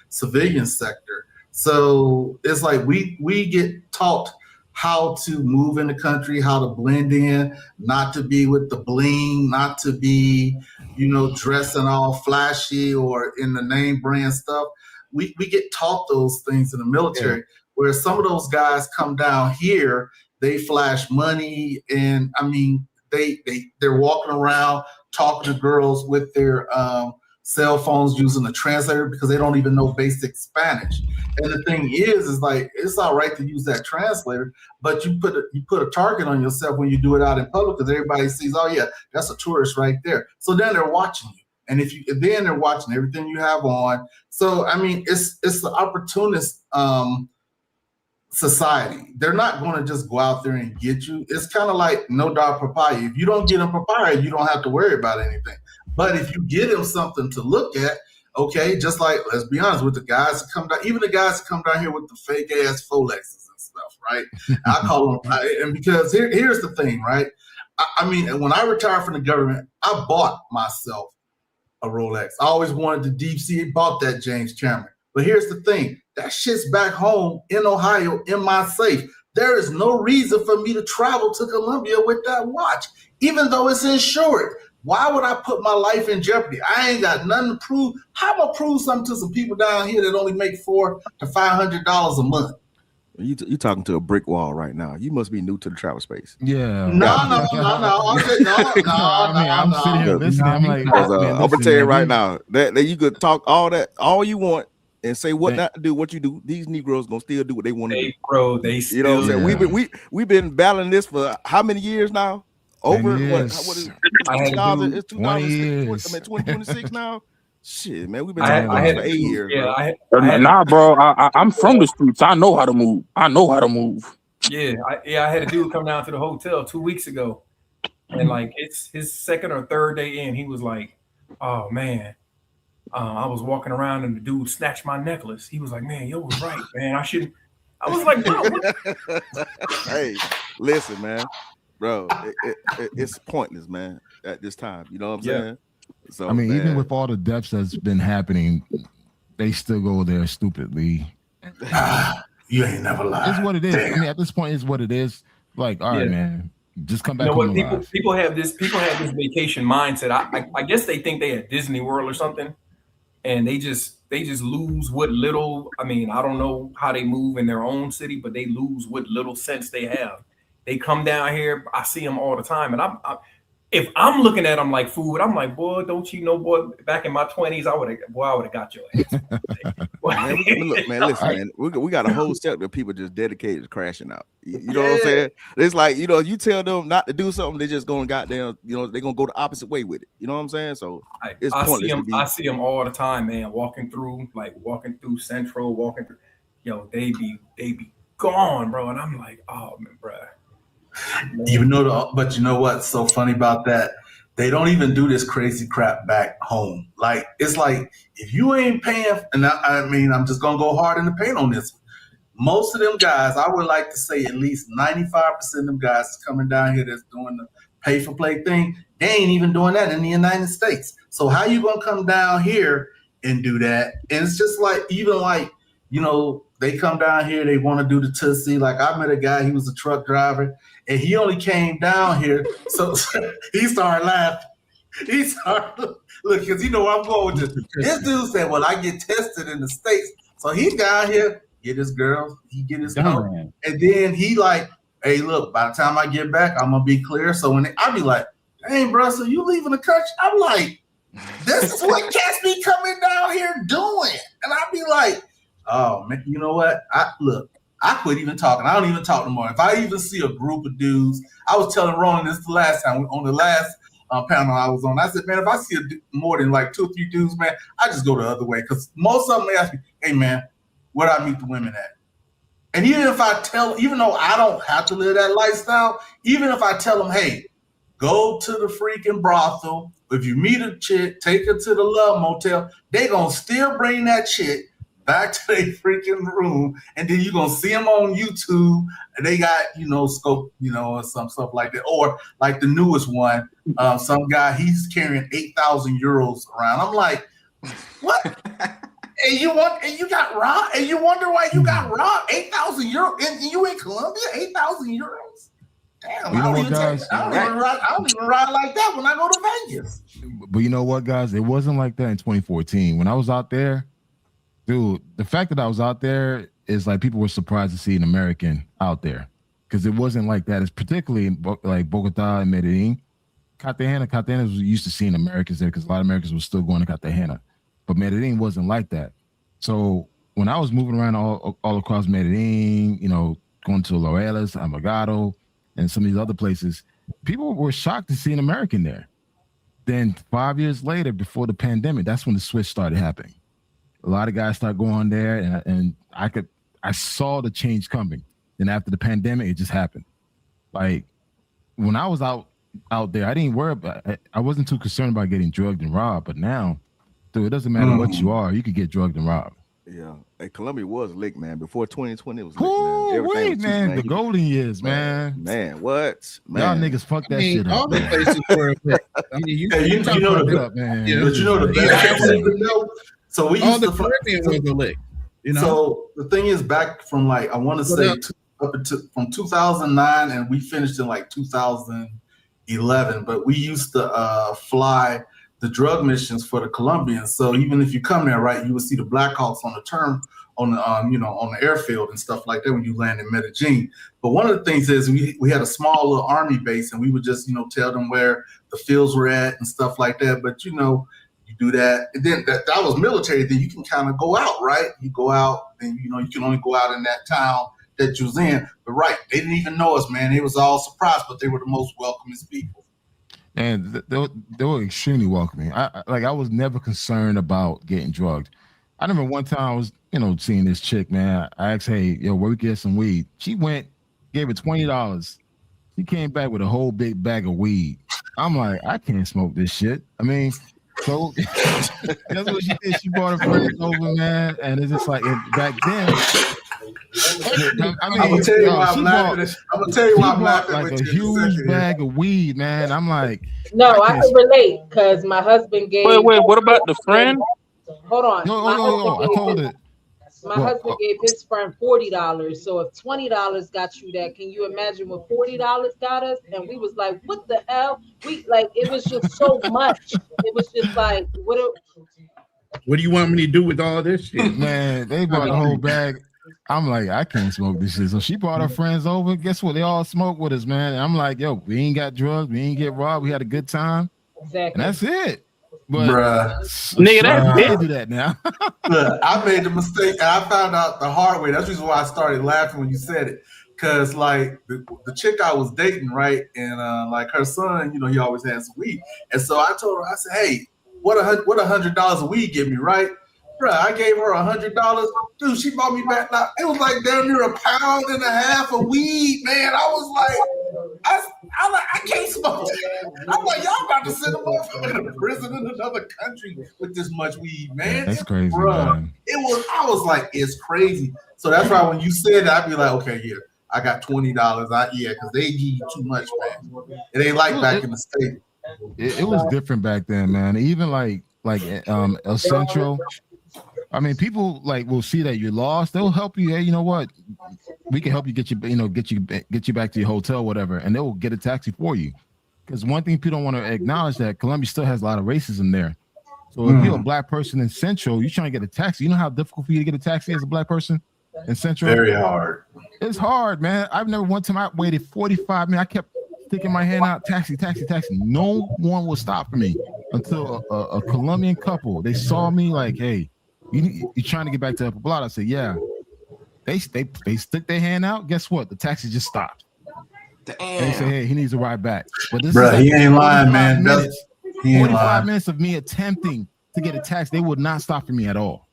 civilian sector. So it's like we get taught how to move in the country, how to blend in, not to be with the bling, not to be, dressing all flashy or in the name brand stuff. We get taught those things in the military, where some of those guys come down here, they flash money, and I mean, they're walking around talking to girls with their cell phones using a translator because they don't even know basic Spanish. And the thing is like it's all right to use that translator, but you put a target on yourself when you do it out in public because everybody sees, oh yeah, that's a tourist right there. So then they're watching you. And then they're watching everything you have on. So I mean, it's the opportunist society. They're not going to just go out there and get you. It's kind of like no dog papaya. If you don't get them papaya, you don't have to worry about anything. But if you get them something to look at, okay, just like, let's be honest, with the guys that come down, even the guys that come down here with the fake ass Folexes and stuff, right? I call them, and because here's the thing, right? I mean, when I retired from the government, I bought myself a Rolex. I always wanted the deep sea, bought that James Cameron. But here's the thing, that shit's back home in Ohio in my safe. There is no reason for me to travel to Colombia with that watch, even though it's insured. Why would I put my life in jeopardy? I ain't got nothing to prove. How am I prove something to some people down here that only make $400 to $500 a month? You talking to a brick wall right now. You must be new to the travel space. Yeah. No. I'm sitting here listening. I'm like, I'm gonna tell you right now that you could talk all you want and say what not to do, what you do. These Negroes gonna still do what they want to do. Bro, they still, you know what I'm saying? We've been battling this for how many years now? Over what is it? 2026 now. Shit, man, we've been talking about this for 8 years. Yeah, nah, bro. I'm from the streets. I know how to move. Yeah, I had a dude come down to the hotel 2 weeks ago, and like it's his second or third day in. He was like, "Oh man, I was walking around and the dude snatched my necklace." He was like, "Man, yo was right, man. I shouldn't." I was like, "Bro, what?" Hey, listen, man, bro, it's pointless, man. At this time, you know what I'm saying? So I mean, even with all the deaths that's been happening, they still go there stupidly. You ain't never lied. It's what it is. I mean, at this point, it's what it is. Like, all right, man, just come back. You know what? People have this vacation mindset. I guess they think they at Disney World or something, and they just lose what little. I mean, I don't know how they move in their own city, but they lose what little sense they have. They come down here. I see them all the time, and if I'm looking at them like food, I'm like, boy, don't you know, boy, back in my 20s, I would have got your ass. Look, man, listen, man, we got a whole set of people just dedicated to crashing out. You know what I'm saying? It's like, you know, you tell them not to do something, they're just going goddamn, you know, they're going to go the opposite way with it. You know what I'm saying? So it's pointless. I see them all the time, man, walking through Central, yo, they be gone, bro. And I'm like, oh, man, bro. But you know what's so funny about that? They don't even do this crazy crap back home. Like, it's like, if you ain't paying, and I mean, I'm just going to go hard in the paint on this. Most of them guys, I would like to say at least 95% of them guys coming down here that's doing the pay for play thing, they ain't even doing that in the United States. So how you going to come down here and do that? And it's just like, even like, you know, they come down here, they want to do the Tootsie. Like, I met a guy, he was a truck driver, and he only came down here, so he started laughing. He started, look, because you know where I'm going with this. This dude said, well, I get tested in the States. So he's down here, get his girl, he get his coat, and then he like, hey, look, by the time I get back, I'm going to be clear. So when I be like, dang, bro, so you leaving the country? I'm like, this is what cats be coming down here doing. And I be like, oh, man, you know what? I quit even talking. I don't even talk no more. If I even see a group of dudes, I was telling Ronan this the last time on the last panel I was on. I said, man, if I see more than like 2 or 3 dudes, man, I just go the other way. Because most of them ask me, hey, man, where do I meet the women at? And even though I don't have to live that lifestyle, even if I tell them, hey, go to the freaking brothel. If you meet a chick, take her to the love motel. They going to still bring that chick back to their freaking room, and then you're gonna see them on YouTube, and they got, you know, scope, you know, or some stuff like that. Or like the newest one, some guy, he's carrying 8,000 euros around. I'm like, what? and you got robbed, and you wonder why you got robbed. 8,000 euros, and you in Colombia, 8,000 euros. Damn, I don't even ride like that when I go to Vegas. But you know what, guys? It wasn't like that in 2014. When I was out there, dude, the fact that I was out there is like people were surprised to see an American out there, because it wasn't like that. It's particularly in like Bogota and Medellin. Cartagena was used to seeing Americans there because a lot of Americans were still going to Cartagena, but Medellin wasn't like that. So when I was moving around all across Medellin, going to Lorelas, Amagado, and some of these other places, people were shocked to see an American there. Then 5 years later, before the pandemic, that's when the switch started happening. A lot of guys started going there, and I saw the change coming. Then after the pandemic, it just happened. Like when I was out there, I didn't worry about it. I wasn't too concerned about getting drugged and robbed. But now, dude, it doesn't matter what you are, you could get drugged and robbed. Yeah, hey, Colombia was lit, man. Before 2020, it was lit, man. Wait, man, the golden years, man. Man, what? Y'all niggas fuck that shit up. All the places were lit. I mean, you know the man. Yeah, but you know the best. So we used all the Caribbean was a lick. So the thing is, back from like I want to say from 2009, and we finished in like 2011. But we used to fly the drug missions for the Colombians. So even if you come there, right, you will see the Blackhawks on the airfield and stuff like that when you land in Medellin. But one of the things is we had a small little army base, and we would just tell them where the fields were at and stuff like that. But you do that, and then that was military. Then you can kind of go out, right? You go out, and you can only go out in that town that you was in. But right, they didn't even know us, man. They was all surprised, but they were the most welcoming people. And they were extremely welcoming. I was never concerned about getting drugged. I remember one time I was, seeing this chick, man. I asked, hey, where we get some weed? She went, gave it $20. She came back with a whole big bag of weed. I'm like, I can't smoke this shit. I mean, so that's what she did. She brought her friends over, man, and it's just like back then. I'm gonna tell you why I'm laughing. I'm gonna tell you why I'm laughing. Like a huge bag of weed, man. I'm like, no, I can relate because my husband gave. Wait, what about the friend? Hold on. No. I told it. My husband gave his friend $40. So if $20 got you that, can you imagine what $40 got us? And we was like, what the hell? It was just so much. It was just like, what do you want me to do with all this shit? Man, they bought a whole bag. I'm like, I can't smoke this shit. So she brought her friends over. Guess what? They all smoke with us, man. And I'm like, yo, we ain't got drugs. We ain't get robbed. We had a good time. Exactly. And that's it. But nigga, that's do that now. Look, I made the mistake, and I found out the hard way. That's the reason why I started laughing when you said it. Cause like the chick I was dating, right, and like her son, he always has weed, and so I told her, I said, hey, what $100 of weed get me, right? Bruh, I gave her $100. Dude, she bought me back. Like, it was like damn near $1.5 pounds of weed, man. I was like, I can't smoke that. I'm like, y'all about to send a motherfucker to prison in another country with this much weed, man. That's crazy, bruh. Man. I was like, it's crazy. So that's why when you said that, I'd be like, okay, yeah, I got $20. Because they give you too much, man. It ain't like back in the States. It was different back then, man. Even like El Centro. I mean, people will see that you're lost. They'll help you. Hey, you know what? We can help you get you back to your hotel, whatever, and they will get a taxi for you. Because one thing people don't want to acknowledge that Colombia still has a lot of racism there. So if you're a black person in Central, you're trying to get a taxi. You know how difficult for you to get a taxi as a black person in Central? Very hard. It's hard, man. I've never one time I waited 45 minutes. I kept sticking my hand out, taxi. No one would stop for me until a Colombian couple. They saw me like, hey. You trying to get back to Upper Block? I said, yeah. They stick their hand out. Guess what? The taxi just stopped. Damn. And they say, hey, he needs to ride back. But this Bruh, is he ain't lying, man. 45 minutes of me attempting to get a taxi. They would not stop for me at all.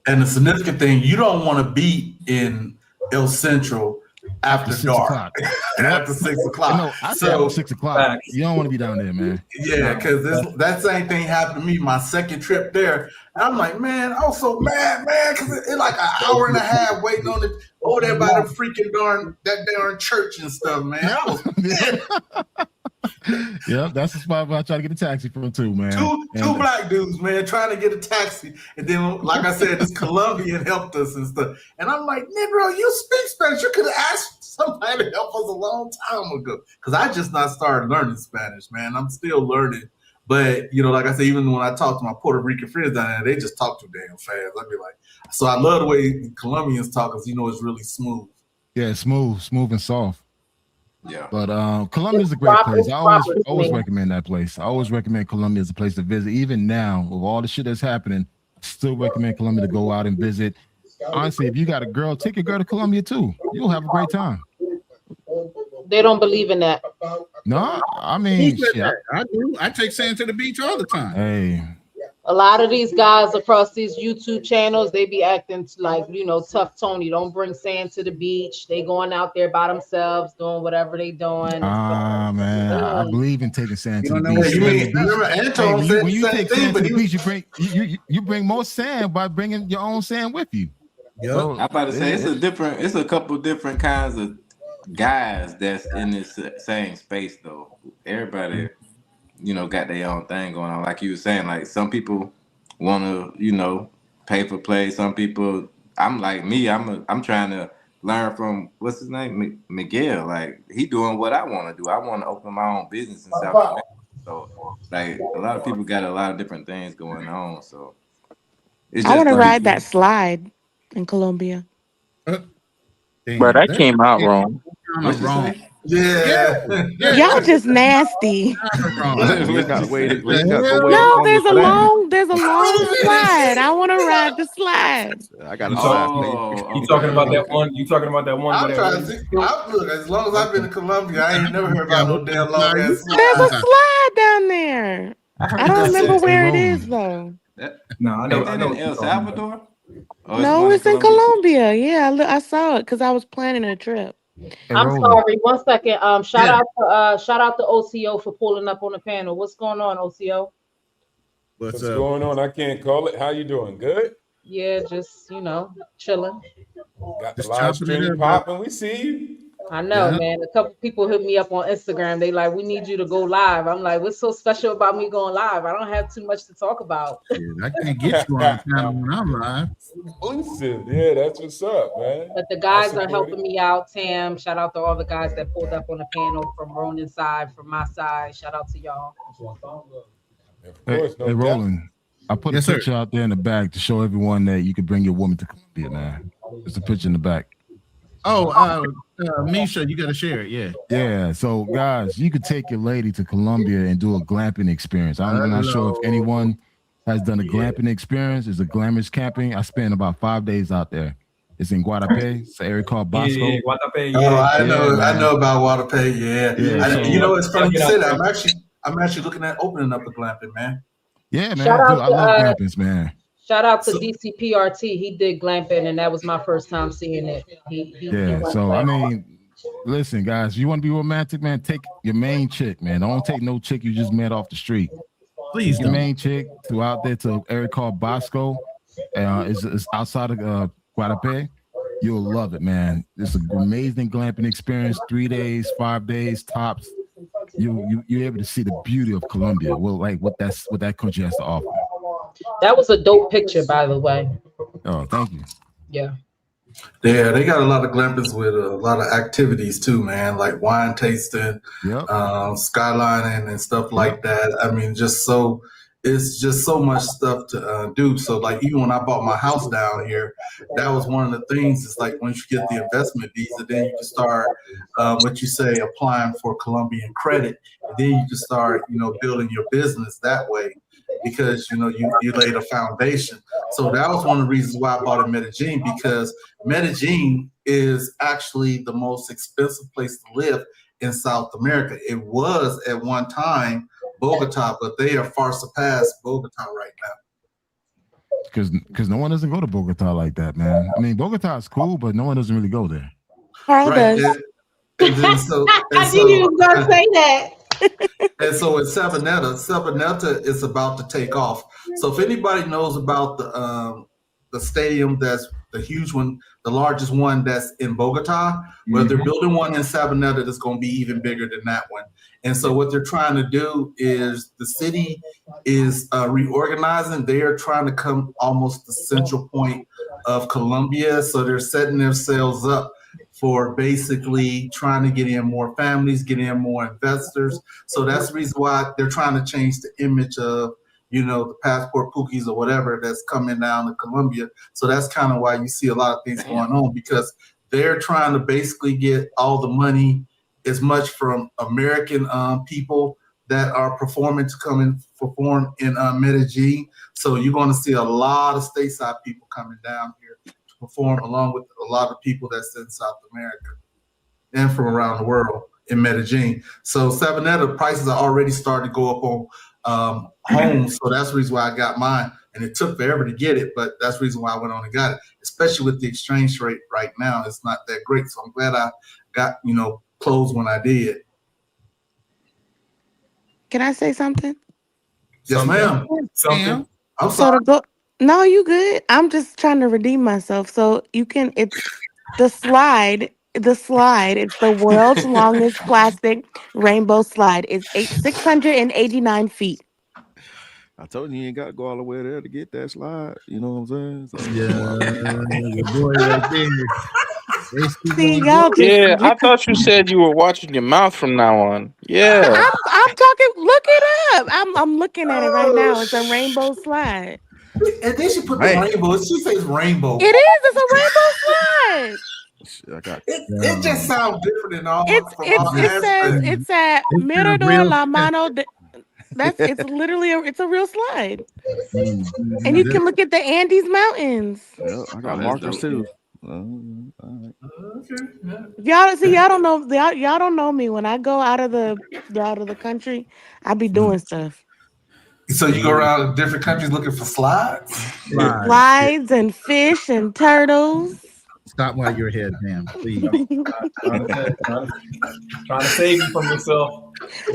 And the significant thing, you don't want to be in El Centro after dark. After 6 o'clock. No, I said after 6 o'clock. You don't want to be down there, man. Yeah, because that same thing happened to me my second trip there. And I'm like, man, I was so mad, man, because it's like an hour and a half waiting on it over there by the freaking darn church and stuff, man. Yeah, that's the spot where I try to get a taxi from too, man. Two black dudes, man, trying to get a taxi. And then, like I said, this Colombian helped us and stuff. And I'm like, Negro, you speak Spanish. You could have asked somebody to help us a long time ago. Because I just not started learning Spanish, man. I'm still learning. But, like I said, even when I talk to my Puerto Rican friends down there, they just talk too damn fast. I'd be like, so I love the way Colombians talk because, it's really smooth. Yeah, smooth and soft. Yeah. But Colombia is a great place. I always recommend that place. I always recommend Colombia as a place to visit. Even now, with all the shit that's happening, I still recommend Colombia to go out and visit. Honestly, if you got a girl, take a girl to Colombia too. You'll have a great time. They don't believe in that. No, I mean, shit, I do. I take sand to the beach all the time. Hey. A lot of these guys across these YouTube channels, they be acting like, tough Tony. Don't bring sand to the beach. They going out there by themselves, doing whatever they doing. Man, I believe in taking sand to the Hey, beach. you mean, remember Anton said when the you same take thing, sand to but the beach, you bring more sand by bringing your own sand with you. Yep. So, I'm about to say it's a couple different kinds of guys that's in this same space though. Everybody, got their own thing going on. Like you were saying, like some people want to, pay for play. Some people, I'm like me. I'm trying to learn from what's his name, Miguel. Like he doing what I want to do. I want to open my own business in South America. So like a lot of people got a lot of different things going on. So it's I just want to like ride that slide in Colombia. But that came out wrong. What's wrong? Yeah. Y'all just nasty. We ain't got to wait. We ain't got to go wait. No, there's a long slide. I want to ride the slide. I got a slide. You talking about that one? You talking about that one? I'm trying to see. Look, as long as I've been to Colombia, I ain't never heard about no damn long ass slide. There's a slide down there. I don't remember where it is though. No, I know. In El Salvador? No, it's in Colombia. Yeah, I saw it because I was planning a trip. I'm sorry. 1 second. Shout out to OCO for pulling up on the panel. What's going on, OCO? What's going on? I can't call it. How you doing? Good? Yeah, just chilling. Got the live stream popping. We see you. I know, man. A couple people hit me up on Instagram. They like, we need you to go live. I'm like, what's so special about me going live? I don't have too much to talk about. I can't get you on camera when I'm live. Exclusive. Yeah, that's what's up, man. But the guys are helping me out. Tam, shout out to all the guys that pulled up on the panel from Ronan's side, from my side. Shout out to y'all. Of course, hey Roland, I put a picture out there in the back to show everyone that you could bring your woman to Colombia, man. There's a picture in the back. Oh, Misha, you got to share it. Yeah. Yeah. So, guys, you could take your lady to Colombia and do a glamping experience. I'm not sure if anyone has done a glamping experience. It's a glamorous camping. I spent about 5 days out there. It's in Guadalupe. It's an area called Bosco. Yeah, Guadalupe. Yeah. I know about Guadalupe. Yeah. It's funny you say that. I'm actually looking at opening up a glamping, man. Yeah, man. I love glampings, man. Shout out to DCPRT. He did glamping, and that was my first time seeing it. I mean, listen, guys, if you want to be romantic, man, take your main chick, man. Don't take no chick you just met off the street. Please, your main chick to out there to an area called Bosco. It's outside of Guadalupe. You'll love it, man. It's an amazing glamping experience. 3 days, 5 days tops. You're able to see the beauty of Colombia. Well, like what that country has to offer. That was a dope picture, by the way. Oh, thank you. Yeah. Yeah, they got a lot of glampings with a lot of activities too, man, like wine tasting, skylining and stuff like that. I mean, it's just so much stuff to do. So like even when I bought my house down here, that was one of the things. It's like once you get the investment visa, then you can start applying for Colombian credit, and then you can start building your business that way, because you laid a foundation. So that was one of the reasons why I bought in Medellin, because Medellin is actually the most expensive place to live in South America. It was at one time Bogota, but they are far surpassed Bogota right now. Because no one doesn't go to Bogota like that, man. I mean, Bogota is cool, but no one doesn't really go there. Carl does. I knew you was gonna say that. And so at Sabaneta is about to take off. So if anybody knows about the stadium, that's the huge one, the largest one that's in Bogota, where they're building one in Sabaneta that's going to be even bigger than that one. And so what they're trying to do is the city is reorganizing. They are trying to come almost the central point of Colombia. So they're setting themselves up for basically trying to get in more families, get in more investors. So that's the reason why they're trying to change the image of, the passport pookies or whatever that's coming down to Colombia. So that's kind of why you see a lot of things going on, because they're trying to basically get all the money as much from American people that are performing to come and perform in Medellin. So you're going to see a lot of stateside people coming down here to perform, along with a lot of people that's in South America and from around the world in Medellin. So Sabanetta prices are already starting to go up on homes. So that's the reason why I got mine. And it took forever to get it, but that's the reason why I went on and got it, especially with the exchange rate right now. It's not that great. So I'm glad I got, clothes when I did. Can I say something? Yes, ma'am. Something. I'm So sorry. to go, no, you good. I'm just trying to redeem myself. So it's the slide. The slide. It's the world's longest plastic rainbow slide. It's 689 feet. I told you ain't got to go all the way there to get that slide. You know what I'm saying? So, Your boy right there. See, y'all just Yeah, I thought you said you were watching your mouth from now on. Yeah. I'm talking. Look it up. I'm looking at it right now. It's a rainbow slide. And then she put the Man. rainbow. She says rainbow. It is. It's a rainbow slide. I got It just sounds different in all It says it's at Mirador La Mano. It's literally it's a real slide, and you can look at the Andes Mountains. Well, I got markers too. All right. Y'all don't know. Y'all don't know me. When I go out of the country, I be doing stuff. So you go around different countries looking for slides? Slides and fish and turtles. Stop while you're ahead, ma'am, please. Trying to save you from yourself.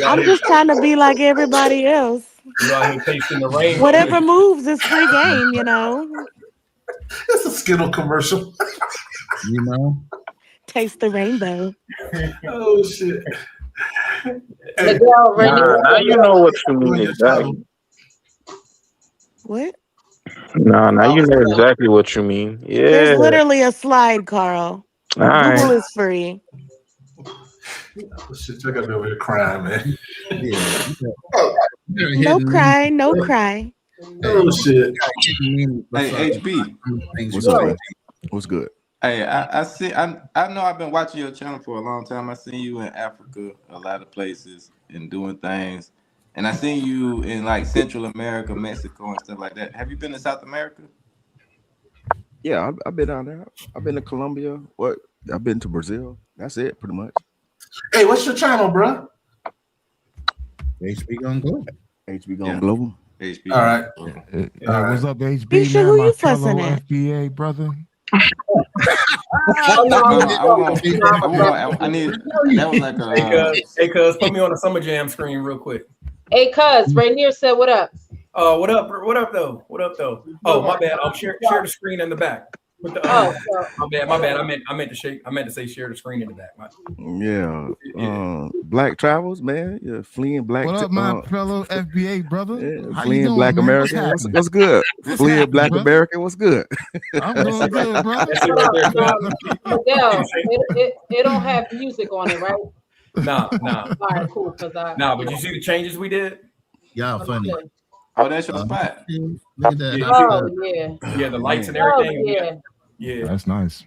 I'm just trying to be like everybody else. You out here tasting the rainbow. Whatever moves is free game, It's a Skittle commercial. Taste the rainbow. Oh shit. Now you know what you mean exactly. What? No, now you know exactly what you mean. Yeah. There's literally a slide, Carl. All right. Google is free. Oh, shit, I gotta be over here crying, man. No cry, no cry. Oh shit. Hey, HB. What's up? What's good? Hey, I know I've been watching your channel for a long time. I seen you in Africa, a lot of places, and doing things. And I seen you in like Central America, Mexico, and stuff like that. Have you been to South America? Yeah, I've been down there. I've been to Colombia. I've been to Brazil. That's it, pretty much. Hey, what's your channel, bro? HB Gone Global. HB Gone Global. HB. All right. What's up, HB? Misha, man, who my you fellow fussing at? FBA brother. I need. That was like a. Hey, cuz, put me on the Summer Jam screen real quick. Hey, cuz, Rainier said, "What up?" What up? What up, though? What up, though? Oh, my bad. I'll share the screen in the back. With the, my bad. I meant to say share the screen in the back. Yeah. Black travels, man. Yeah, fleeing black. What up, my fellow FBA brother? Yeah, How fleeing you doing, black man? American. What's good? Fleeing black brother? American. What's good? I'm doing good, brother. Miguel, it don't have music on it, right? Nah. All right, cool. But you see the changes we did? Y'all funny. Oh, that's your spot. Look at that. Oh yeah. Yeah, the lights and everything. Oh, yeah. That's nice.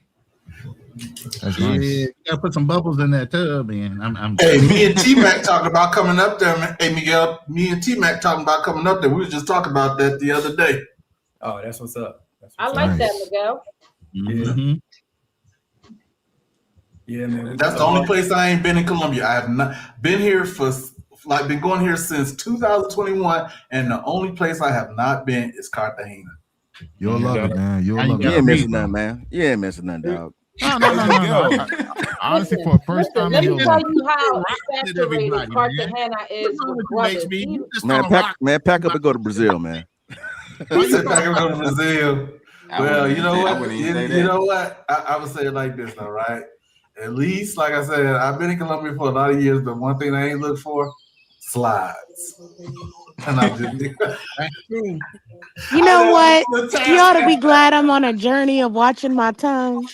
That's Yeah, nice. you gotta put some bubbles in that tub, man. I'm Hey, me and T-Mac talking about coming up there, man. Hey, Miguel, me and T-Mac talking about coming up there. We were just talking about that the other day. Oh, that's what's up. I like that, Miguel. Mm-hmm. Yeah, man. That's the only place I ain't been in Colombia. I have not been here been going here since 2021, and the only place I have not been is Cartagena. You'll love it, man. You'll love it. You ain't missing nothing, man. You ain't missing nothing, dog. No. Honestly, for a first time, Let me you'll tell love it. you how saturated Cartagena is with brothers. Man, pack up and go to Brazil, man. He said pack up and go to Brazil. Well, you know I what? wouldn't even say You that. know what? I would say it like this, all right? At least, like I said, I've been in Colombia for a lot of years, but one thing I ain't look for, slides. And I'm just That's true. You know what? You ought to be glad I'm on a journey of watching my tongue.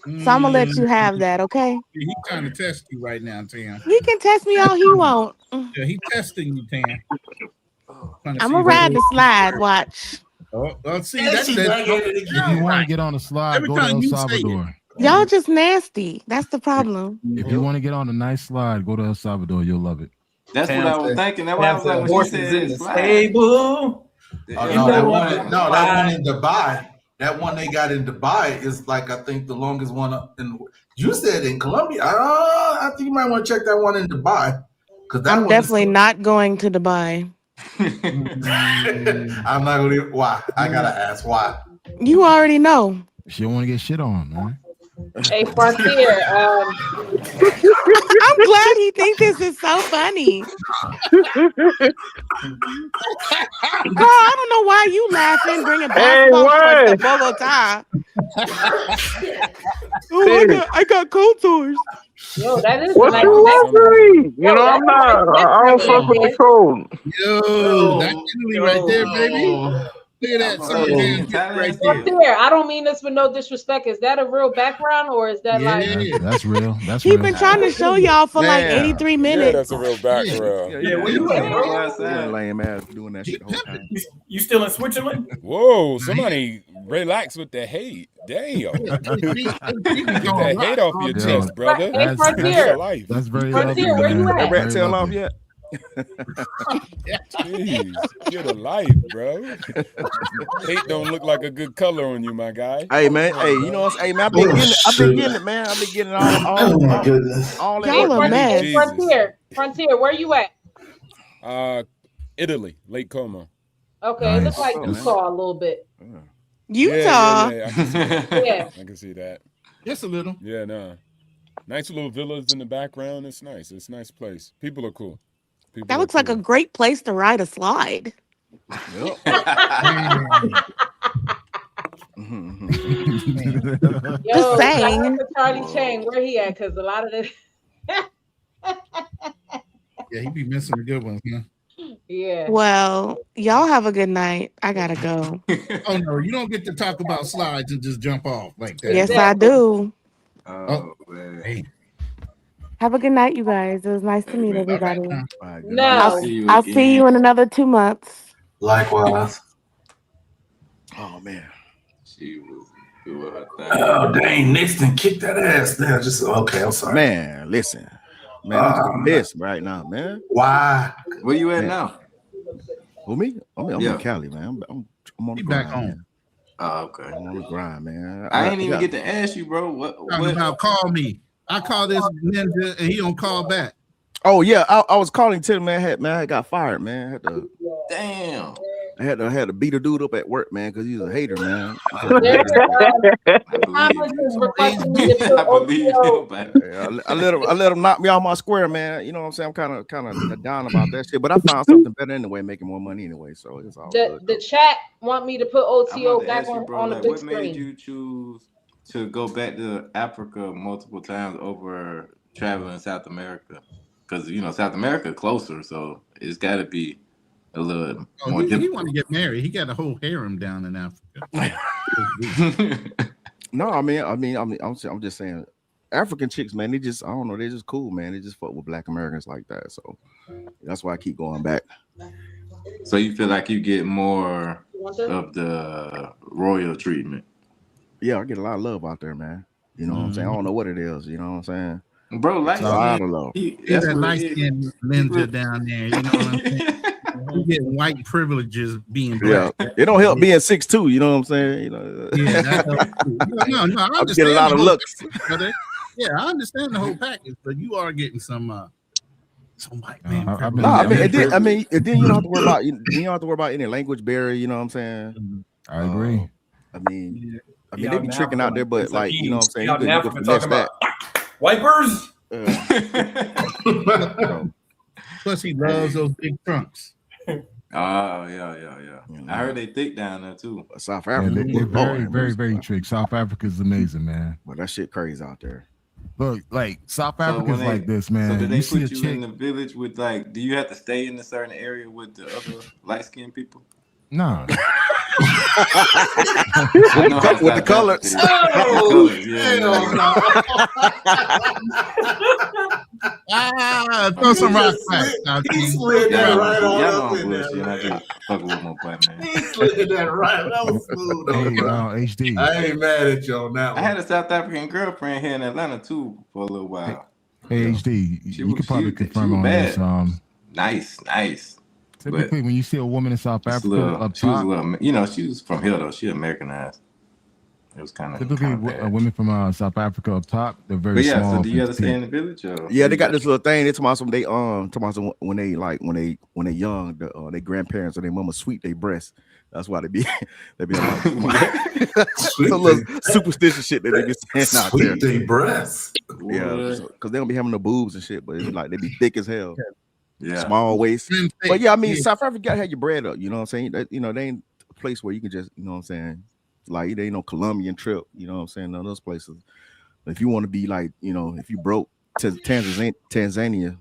So I'm gonna let you have that, okay? He's trying to test you right now, Tam. He can test me all he want. Yeah, he's testing you, Tam. I'm gonna ride the slide. Watch. Oh, well, see, And that's she's that. back at it If you want to get on the slide, Every go to time El you say it, Salvador. Y'all just nasty. That's the problem. If you want to get on a nice slide, go to El Salvador. You'll love it. That's what I was thinking. That's why I was like, when she horses in said the slide. stable. No, that one in Dubai. That one they got in Dubai is like I think the longest one in. You said in Colombia. I think you might want to check that one in Dubai because I'm definitely not going to Dubai. I'm not gonna. Why? I gotta ask why. You already know. She don't want to get shit on, man. Hey, Frontier. I'm glad he thinks this is so funny. Girl, I don't know why you laughing, bringing basketball shorts to Bogota. Oh, I got cold sores. Yo, that is What nice. you want from me? You know, I'm not. I don't fuck with the cold. Yo, that's Italy right there, baby. Look at that right there. Frontier, I don't mean this with no disrespect. Is that a real background or is that like? That's real. That's He's real. been trying to show y'all for like 83 minutes. Yeah, that's a real background. Yeah, where you at, bro? Lame ass doing that shit the whole time. You still in Switzerland? Whoa, somebody relax with the hate. Damn. Get that hate off your chest, brother. Hey, Frontier. That's very Frontier, lovely, where you man. at? Rat tail off yet? Jeez, get a life, bro. Hate don't look like a good color on you, my guy. Hey man, hey, you know what I'm saying? Hey man, I've been getting it, man. I've been getting it all that. Y'all a mess. Frontier, where you at? Italy, Lake Como. Okay, it looks like Utah a little bit. Utah. Yeah, I can see that. Yeah. I can see that. Just a little. Yeah, no. Nice little villas in the background. It's nice. It's a nice place. People are cool. That looks like a great place to ride a slide. Yo, Just saying. shout out to Charlie Chang, where he at? Because a lot of this. Yeah, he be missing the good ones, huh? Yeah. Well, y'all have a good night. I gotta go. Oh no, you don't get to talk about slides and just jump off like that. Yes, I do. Oh, man. Hey. Have a good night, you guys. It was nice to meet everybody. No. I'll see you in another 2 months. Likewise. Oh man. She was doing her thing. Oh dang, Nixon kicked that ass there. Just okay, I'm sorry. Man, listen. Man, I'm pissed right now, man. Why? Where you at now? Who me? I'm in Cali, man. I'm on the grind. Back home. Man. Oh, okay. I'm on the grind, man. I ain't even get to ask you, bro. What? About call me. I call this ninja and he don't call back. Oh yeah, I was calling Tim, man. I got fired, man. Damn. I had to beat a dude up at work, man, because he's a hater, man. I let him knock me off my square, man. You know what I'm saying? I'm kind of down about that shit, but I found something better anyway, making more money anyway. So it's all good. The chat want me to put OTO back on the big what screen. made you choose to go back to Africa multiple times over traveling South America? Because South America closer, so it's got to be a little more difficult. He want to get married. He got a whole harem down in Africa. No, I'm just saying, African chicks, man, they just, I don't know, they just cool, man. They just fuck with Black Americans like that. So that's why I keep going back. So you feel like you get more of the royal treatment? Yeah, I get a lot of love out there, man. You know what I'm saying? I don't know what it is. You know what I'm saying? Bro, like I don't know. There's a light skinned ninja down there. You know what I'm saying? You get white privileges being black. Yeah, it don't help being 6'2". You know what I'm saying? Yeah, that no, I get a lot of looks. Yeah, I understand the whole package, but you are getting some white man. Then you don't have to worry about you don't have to worry about any language barrier. You know what I'm saying? I agree. I mean, they be tricking out there, but like, you know what I'm saying? You can finesse that. Wipers. Plus, he loves those big trunks. Oh yeah. I heard they thick down there too. South Africa, they're very, very, very trick. South Africa is amazing, man. But that shit crazy out there. Look, like South Africa's like this, man. So did they see put a you chick in the village with like? Do you have to stay in a certain area with the other light skinned people? Nah. With the colors. Oh, hell no. Throw some rocks back. He slid that right on y'all up know I'm in there, bullshit. I man. just fucking with my boy, man. He slid that right. That was smooth. Hey, HD. I ain't mad at you on that I one. had a South African girlfriend here in Atlanta too for a little while. Hey, HD. You could probably confirm on bad. this. Nice. Typically, when you see a woman in South Africa up she was a top, little, you know, she was from here though. She Americanized. It was kind of typically bad. women from South Africa up top, they're very But yeah, small. so do you ever stay in the village? Or Yeah, they got this little thing. They talking about some when they young, their grandparents or their mama sweep their breasts. That's why they be like some little superstitious shit that they be saying out there. Sweep their breasts. Yeah, because they don't be having the boobs and shit, but it's like they be thick as hell. Yeah, small waist. But yeah, I mean, South Africa gotta have your bread up. You know what I'm saying? You know, they ain't a place where you can just, you know what I'm saying, like they ain't no Colombian trip. You know what I'm saying? None of those places. If you want to be like, you know, if you broke to Tanzania,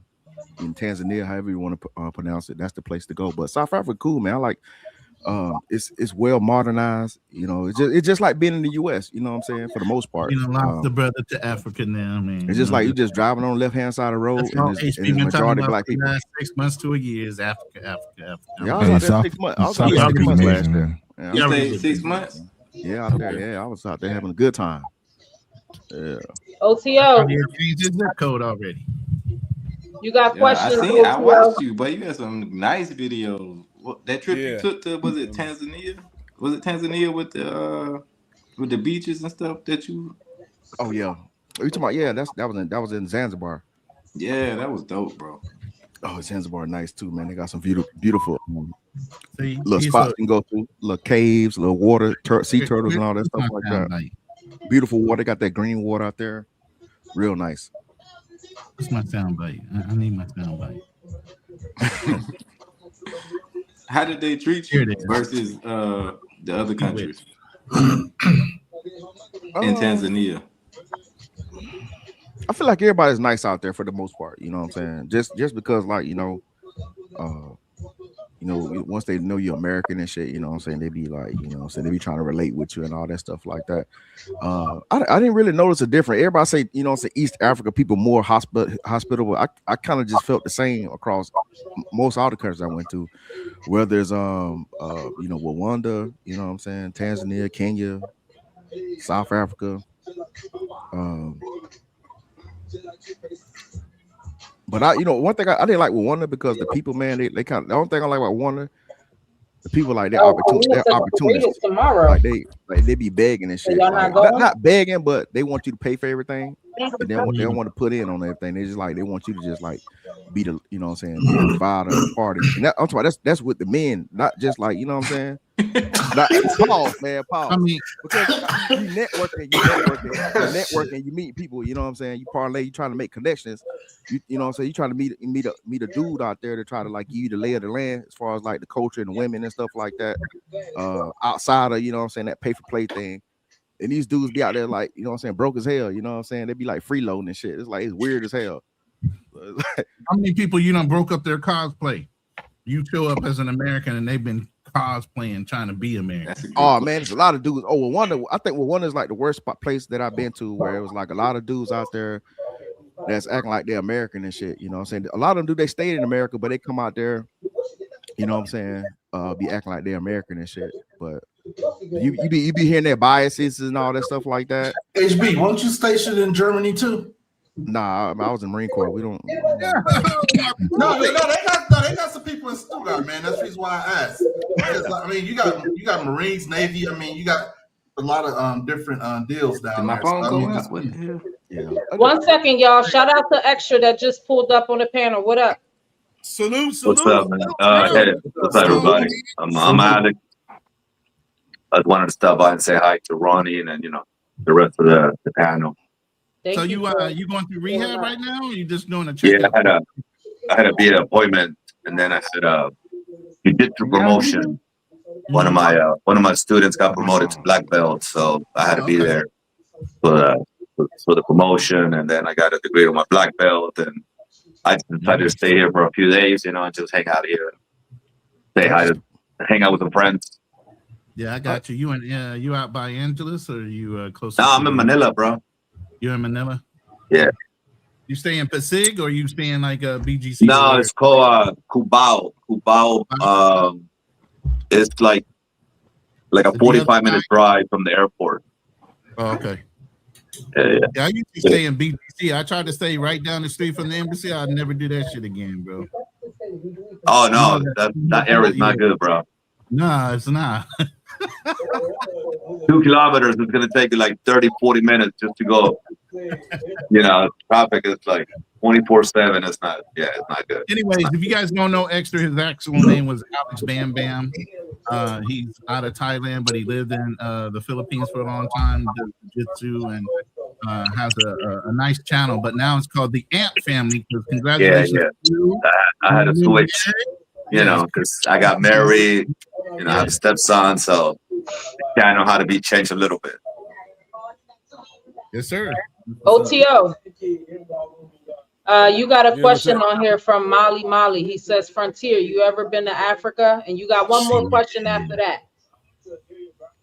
in Tanzania, however you want to pronounce it, that's the place to go. But South Africa, cool, man. I like. It's well modernized. You know, it's just like being in the U.S. You know what I'm saying? For the most part, you know, lost the brother to Africa now, man. It's just like you just driving on the left hand side of the road, and it's majority black people. 6 months to a year is Africa. Yeah, I was out there 6 months. I was out there 6 months last year. You stayed 6 months? Yeah, out there. Yeah, I was out there having a good time. Yeah. OTO. You changed his zip code already. You got questions? I watched you, but you had some nice videos. That trip you took to, was it Tanzania? Was it Tanzania with the beaches and stuff that you? Oh yeah, are you talking about? Yeah, that was in Zanzibar. Yeah, that was dope, bro. Oh, Zanzibar nice too, man. They got some beautiful See, little spots you can go to, little caves, little water, sea turtles and all that stuff like that. Like? Beautiful water. They got that green water out there. Real nice. What's my sound bite? I need my sound bite. How did they treat you versus the other countries in Tanzania? I feel like everybody's nice out there for the most part. You know what I'm saying? Just because, like, once they know you're American and shit, you know what I'm saying, they be like, you know what I'm saying, they be trying to relate with you and all that stuff like that. I didn't really notice a difference. Everybody say, you know what I'm saying, East Africa people more hospitable. I kind of just felt the same across most all the countries I went to, whether it's Rwanda, you know what I'm saying, Tanzania, Kenya, South Africa. But one thing I didn't like with Rwanda because the people, man, they kind of, the only thing I like about Rwanda, the people like they're opportunists. Like they be begging and shit. Like, not begging, but they want you to pay for everything. And they don't want to put in on everything. They just like they want you to just like be the, you know what I'm saying, be the provider of the party. And I'm talking about that's with the men, not just like, you know what I'm saying. Pause. I mean, because you networking, you meet people, you know what I'm saying. You parlay, you trying to make connections. You know what I'm saying. You trying to meet a dude out there to try to like give you the lay of the land as far as like the culture and the women and stuff like that. Outside of, you know what I'm saying, that pay for play thing. And these dudes be out there like, you know what I'm saying, broke as hell. You know what I'm saying. They be like freeloading and shit. It's like, it's weird as hell. How many people broke up their cosplay? You show up as an American and they've been cosplaying, trying to be American. Oh man, there's a lot of dudes. Oh, I think Rwanda is like the worst place that I've been to, where it was like a lot of dudes out there that's acting like they're American and shit. You know what I'm saying? A lot of them they stayed in America, but they come out there, you know what I'm saying, be acting like they're American and shit. But you be hearing their biases and all that stuff like that. HB, weren't you stationed in Germany too? Nah, I was in Marine Corps. We don't. No, they got some people in Stuttgart, man. That's the reason why I asked. Because, I mean, you got Marines, Navy. I mean, you got a lot of different deals down there. Phone go out. What the hell? Yeah. 1 second, y'all. Shout out to Extra that just pulled up on the panel. What up? Salute. What's up, man? Hey, what's up, everybody? I'm Alex. I just wanted to stop by and say hi to Ronnie and then, the rest of the panel. So you going through rehab right now, or you just doing a checkup? Yeah, I had a be an appointment, and then I said, "You did the promotion." One of my students got promoted to black belt, so I had to be there for the promotion, and then I got a degree on my black belt, and I decided to stay here for a few days, and just hang out here, say hi, hang out with some friends. Yeah, I got you. You out by Angeles, or you close? No, I'm in Manila, bro. You're in Manila? Yeah. You stay in Pasig or you stay in like a BGC? No, it's called Cubao. Cubao. It's like a 45-minute drive from the airport. Oh, okay. Yeah. Yeah, I used to stay in BGC. I tried to stay right down the street from the embassy. I'd never do that shit again, bro. Oh no, that area is not good, bro. Nah, it's not. 2 kilometers is gonna take you like 30-40 minutes just to go. You know, traffic is like 24/7. It's not. Yeah, it's not good. Anyways, if you guys don't know Extra, his actual name was Alex Bam Bam. He's out of Thailand, but he lived in the Philippines for a long time, does jiu-jitsu, and has a nice channel. But now it's called the Ant Family. Congratulations Yeah. to you. I had to switch, you know, because I got married. You know, I have a stepson, so I know how to be changed a little bit. Yes, sir. OTO. You got a question on here from Molly. He says, Frontier, you ever been to Africa? And you got one more question after that.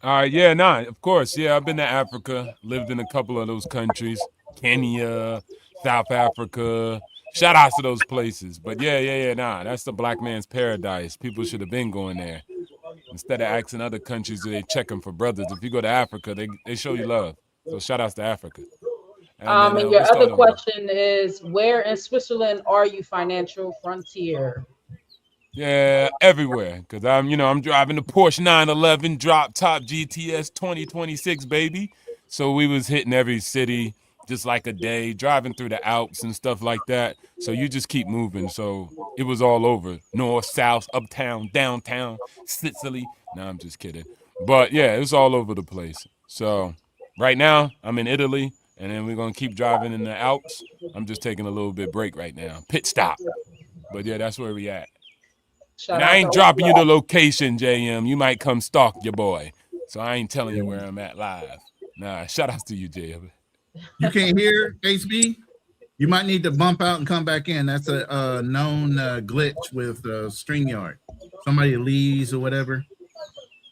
All right, yeah, of course. Yeah, I've been to Africa, lived in a couple of those countries, Kenya, South Africa. Shout outs to those places. But yeah, that's the black man's paradise. People should have been going there. Instead of asking other countries, they checking for brothers. If you go to Africa, they show you love. So shout outs to Africa. And your other question is, where in Switzerland are you, Financial Frontier? Yeah, everywhere. Because I'm driving the Porsche 911 drop top GTS 2026, baby. So we was hitting every city just like a day, driving through the Alps and stuff like that. So you just keep moving. So it was all over. North, south, uptown, downtown, Sicily. No, I'm just kidding. But yeah, it was all over the place. So right now I'm in Italy, and then we're going to keep driving in the Alps. I'm just taking a little bit break right now. Pit stop. But yeah, that's where we at. And I ain't dropping you the location, JM. You might come stalk your boy. So I ain't telling you where I'm at live. Nah, shout outs to you, JM. You can't hear HB? You might need to bump out and come back in. That's a known glitch with StreamYard. Somebody leaves or whatever,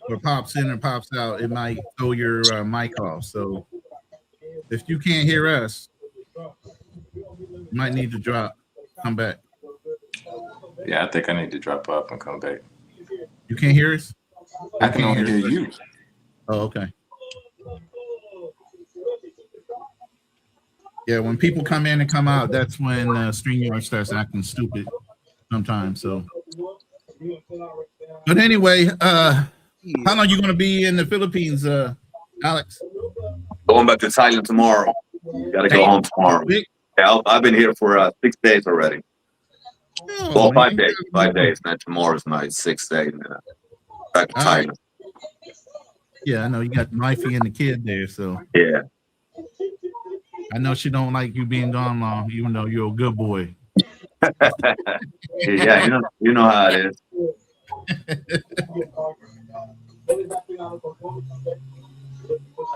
or pops in or pops out, it might throw your mic off. So if you can't hear us, you might need to come back. Yeah, I think I need to drop off and come back. You can't hear us? I can only hear you. Oh, okay. Yeah, when people come in and come out, that's when StreamYard starts acting stupid sometimes. So, but anyway, how long are you going to be in the Philippines, Alex? Going back to Thailand tomorrow. Got to go home tomorrow. Yeah, I've been here for 6 days already. Oh, well, man. 5 days. 5 days. Now tomorrow's my 6th day. And back to Thailand. Yeah, I know you got wifey and the kid there, so yeah. I know she don't like you being gone long, even though you're a good boy. Yeah, you know how it is. All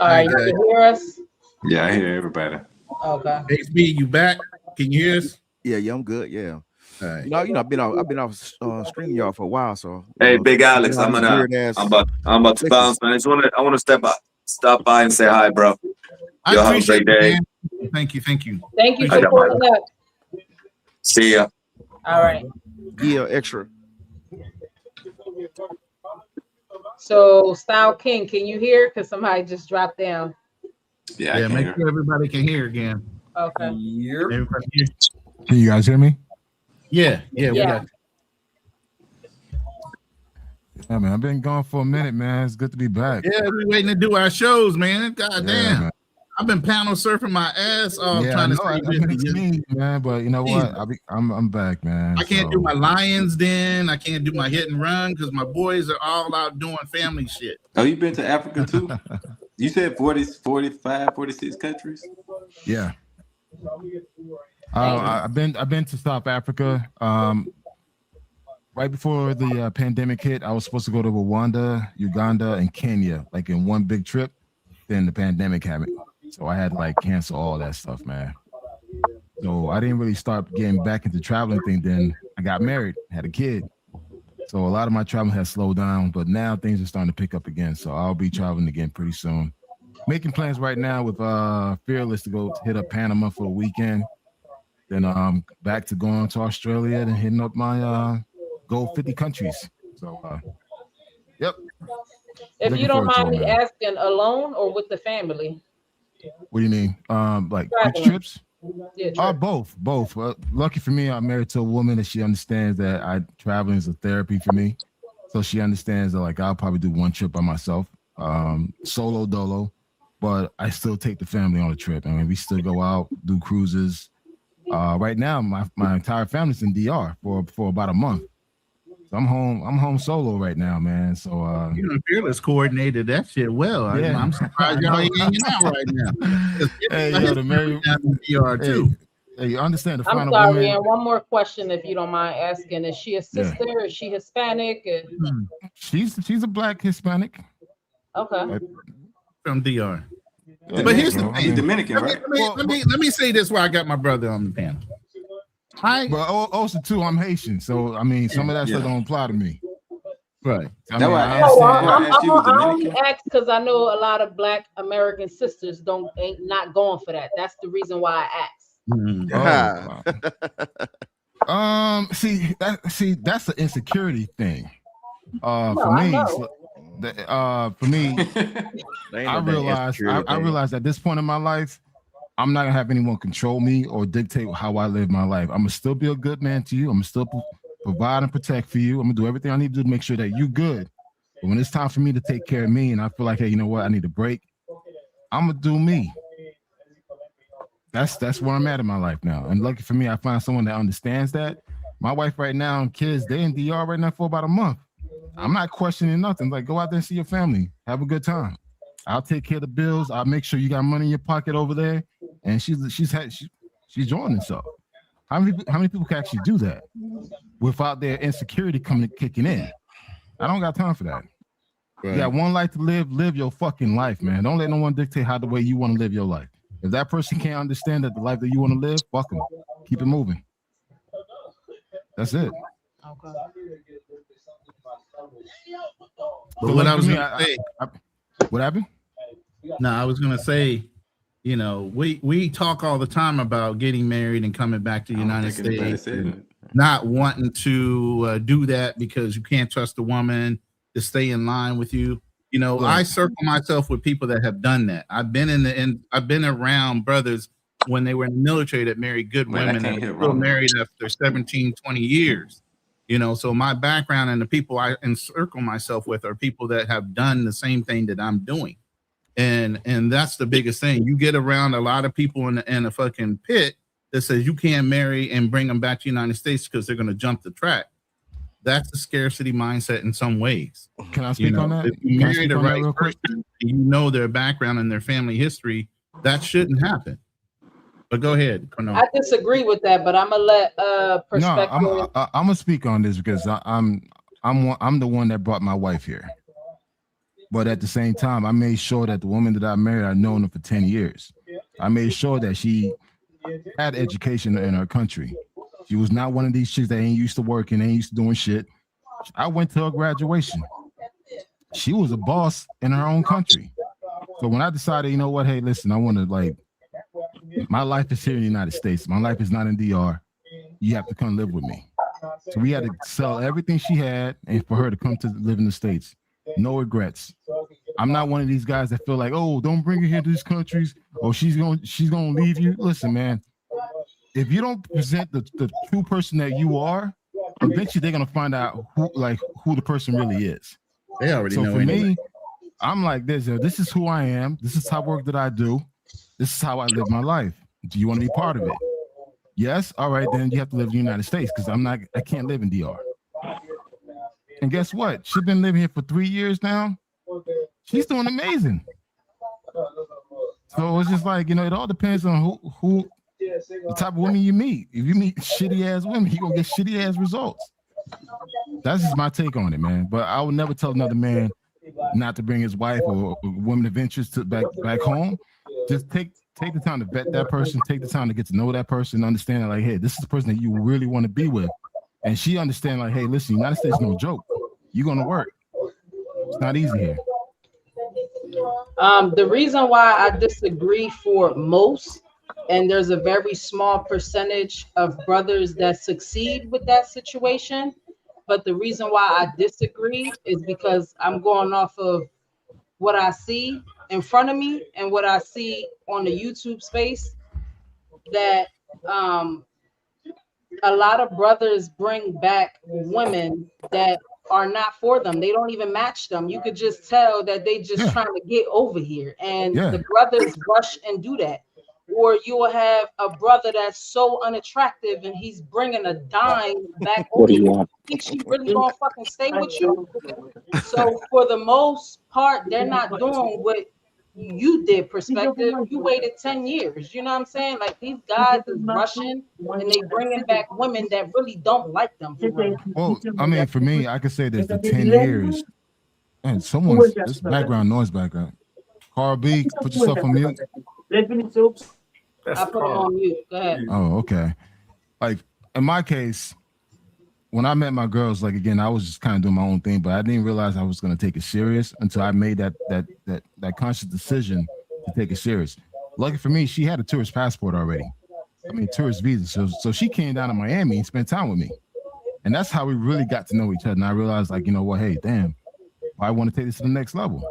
right, you can hear us? Yeah, I hear everybody. Okay. HB, you back? Can you hear us? Yeah, I'm good. Yeah. All right. I've been off StreamYard for a while. So hey, Big Alex, I'm about to bounce, man. I want to stop by and say hi, bro. I Y'all have a great day. Thank you. Thank you for pulling up. See ya. All right. Yeah, extra. So, Style King, can you hear? Because somebody just dropped down. Yeah, make sure everybody can hear again. Okay. Everybody hear? Can you guys hear me? Yeah, we got. Yeah, man, I've been gone for a minute, man. It's good to be back. Yeah, we waiting to do our shows, man. God damn. Man. I've been panel surfing my ass off trying to stay busy. Man, but you know what? I'm back, man. I can't do my Lions Den. I can't do my hit and run because my boys are all out doing family shit. Oh, you been to Africa too? You said 40, 45, 46 countries? Yeah. I've been to South Africa. Right before the pandemic hit, I was supposed to go to Rwanda, Uganda, and Kenya, like in one big trip. Then the pandemic happened. So I had to like cancel all that stuff, man. So I didn't really start getting back into traveling thing. Then I got married, had a kid. So a lot of my traveling has slowed down, but now things are starting to pick up again. So I'll be traveling again pretty soon. Making plans right now with Fearless to go hit up Panama for a weekend. Then back to going to Australia and hitting up my goal 50 countries. So yep. If Looking you don't forward to mind it, me man. asking, alone or with the family? What do you mean? Like beach Traveling. trips? Yeah, trip. Both. Lucky for me, I'm married to a woman that she understands that traveling is a therapy for me. So she understands that like I'll probably do one trip by myself, solo dolo, but I still take the family on a trip. I mean, we still go out, do cruises. Right now, my entire family's in DR for about a month. So I'm home solo right now, man. So you know, Fearless coordinated that shit well. Yeah. I'm surprised y'all ain't hanging out right now. Hey, yo, the Mary DR too. Hey, you understand the I'm final sorry, woman? and one more question, if you don't mind asking. Is she a sister? Is she Hispanic? She's a black Hispanic. Okay. From DR. Yeah, But here's the bro, thing. Dominican, right? Let me say this where I got my brother on the panel. But also too, I'm Haitian, so I mean, some of that stuff don't apply to me. Right. I mean, I only asked because I know a lot of Black American sisters ain't not going for that. That's the reason why I asked. See, that's an insecurity thing. No, For I me, know. I realized at this point in my life, I'm not gonna have anyone control me or dictate how I live my life. I'm gonna still be a good man to you. I'm gonna still provide and protect for you. I'm gonna do everything I need to do to make sure that you're good. But when it's time for me to take care of me, and I feel like, hey, you know what, I need a break, I'm gonna do me. That's where I'm at in my life now. And lucky for me, I find someone that understands that. My wife right now and kids, they in DR right now for about a month. I'm not questioning nothing. Like, go out there and see your family. Have a good time. I'll take care of the bills. I'll make sure you got money in your pocket over there. And she's enjoying herself. How many people can actually do that without their insecurity kicking in? I don't got time for that. Right. You got one life to live your fucking life, man. Don't let no one dictate how the way you want to live your life. If that person can't understand that the life that you want to live, fuck them. Keep it moving. That's it. Okay. But what I was gonna say, what happened? No, I was gonna say, you know, we talk all the time about getting married and coming back to the United States, and not wanting to do that because you can't trust a woman to stay in line with you. You know, I circle myself with people that have done that. I've been around brothers when they were in the military that married good women and were still married after 17, 20 years. You know, so my background and the people I encircle myself with are people that have done the same thing that I'm doing. And that's the biggest thing. You get around a lot of people in a fucking pit that says you can't marry and bring them back to the United States because they're going to jump the track. That's a scarcity mindset in some ways. Can I speak on that? If you marry the right person and you know their background and their family history, that shouldn't happen. But go ahead. I disagree with that, but I'm gonna let perspective. No, I'm gonna speak on this because I'm the one that brought my wife here. But at the same time, I made sure that the woman that I married, I've known her for 10 years. I made sure that she had education in her country. She was not one of these chicks that ain't used to working, ain't used to doing shit. I went to her graduation. She was a boss in her own country. So when I decided, you know what, hey, listen, I want to my life is here in the United States. My life is not in DR. You have to come live with me. So we had to sell everything she had and for her to come to live in the States. No regrets. I'm not one of these guys that feel like, oh, don't bring her here to these countries. Oh, she's gonna leave you. Listen, man, if you don't present the true person that you are, eventually they're gonna find out who the person really is. They already know. So for me, I'm like this. This is who I am. This is the type of work that I do. This is how I live my life. Do you want to be part of it? Yes. All right, then you have to live in the United States because I can't live in DR. And guess what? She's been living here for 3 years now. She's doing amazing. So it's just like, you know, it all depends on who the type of women you meet. If you meet shitty ass women, you're gonna get shitty ass results. That's just my take on it, man. But I would never tell another man not to bring his wife or woman of interest to back home. Just take the time to vet that person, take the time to get to know that person, understand that, like, hey, this is the person that you really want to be with. And she understand, like, hey, listen, United States is no joke. You're gonna work. It's not easy here. The reason why I disagree for most and there's a very small percentage of brothers that succeed with that situation. But the reason why I disagree is because I'm going off of what I see in front of me and what I see on the YouTube space, that um, a lot of brothers bring back women that are not for them. They don't even match them. You could just tell that they just trying to get over here, and the brothers rush and do that. Or you will have a brother that's so unattractive and he's bringing a dime back What over do you here. want? You think she really gonna fucking stay with you? So for the most part, they're not doing what you did. Perspective, you waited 10 years. You know what I'm saying? Like, these guys is rushing and they bringing back women that really don't like them for real. Well, I mean, for me, I could say this: the 10 years. And someone's this background noise background. Carl B, put yourself on mute. I put him on mute. Go ahead. Oh, okay. Like in my case, when I met my girls, like again, I was just kind of doing my own thing, but I didn't realize I was going to take it serious until I made that conscious decision to take it serious. Lucky for me, she had a tourist passport already. I mean, tourist visa. So she came down to Miami and spent time with me, and that's how we really got to know each other. And I realized, like, you know what? Hey, damn, I want to take this to the next level.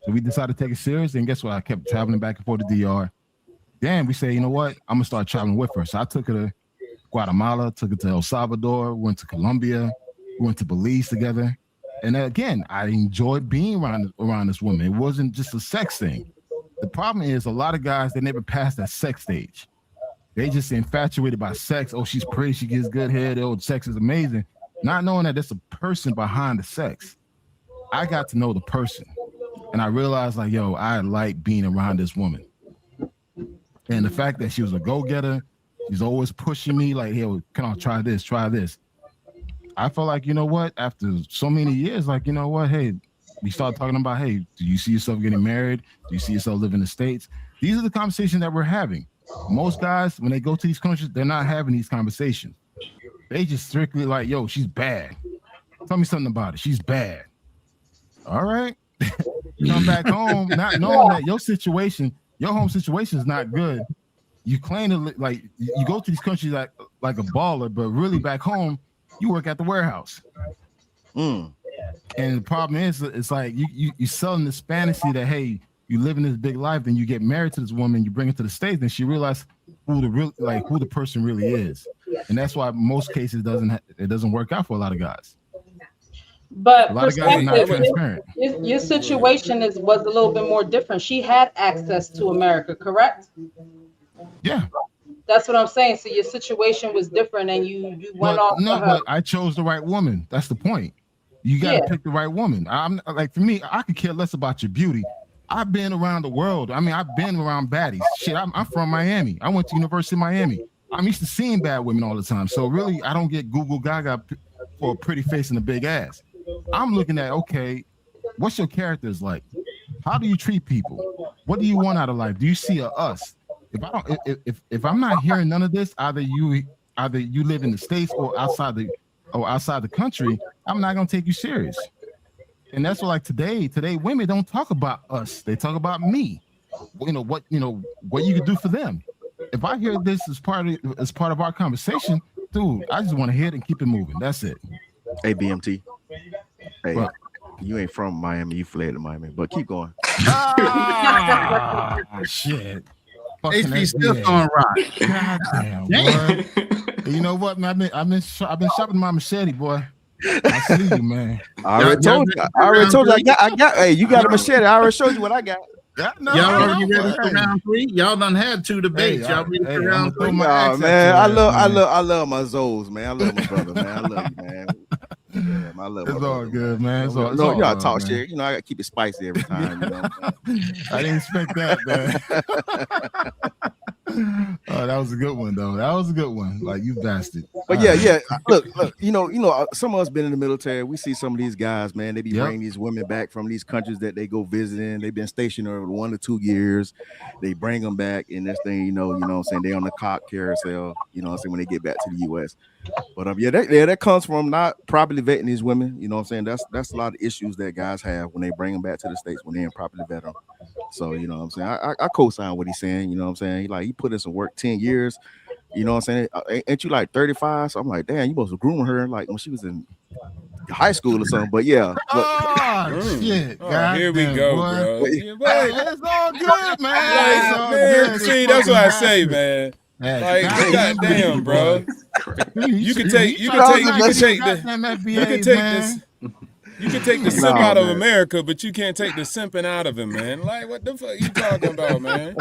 So we decided to take it serious, and guess what? I kept traveling back and forth to DR. Then we say, you know what? I'm gonna start traveling with her. So I took her to Guatemala, took her to El Salvador, went to Colombia, we went to Belize together. And again, I enjoyed being around this woman. It wasn't just a sex thing. The problem is a lot of guys, they never pass that sex stage. They just infatuated by sex. Oh, she's pretty, she gives good head. Oh, sex is amazing. Not knowing that there's a person behind the sex. I got to know the person. And I realized, like, yo, I like being around this woman. And the fact that she was a go-getter, she's always pushing me, like, hey, can I try this, try this. I felt like, you know what, after so many years, like, you know what, hey, we started talking about, hey, do you see yourself getting married? Do you see yourself living in the States? These are the conversations that we're having. Most guys, when they go to these countries, they're not having these conversations. They just strictly like, yo, she's bad. Tell me something about it. She's bad. All right. You come back home, not knowing that your situation, your home situation is not good. You claim to, like, you go to these countries like a baller, but really back home, you work at the warehouse. And the problem is, it's like you selling this fantasy that, hey, you live in this big life, then you get married to this woman, you bring her to the States, and she realizes who the person really is. And that's why most cases it doesn't work out for a lot of guys. But a lot of guys are not transparent. Your situation was a little bit more different. She had access to America, correct? Yeah. That's what I'm saying. So your situation was different, and you went off. No, but I chose the right woman. That's the point. You got to pick the right woman. I'm like, for me, I could care less about your beauty. I've been around the world. I mean, I've been around baddies. Shit, I'm from Miami. I went to University of Miami. I'm used to seeing bad women all the time. So really, I don't get Google Gaga for a pretty face and a big ass. I'm looking at, okay, what's your characters like? How do you treat people? What do you want out of life? Do you see a us? If I'm not hearing none of this, either you live in the States or outside the country, I'm not gonna take you serious. And that's what, like, today women don't talk about us. They talk about me. What you can do for them. If I hear this as part of our conversation, dude, I just want to hear it and keep it moving. That's it. Hey, BMT. Hey, what? You ain't from Miami. You fled to Miami, but keep going. Shit. HB still throwing rocks. God damn, boy. You know what, man? I've been shopping my machete, boy. I see you, man. I already told you. I got. Hey, you got a machete. I already showed you what I got. Y'all already ready for round 3? Y'all done had 2 debates. Y'all ready for round 3? Man, I love my Zoes, man. I love my brother, man. I love you, man. Yeah, I love it's all good, man. You gotta talk shit. You know, I gotta keep it spicy every time. You know I didn't expect that, man. Oh, that was a good one, though. That was a good one. Like, you bastard. But yeah. Look. You know, some of us been in the military. We see some of these guys, man. They be bringing these women back from these countries that they go visiting. They've been stationed over 1 to 2 years. They bring them back, and this thing, you know what I'm saying, they on the cock carousel. You know what I'm saying, when they get back to the U.S. But that comes from not properly vetting these women. You know what I'm saying? That's a lot of issues that guys have when they bring them back to the States when they ain't properly vet them. So you know what I'm saying. I co-sign what he's saying. You know what I'm saying. He put in some work, 10 years. You know what I'm saying. Ain't you like 35? So I'm like, damn, you supposed to groom her like when she was in high school or something. But yeah. Shit. Oh, here we go, boy. bro. It's all good, man. Like, It's all man, good. see, that's what I say, man. Like, goddamn, bro. You can take the simp out of America, but you can't take the simping out of him, man. Like, what the fuck you talking about, man?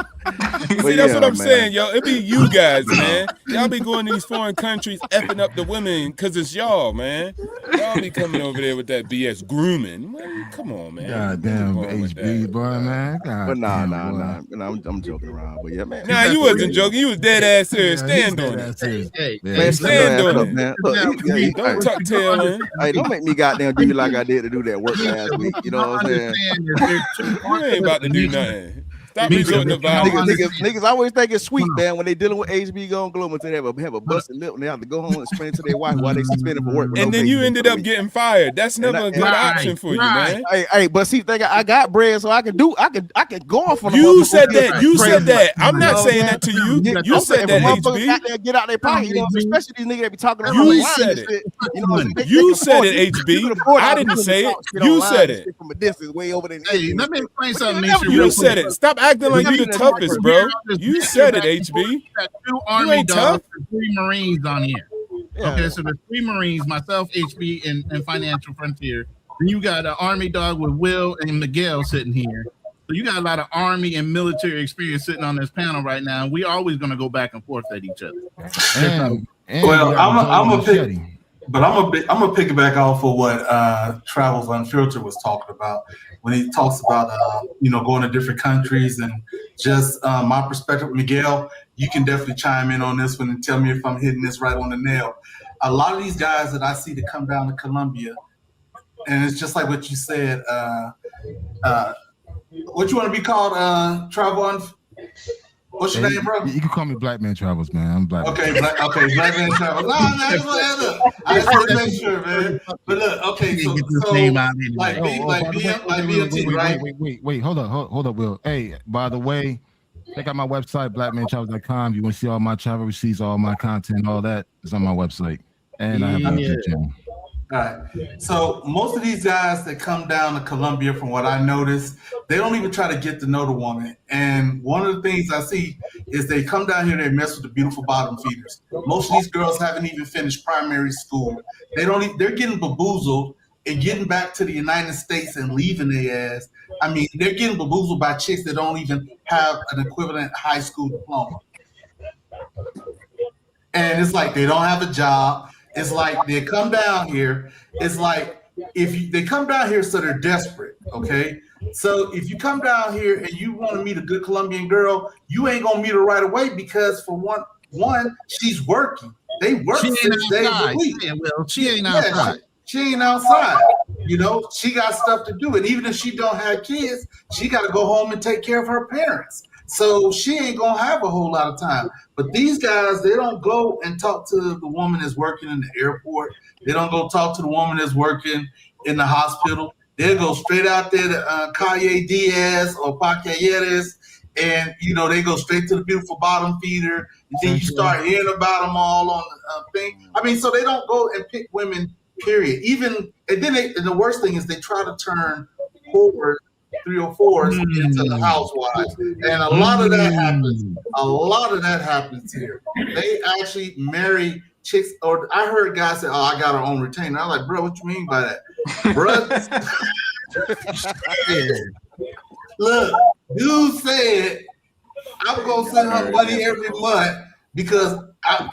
See, that's what I'm saying, yo. It be you guys, man. Y'all be going to these foreign countries effing up the women because it's y'all, man. Y'all be coming over there with that BS grooming. Man, come on, man. Goddamn HB, boy, man. But nah. I'm joking around. But yeah, man. Nah, you wasn't joking. You was dead ass serious. Stand on it. Man, stand on it. Man. Look, don't tuck tail in. Hey, don't make me goddamn do you like I did to do that work last week. You know what I'm saying? You ain't about to do nothing. Stop resorting to violence. Niggas always think it's sweet, man, when they dealing with HB going gloom until they have a busted lip and they have to go home and explain to their wife why they suspended for work. And then you ended up getting fired. That's never a good option for you, man. Hey, but see, I got bread, so I can go off on the You said that. You said that. I'm not saying that to you. You said that, HB. Get out their pocket, you know, especially these niggas that be talking about you said it. You said it, HB. I didn't say it. You said it. From a distance, way over there. Hey, let me explain something. You said it. Stop acting like you the toughest, bro. You said it, HB. Got 2 Army dogs and 3 Marines on here. Yeah. Okay, so there's 3 Marines, myself, HB, and Financial Frontier. Then you got an Army dog with Will and Miguel sitting here. So you got a lot of Army and military experience sitting on this panel right now. And we're always going to go back and forth at each other. Well, I'm a piggyback off of what Travels Unfiltered was talking about when he talks about going to different countries and just my perspective. Miguel, you can definitely chime in on this one and tell me if I'm hitting this right on the nail. A lot of these guys that I see that come down to Colombia, and it's just like what you said. What you want to be called? What's your name, bro? You can call me Black Man Travels, man. I'm Black. Okay, Black Man Travels. No, I just want to make sure, man. But look, okay, so like BMT, right? Wait, hold up, Will. Hey, by the way, check out my website, blackmantravels.com. You want to see all my travel receipts, all my content, all that is on my website. And I have a YouTube channel. All right. So most of these guys that come down to Colombia, from what I noticed, they don't even try to get to know the woman. And one of the things I see is they come down here, they mess with the beautiful bottom feeders. Most of these girls haven't even finished primary school. They're getting bamboozled and getting back to the United States and leaving their ass. I mean, they're getting bamboozled by chicks that don't even have an equivalent high school diploma. And it's like they don't have a job. It's like they come down here. It's like they come down here, so they're desperate. Okay, so if you come down here and you want to meet a good Colombian girl, you ain't gonna meet her right away because for one, she's working. They work 6 days a week. Yeah, well, she ain't outside. She ain't outside. You know, she got stuff to do, and even if she don't have kids, she got to go home and take care of her parents. So she ain't gonna have a whole lot of time. But these guys, they don't go and talk to the woman that's working in the airport. They don't go talk to the woman that's working in the hospital. They'll go straight out there to Calle Diaz or Pacayeres, and they go straight to the beautiful bottom feeder. And then you start hearing about them all on the thing. I mean, so they don't go and pick women. Period. And the worst thing is they try to turn whores, 304s into the housewives, and a lot of that happens. A lot of that happens here. They actually marry chicks, or I heard guys say, "Oh, I got her own retainer." I'm like, bro, what you mean by that, bro? Look, dude said I'm gonna send her money every month because I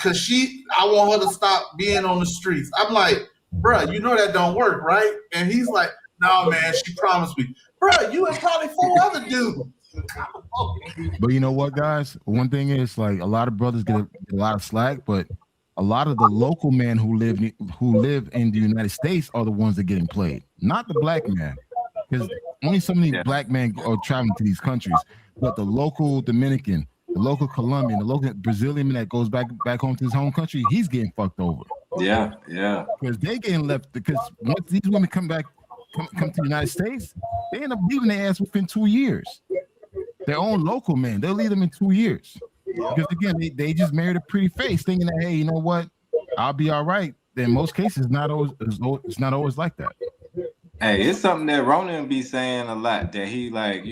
want her to stop being on the streets. I'm like, bro, you know that don't work, right? And he's like, no, man, she promised me. Bro, you and probably 4 other dudes. But you know what, guys? One thing is, like, a lot of brothers get a lot of slack, but a lot of the local men who live in the United States are the ones that are getting played, not the black man. Because only so many black men are traveling to these countries, but the local Dominican, the local Colombian, the local Brazilian man that goes back home to his home country, he's getting fucked over. Yeah. Because they getting left. Because once these women come to the United States, they end up leaving their ass within 2 years. their own local men. They'll leave them in 2 years. Because again, they just married a pretty face, thinking that, hey, you know what, I'll be all right. In most cases, it's not always like that. Hey, it's something that Ronan be saying a lot, that he like,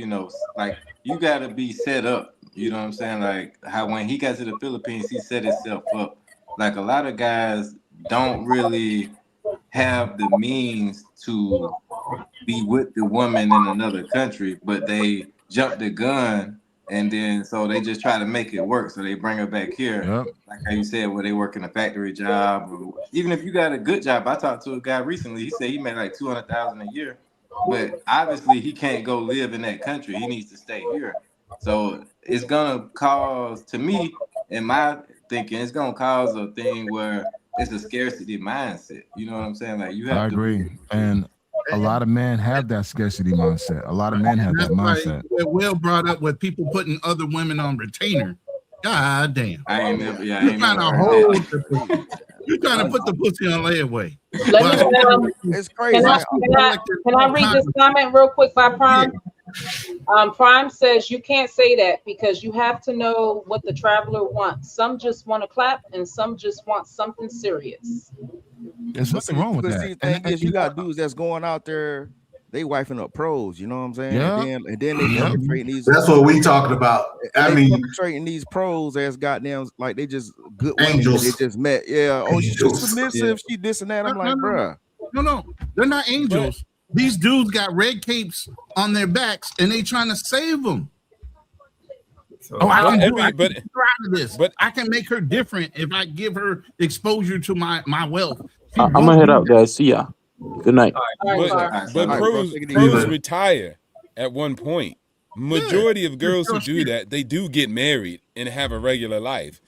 like you gotta be set up. You know what I'm saying? Like how when he got to the Philippines, he set himself up. Like a lot of guys don't really have the means to be with the woman in another country, but they jump the gun, and then so they just try to make it work. So they bring her back here. Yep. Like how you said, where they work in a factory job, or even if you got a good job. I talked to a guy recently. He said he made like $200,000 a year, but obviously he can't go live in that country. He needs to stay here. So it's gonna cause, to me, in my thinking, it's gonna cause a thing where it's a scarcity mindset. You know what I'm saying? Like you have I agree. And a lot of men have that scarcity mindset. A lot of men have that mindset. What Will brought up with people putting other women on retainer. God damn. I ain't never You're trying to put the pussy on layaway. It's crazy. Can I read this comment real quick by Prime? Prime says you can't say that because you have to know what the traveler wants. Some just want to clap and some just want something serious. There's nothing wrong with that. See, the thing is, you got dudes that's going out there, they wifing up pros. You know what I'm saying? Yeah. And then they perpetrating these. That's what we talking about. I mean, perpetrating these pros as goddamn like they just good angels. Women they just met. Yeah. Oh, she's Angels. submissive. She this and that. I'm like, bruh. No, they're not angels. These dudes got red capes on their backs and they trying to save them. So, I can do it. But out of this. But I can make her different if I give her exposure to my wealth. I'm gonna head out, guys. See ya. Good night. But pros retire at one point. Majority of girls who do that, they do get married and have a regular life.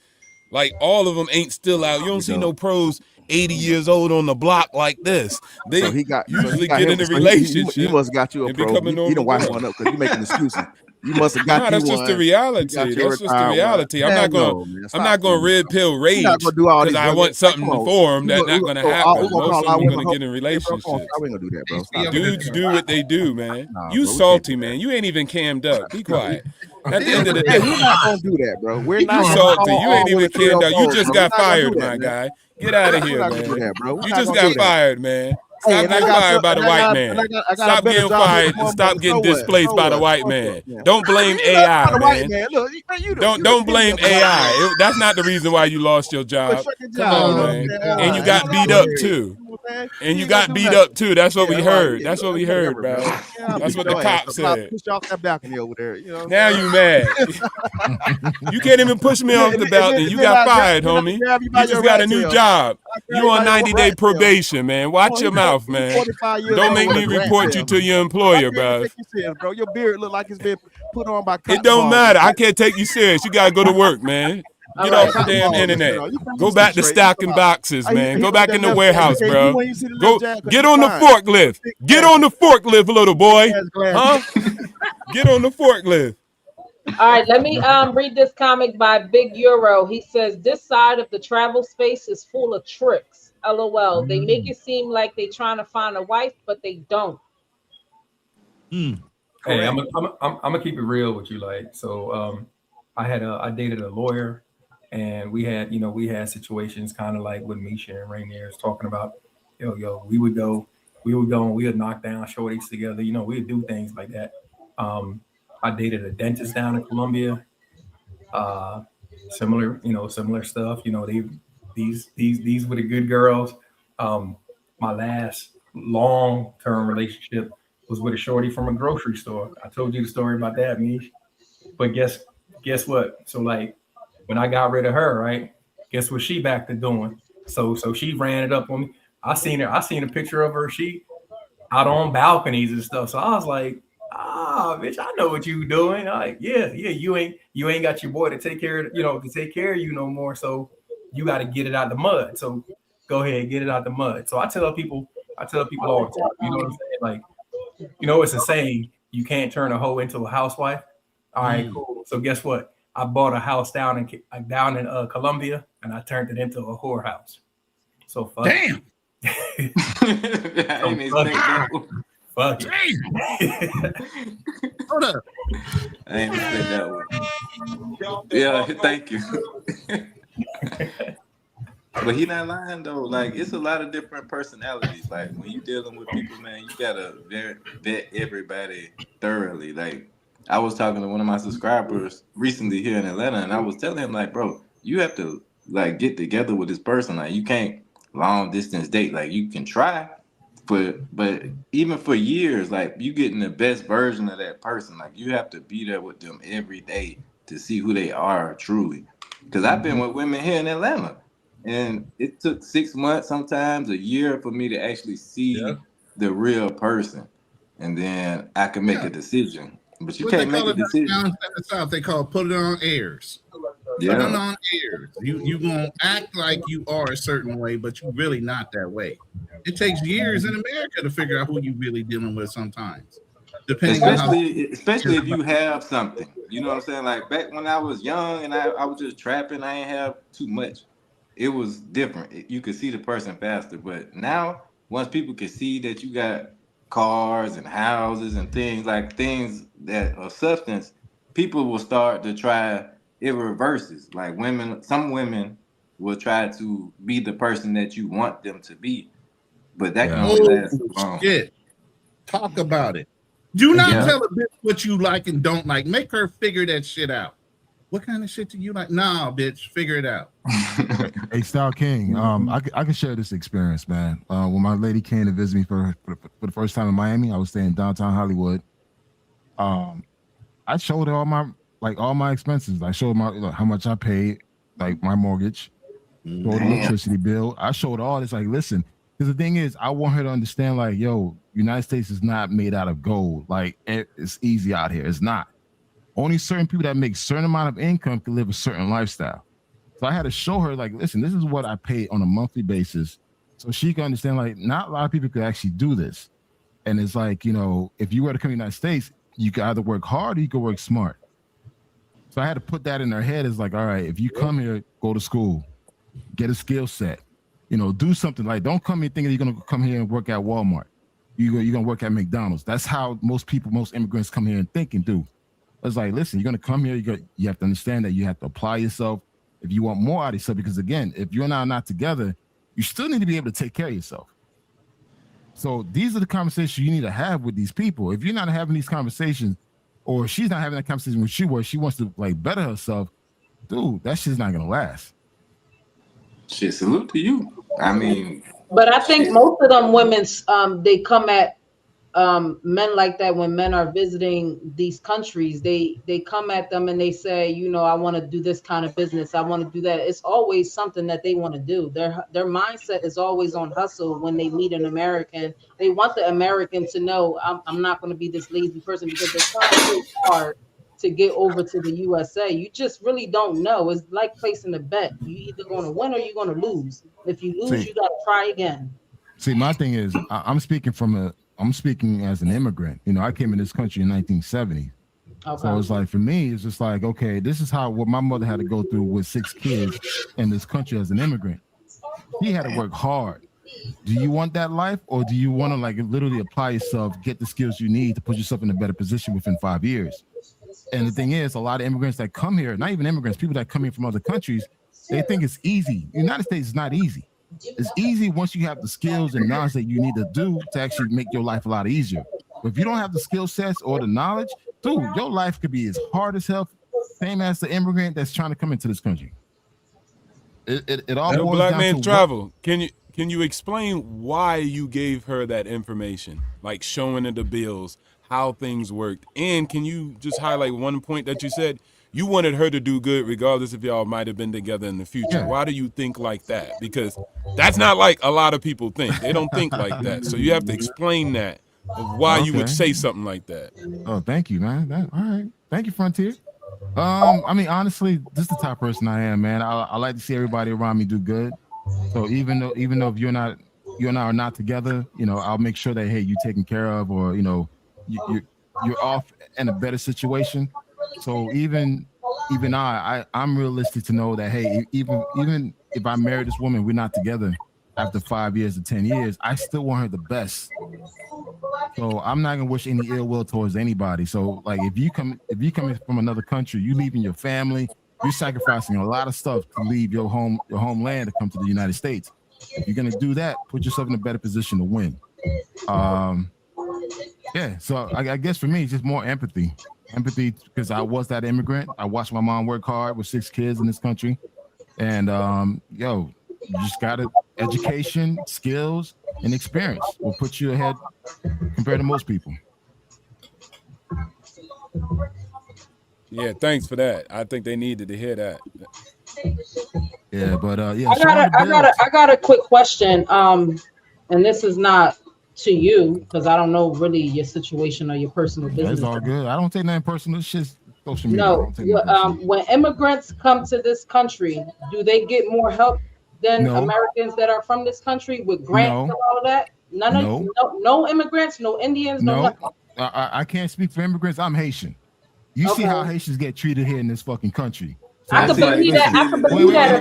Like all of them ain't still out. You don't see no pros 80 years old on the block like this. They usually get in a relationship. You must got you a pro. You don't wife one up because you making excuses. You must have got that's just the reality. That's just the reality. I'm not going to red pill rage because I want something for them. That's not going to happen. Most of them are going to get in relationships. Dudes do what they do, man. You salty, man. You ain't even cammed up. Be quiet. At the end of the day, we're not gonna do that, bro. We're not salty. You ain't even cammed up. You just got fired, my guy. Get out of here, man. You just got fired, man. Stop getting fired by the white man. Stop getting fired and stop getting displaced by the white man. Don't blame AI, man. Don't blame AI. That's not the reason why you lost your job. Come on, man. And you got beat up too. And you got beat up too. That's what we heard. That's what we heard, bro. That's what the cop said. Push off that balcony over there. You know. Now you mad. You can't even push me off the balcony. You got fired, homie. You just got a new job. You on 90-day probation, man. Watch your mouth, man. Don't make me report you to your employer, bro. Your beard look like it's been put on by. It don't matter. I can't take you serious. You gotta go to work, man. Get off the damn internet. Go back to stocking boxes, man. Go back in the warehouse, bro. Go get on the forklift. Get on the forklift, little boy. Huh? Get on the forklift. All right, let me read this comic by Big Euro. He says this side of the travel space is full of tricks. LOL. They make it seem like they trying to find a wife, but they don't. Hey, I'm gonna keep it real with you. Like, so I dated a lawyer. And we had situations kind of like with Misha and Rainier's talking about, we would go and we would knock down shorties together. We'd do things like that. I dated a dentist down in Colombia. Similar stuff. These were the good girls. My last long-term relationship was with a shorty from a grocery store. I told you the story about that, Mish. But guess what? So like, when I got rid of her, right? Guess what she back to doing? So she ran it up on me. I seen a picture of her. She out on balconies and stuff. So I was like, bitch, I know what you doing. Like, yeah, you ain't got your boy to take care of, you no more. So you got to get it out the mud. So go ahead, get it out the mud. So I tell people all the time, you know what I'm saying? Like, it's a saying, you can't turn a hoe into a housewife. All right, cool. So guess what? I bought a house down in Colombia, and I turned it into a whorehouse. So fuck. Damn. Fuck it. Hold up. I ain't expect that one. Yeah, thank you. But he not lying though. Like it's a lot of different personalities. Like when you dealing with people, man, you gotta vet everybody thoroughly. Like I was talking to one of my subscribers recently here in Atlanta, and I was telling him like, bro, you have to like get together with this person. Like you can't long distance date. Like you can try, but even for years, like you getting the best version of that person. Like you have to be there with them every day to see who they are truly. Because I've been with women here in Atlanta. And it took 6 months, sometimes a year, for me to actually see the real person, and then I can make a decision. But you What they can't make call a it decision. down in the South, they call put it on airs. Put it on airs. You gonna act like you are a certain way, but you really not that way. It takes years in America to figure out who you really dealing with sometimes. Depending on how, Especially if you have something. You know what I'm saying? Like back when I was young and I was just trapping, I ain't have too much. It was different. You could see the person faster. But now, once people can see that you got cars and houses and things that are substance, people will start to try. It reverses. Like some women will try to be the person that you want them to be, but that can only last so long. Shit. Talk about it. Do not tell a bitch what you like and don't like. Make her figure that shit out. What kind of shit do you like? Nah, bitch, figure it out. Hey, Style King, I can share this experience, man. When my lady came to visit me for the first time in Miami, I was staying in downtown Hollywood. I showed her all my expenses. I showed my how much I paid, like my mortgage, showed the electricity bill. I showed all this. Like, listen, because the thing is, I want her to understand, like, yo, United States is not made out of gold. Like, it's easy out here. It's not. Only certain people that make certain amount of income can live a certain lifestyle. So I had to show her, like, listen, this is what I pay on a monthly basis, so she can understand, like, not a lot of people could actually do this. And it's like, if you were to come to the United States, you could either work hard or you could work smart. So I had to put that in her head. It's like, all right, if you come here, go to school, get a skill set, do something. Like, don't come here thinking you're going to come here and work at Walmart. You're going to work at McDonald's. That's how most immigrants come here and think and do. It's like, listen, you're going to come here. You have to understand that you have to apply yourself if you want more out of yourself. Because, again, if you're not together, you still need to be able to take care of yourself. So these are the conversations you need to have with these people. If you're not having these conversations, or she's not having that conversation with you where she wants to, like, better herself, dude, that shit's not going to last. Shit, salute to you. I mean, but I think most of them women, they come at men like that when men are visiting these countries. They come at them and they say, I want to do this kind of business. I want to do that. It's always something that they want to do. Their mindset is always on hustle. When they meet an American, they want the American to know, I'm not going to be this lazy person, because they're trying so hard to get over to the USA. You just really don't know. It's like placing a bet. You either going to win or you're going to lose. If you lose, you got to try again. See, my thing is, I'm speaking as an immigrant. I came in this country in 1970. Okay. So it's like, for me, it's just like, okay, this is what my mother had to go through with 6 kids in this country as an immigrant. She had to work hard. Do you want that life, or do you want to, like, literally apply yourself, get the skills you need to put yourself in a better position within 5 years? And the thing is, a lot of immigrants that come here, not even immigrants, people that come here from other countries, they think it's easy. The United States is not easy. It's easy once you have the skills and knowledge that you need to do to actually make your life a lot easier. But if you don't have the skill sets or the knowledge, dude, your life could be as hard as hell, same as the immigrant that's trying to come into this country. It all boils Black down Man to Travel. Can you explain why you gave her that information, like showing her the bills, how things worked, and can you just highlight one point that you said? You wanted her to do good regardless if y'all might have been together in the future. Yeah. Why do you think like that? Because that's not like a lot of people think. They don't think like that. So you have to explain that, of why you would say something like that. Oh, thank you, man. All right. Thank you, Frontier. I mean, honestly, this is the type of person I am, man. I like to see everybody around me do good. So even though if you and I are not together, I'll make sure that, hey, you're taken care of, or, you're off in a better situation. So even I'm realistic to know that, hey, even if I marry this woman, we're not together after 5 years or 10 years, I still want her the best So I'm not gonna wish any ill will towards anybody. So like if you come from another country, you leaving your family, you're sacrificing a lot of stuff to leave your homeland to come to the United States. If you're gonna do that, put yourself in a better position to win. Yeah. So I guess for me, it's just more empathy. Empathy because I was that immigrant. I watched my mom work hard with 6 kids in this country. And you just gotta education, skills, and experience will put you ahead compared to most people. Yeah, thanks for that. I think they needed to hear that. Yeah, but yeah. I got a quick question. And this is not to you because I don't know really your situation or your personal business. That's all good. I don't take nothing personal. It's just social media. No, when immigrants come to this country, do they get more help than Americans that are from this country with grants and all of that? No immigrants, no Indians, no nothing. I can't speak for immigrants. I'm Haitian. You see how Haitians get treated here in this fucking country. So I can believe that. I can believe that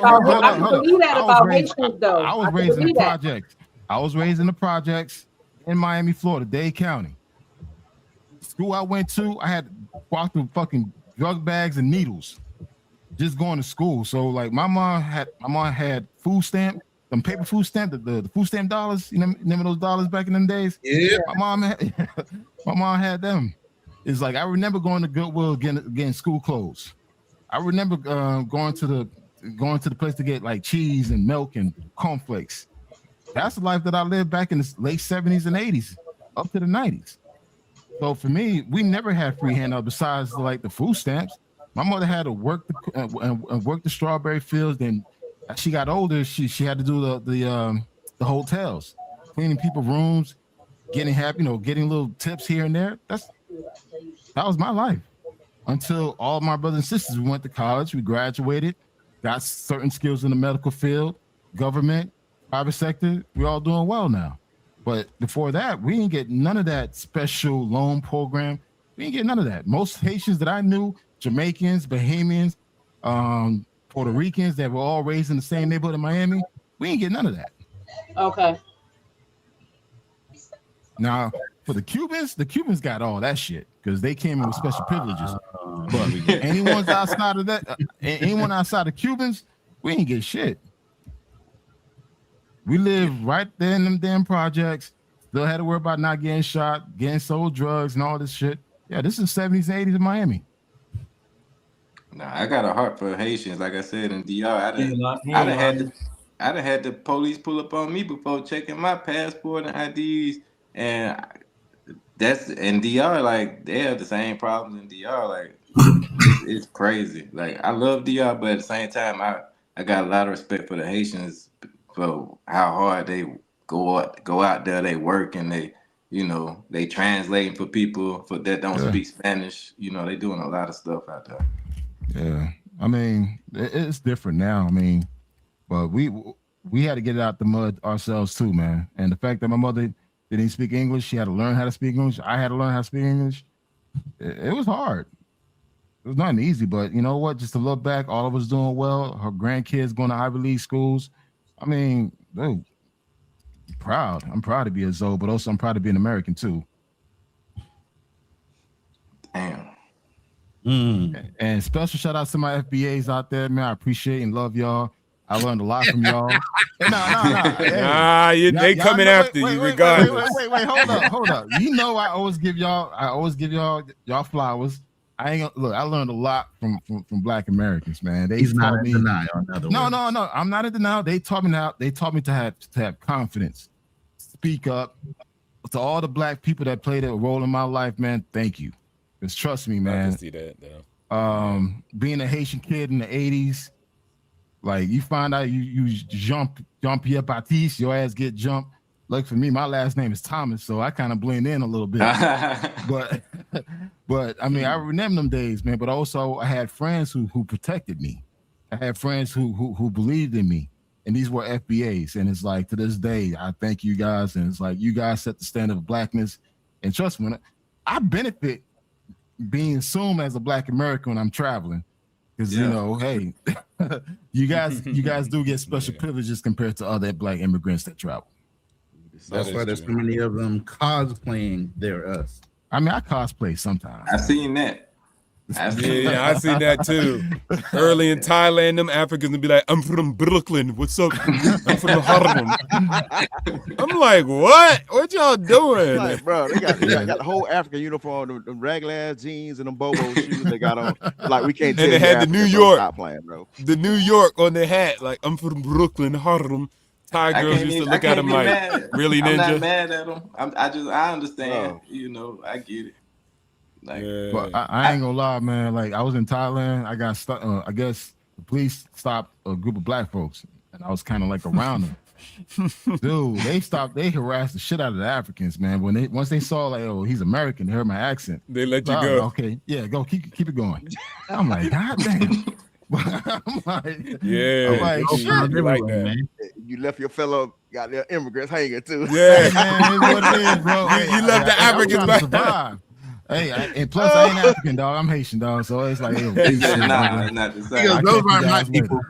about Haitians, though. I was raised in the projects. I was raised in the projects in Miami, Florida, Dade County. School I went to, I had to walk through fucking drug bags and needles just going to school. So like my mom had food stamp, them paper food stamp, the food stamp dollars. You know, remember those dollars back in them days? Yeah. My mom had them. It's like I remember going to Goodwill getting school clothes. I remember going to the place to get like cheese and milk and cornflakes. That's the life that I lived back in the late 70s and 80s up to the 90s. So for me, we never had free handout besides like the food stamps. My mother had to work the strawberry fields. Then as she got older, she had to do the hotels, cleaning people's rooms, getting happy, getting little tips here and there. That was my life until all my brothers and sisters. We went to college, we graduated, got certain skills in the medical field, government, private sector. We're all doing well now. But before that, we didn't get none of that special loan program. We didn't get none of that. Most Haitians that I knew, Jamaicans, Bahamians, Puerto Ricans that were all raised in the same neighborhood in Miami, we didn't get none of that. Okay. Now, for the Cubans got all that shit because they came in with special privileges. But anyone outside of that, anyone outside of Cubans, we ain't get shit. We live right there in them damn projects. Still had to worry about not getting shot, getting sold drugs, and all this shit. Yeah, this is 70s and 80s in Miami. Nah, I got a heart for Haitians. Like I said in DR, I'd have had the police pull up on me before checking my passport and IDs. And that's in DR, like they have the same problems in DR. Like it's crazy. Like I love DR, but at the same time, I got a lot of respect for the Haitians for how hard they go out there. They work and they translating for people that don't speak Spanish. They doing a lot of stuff out there. Yeah, I mean it's different now. I mean, but we had to get it out the mud ourselves too, man. And the fact that my mother didn't speak English, she had to learn how to speak English. I had to learn how to speak English. It was hard. It was not easy, but you know what? Just to look back, all of us doing well. Her grandkids going to Ivy League schools. I mean, dude, proud. I'm proud to be a Zoe, but also I'm proud to be an American too. Damn. And special shout out to my FBAs out there, man. I appreciate and love y'all. I learned a lot from y'all. Hey, they coming after you regardless. Wait, hold up. I always give y'all flowers. I learned a lot from Black Americans, man. He's not in denial. No. I'm not in denial. They taught me to have confidence. Speak up. To all the Black people that played a role in my life, man, thank you. Because trust me, man. I can see that, though. Being a Haitian kid in the 80s, like you find out you jump Pierre Baptiste, your ass get jumped. Like for me, my last name is Thomas, so I kind of blend in a little bit. but I mean, I remember them days, man. But also, I had friends who protected me. I had friends who believed in me, and these were FBAs. And it's like to this day, I thank you guys. And it's like you guys set the standard of Blackness. And trust me, I benefit being assumed as a Black American when I'm traveling. Because hey, you guys do get special privileges compared to other Black immigrants that travel. That's why there's so many of them cosplaying they're us. I mean, I cosplay sometimes. I seen that. Yeah, I seen that too. Early in Thailand, them Africans would be like, "I'm from Brooklyn. What's up? I'm from Harlem." I'm like, what? What y'all doing? Like, bro, they got the whole African uniform, them raglan ass jeans and them bobo shoes they got on. Like, we can't tell And they you had the African, New bro. York, Stop playing, bro. the New York on their hat. Like, I'm from Brooklyn, Harlem. Thai girls used to look at them like, really, I'm ninja? not mad at them. I understand. You know, I get it. Like, But I ain't gonna lie, man. Like, I was in Thailand. I got stuck. I guess the police stopped a group of black folks, and I was kind of like around them. Dude, they harassed the shit out of the Africans, man. Once they saw like, oh, he's American, they heard my accent. They let you go. Okay, yeah, go keep it going. I'm like, God damn. I'm like, yeah, shit. Like that. Man. You left your fellow goddamn immigrants hanging too. Yeah, man, it's what it is, bro. You left the Africans back. Hey, and plus I ain't African, dog. I'm Haitian, dog. So it's like, not the same. Those aren't my people.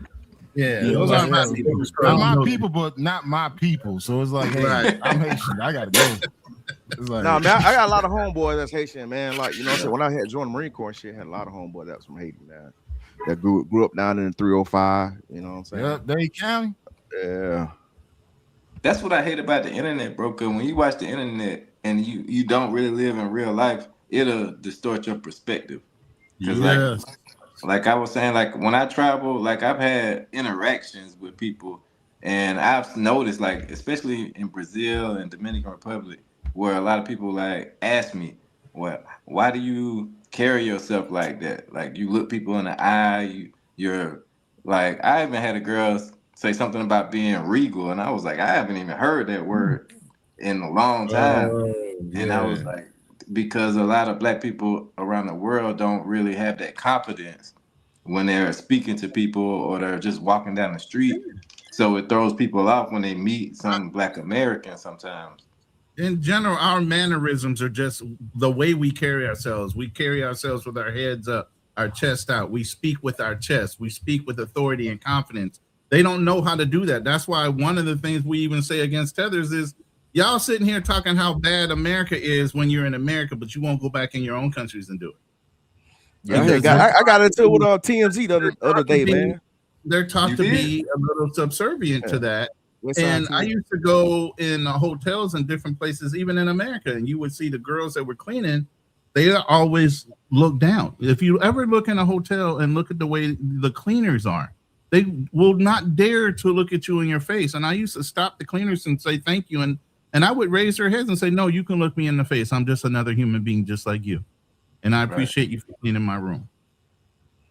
Yeah, those aren't my people. I'm my people, but not my people. So it's like, hey, I'm Haitian. I gotta go. It's like, no, man, I got a lot of homeboys that's Haitian, man. Like, you know what I'm saying? When I had joined the Marine Corps and shit, I had a lot of homeboys that was from Haiti, man. That grew up down in the 305, you know what I'm saying? Yeah, Dade County. Yeah. That's what I hate about the internet, bro. Because when you watch the internet and you don't really live in real life, it'll distort your perspective. Because like I was saying, like when I travel, like I've had interactions with people, and I've noticed, like especially in Brazil and Dominican Republic, where a lot of people like ask me, "Well, why do you carry yourself like that? Like you look people in the eye, you're like." I even had a girl say something about being regal, and I was like, I haven't even heard that word in a long time. And I was like, because a lot of black people around the world don't really have that confidence when they're speaking to people or they're just walking down the street. So it throws people off when they meet some black Americans sometimes. In general, our mannerisms are just the way we carry ourselves. We carry ourselves with our heads up, our chest out. We speak with our chest. We speak with authority and confidence. They don't know how to do that. That's why one of the things we even say against Tethers is, y'all sitting here talking how bad America is when you're in America, but you won't go back in your own countries and do it. Yeah, I got into it with TMZ the other day, man. They're taught to be a little subservient to that. And I used to go in hotels in different places, even in America, and you would see the girls that were cleaning, they always look down. If you ever look in a hotel and look at the way the cleaners are, they will not dare to look at you in your face. And I used to stop the cleaners and say thank you, and I would raise their heads and say, no, you can look me in the face. I'm just another human being just like you. And I appreciate you for cleaning my room.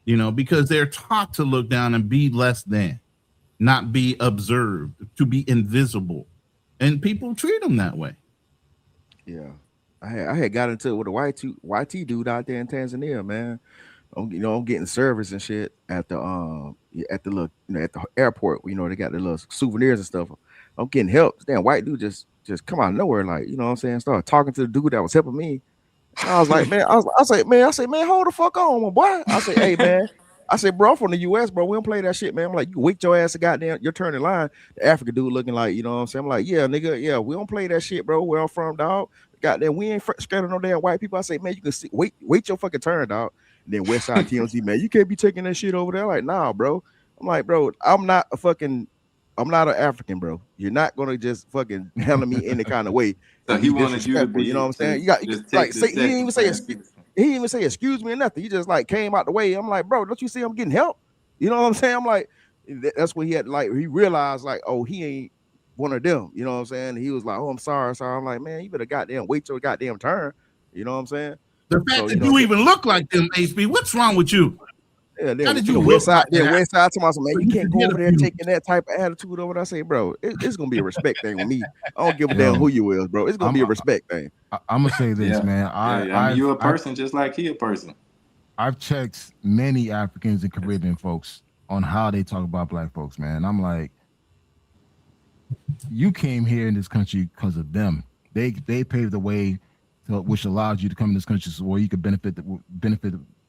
You know, because they're taught to look down and be less than, not be observed, to be invisible. And people treat them that way. Yeah. I had got into it with a YT dude out there in Tanzania, man. I'm getting service and shit at the little, at the airport. They got the little souvenirs and stuff. I'm getting help. This damn white dude just come out of nowhere, like, you know what I'm saying? Started talking to the dude that was helping me. I was like, man, I say, man, hold the fuck on, my boy. I say, hey, man. I said, bro, I'm from the US, bro. We don't play that shit, man. I'm like, you wait your ass to goddamn, you're turning line. The African dude looking like, you know what I'm saying? I'm like, yeah, nigga, yeah, we don't play that shit, bro. Where I'm from, dog. Goddamn, we ain't scared of no damn white people. I say, man, you can see, wait your fucking turn, dog. And then Westside TMZ, man, you can't be taking that shit over there. Like, nah, bro. I'm like, bro, I'm not an African, bro. You're not gonna just fucking handle me any kind of way. So he wanted you to be, you know what I'm saying? You got like say, he didn't even say excuse me or nothing. He just like came out the way. I'm like, bro, don't you see I'm getting help? You know what I'm saying? I'm like, that's when he realized like, oh, he ain't one of them. You know what I'm saying? He was like, oh, I'm sorry. I'm like, man, you better goddamn wait your goddamn turn. You know what I'm saying? The fact that you even look like them, HB, what's wrong with you? Yeah, how did you Westside to myself, man, you can't go over there taking that type of attitude over there. I say, bro, it's gonna be a respect thing with me. I don't give a damn who you is, bro. It's gonna be a respect thing. I'm gonna say this, man. I mean, you're a person just like he a person. I've checked many Africans and Caribbean folks on how they talk about black folks, man. I'm like, you came here in this country because of them. They paved the way which allows you to come in this country so where you could benefit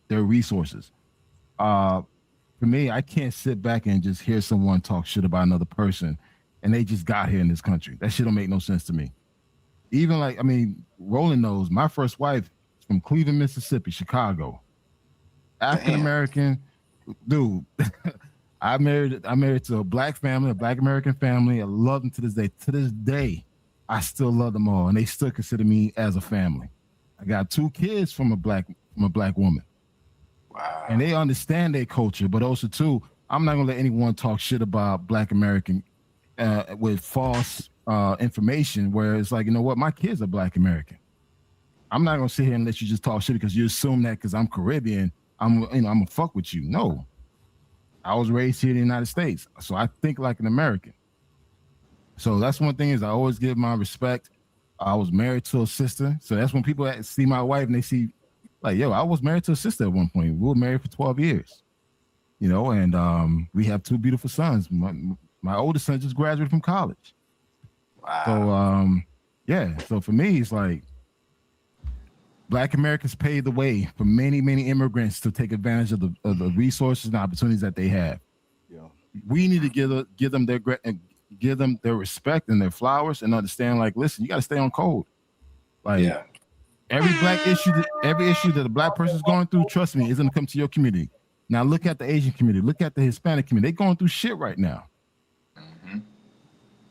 their resources. For me, I can't sit back and just hear someone talk shit about another person and they just got here in this country. That shit don't make no sense to me. Even like, I mean, Roland knows my first wife is from Cleveland, Mississippi, Chicago. African American, dude. I married to a black family, a black American family. I love them to this day. To this day, I still love them all, and they still consider me as a family. I got 2 kids from a black woman. Wow. And they understand their culture, but also too, I'm not gonna let anyone talk shit about Black American with false information. Where it's like, you know what, my kids are Black American. I'm not gonna sit here and let you just talk shit because you assume that because I'm Caribbean, I'm gonna fuck with you. No. I was raised here in the United States, so I think like an American. So that's one thing is I always give my respect. I was married to a sister, so that's when people see my wife and they see, like, yo, I was married to a sister at one point. We were married for 12 years, and we have 2 beautiful sons. My oldest son just graduated from college. Wow. So, so for me, it's like Black Americans paved the way for many, many immigrants to take advantage of the resources and opportunities that they have. Yeah. We need to give them their respect and their flowers and understand, like, listen, you got to stay on code. Like, every issue that a Black person is going through, trust me, is going to come to your community. Now look at the Asian community, look at the Hispanic community. They're going through shit right now. Mm-hmm.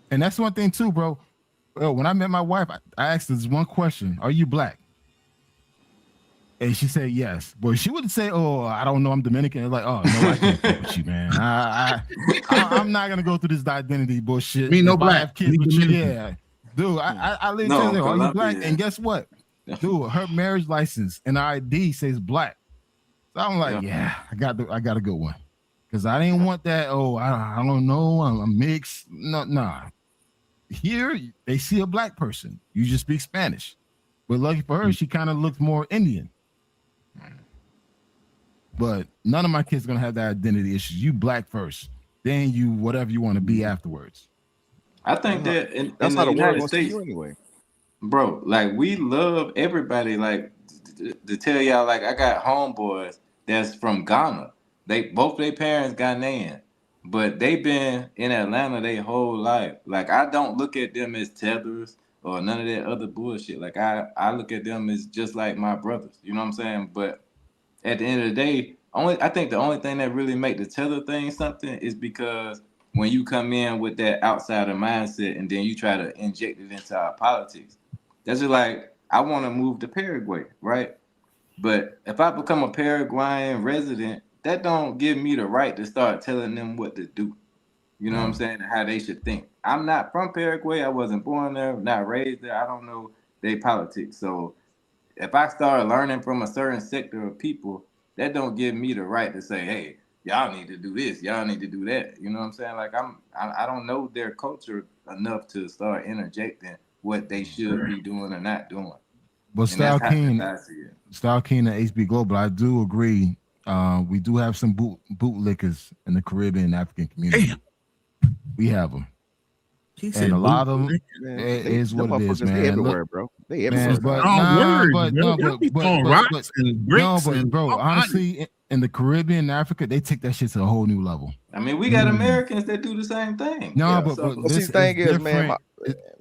And that's one thing too, bro. When I met my wife, I asked her this one question: are you Black? And she said yes, but she wouldn't say, "Oh, I don't know, I'm Dominican." Like, oh no, I can't fuck with you, man. I'm not gonna go through this identity bullshit. Me no Black, kids with you, yeah, dude. I literally tell them, "Are you Black?" And guess what, dude? Her marriage license and ID says Black. So I'm like, yeah, I got a good one, because I didn't want that. Oh, I don't know, I'm mixed. No, nah. Here they see a Black person. You just speak Spanish, but lucky for her, she kind of looks more Indian. But none of my kids are gonna have that identity issues. You Black first, then you whatever you want to be afterwards. I think that in that's the how the world United wants to see States, you anyway. Bro, like, we love everybody. Like, to tell y'all, like, I got homeboys that's from Ghana. Both their parents Ghanaian, but they've been in Atlanta their whole life. Like, I don't look at them as tethers or none of that other bullshit. Like, I look at them as just like my brothers. You know what I'm saying? But at the end of the day, I think the only thing that really make the tether thing something is because when you come in with that outsider mindset and then you try to inject it into our politics, that's just like, I want to move to Paraguay, right? But if I become a Paraguayan resident, that don't give me the right to start telling them what to do. You know what I'm saying? How they should think. I'm not from Paraguay. I wasn't born there, not raised there. I don't know their politics. So if I start learning from a certain sector of people, that don't give me the right to say, hey, y'all need to do this, y'all need to do that. You know what I'm saying? Like, I don't know their culture enough to start interjecting what they should be doing or not doing. But Style King and HB Global, I do agree. We do have some bootlickers in the Caribbean and African community. Damn. We have them. And a lot of them is what it is, man. They everywhere, bro. They everywhere. Bro, honestly, in the Caribbean and Africa, they take that shit to a whole new level. I mean, we got Americans that do the same thing. No, but this thing is, man,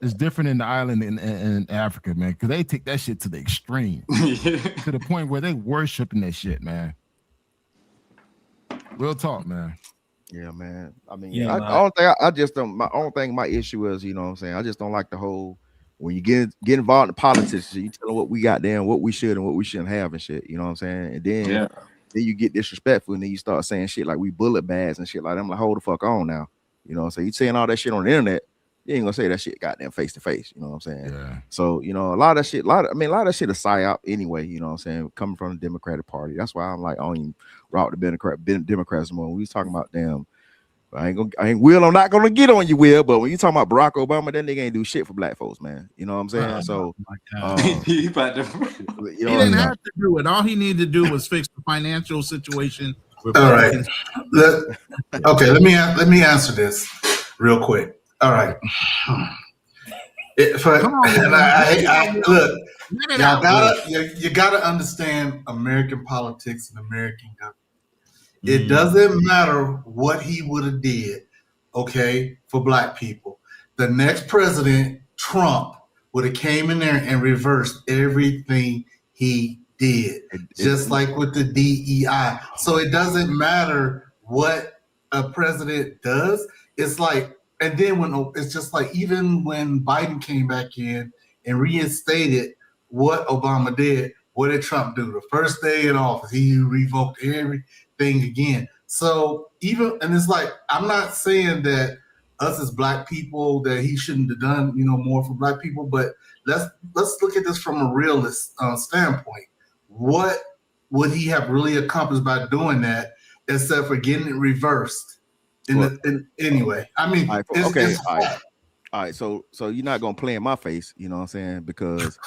it's different in the island in Africa, man, because they take that shit to the extreme, to the point where they worshiping that shit, man. Real talk, man. Yeah, man. I mean, my issue is, you know what I'm saying, I just don't like the whole, when you get involved in politics, you tell them what we got there and what we should and what we shouldn't have and shit. You know what I'm saying? And then you get disrespectful and then you start saying shit like we bullet bags and shit like that. I'm like, hold the fuck on now. You know what I'm saying? You saying all that shit on the internet, you ain't gonna say that shit goddamn face to face. You know what I'm saying? Yeah. So, you know, a lot of that shit is psyop anyway, you know what I'm saying, coming from the Democratic Party. That's why I'm like, I don't even rock the Democrats more. We was talking about them. I'm not gonna get on you, Will, but when you talking about Barack Obama, that nigga ain't do shit for black folks, man. You know what I'm saying? So he didn't have to do it. All he needed to do was fix the financial situation. All right. Let me answer this real quick. All right. Look, you gotta understand American politics and American government. It doesn't matter what he would have did, okay, for black people. the next president, Trump, would have came in there and reversed everything he did, just like with the DEI. So it doesn't matter what a president does. It's like, and then when it's just like, even when Biden came back in and reinstated what Obama did, what did Trump do? The first day in office, he revoked everything again. So even, and it's like, I'm not saying that us as Black people that he shouldn't have done, more for Black people, but let's look at this from a realist standpoint. What would he have really accomplished by doing that, except for getting it reversed? Anyway, I mean, all right. So you're not gonna play in my face, you know what I'm saying? Because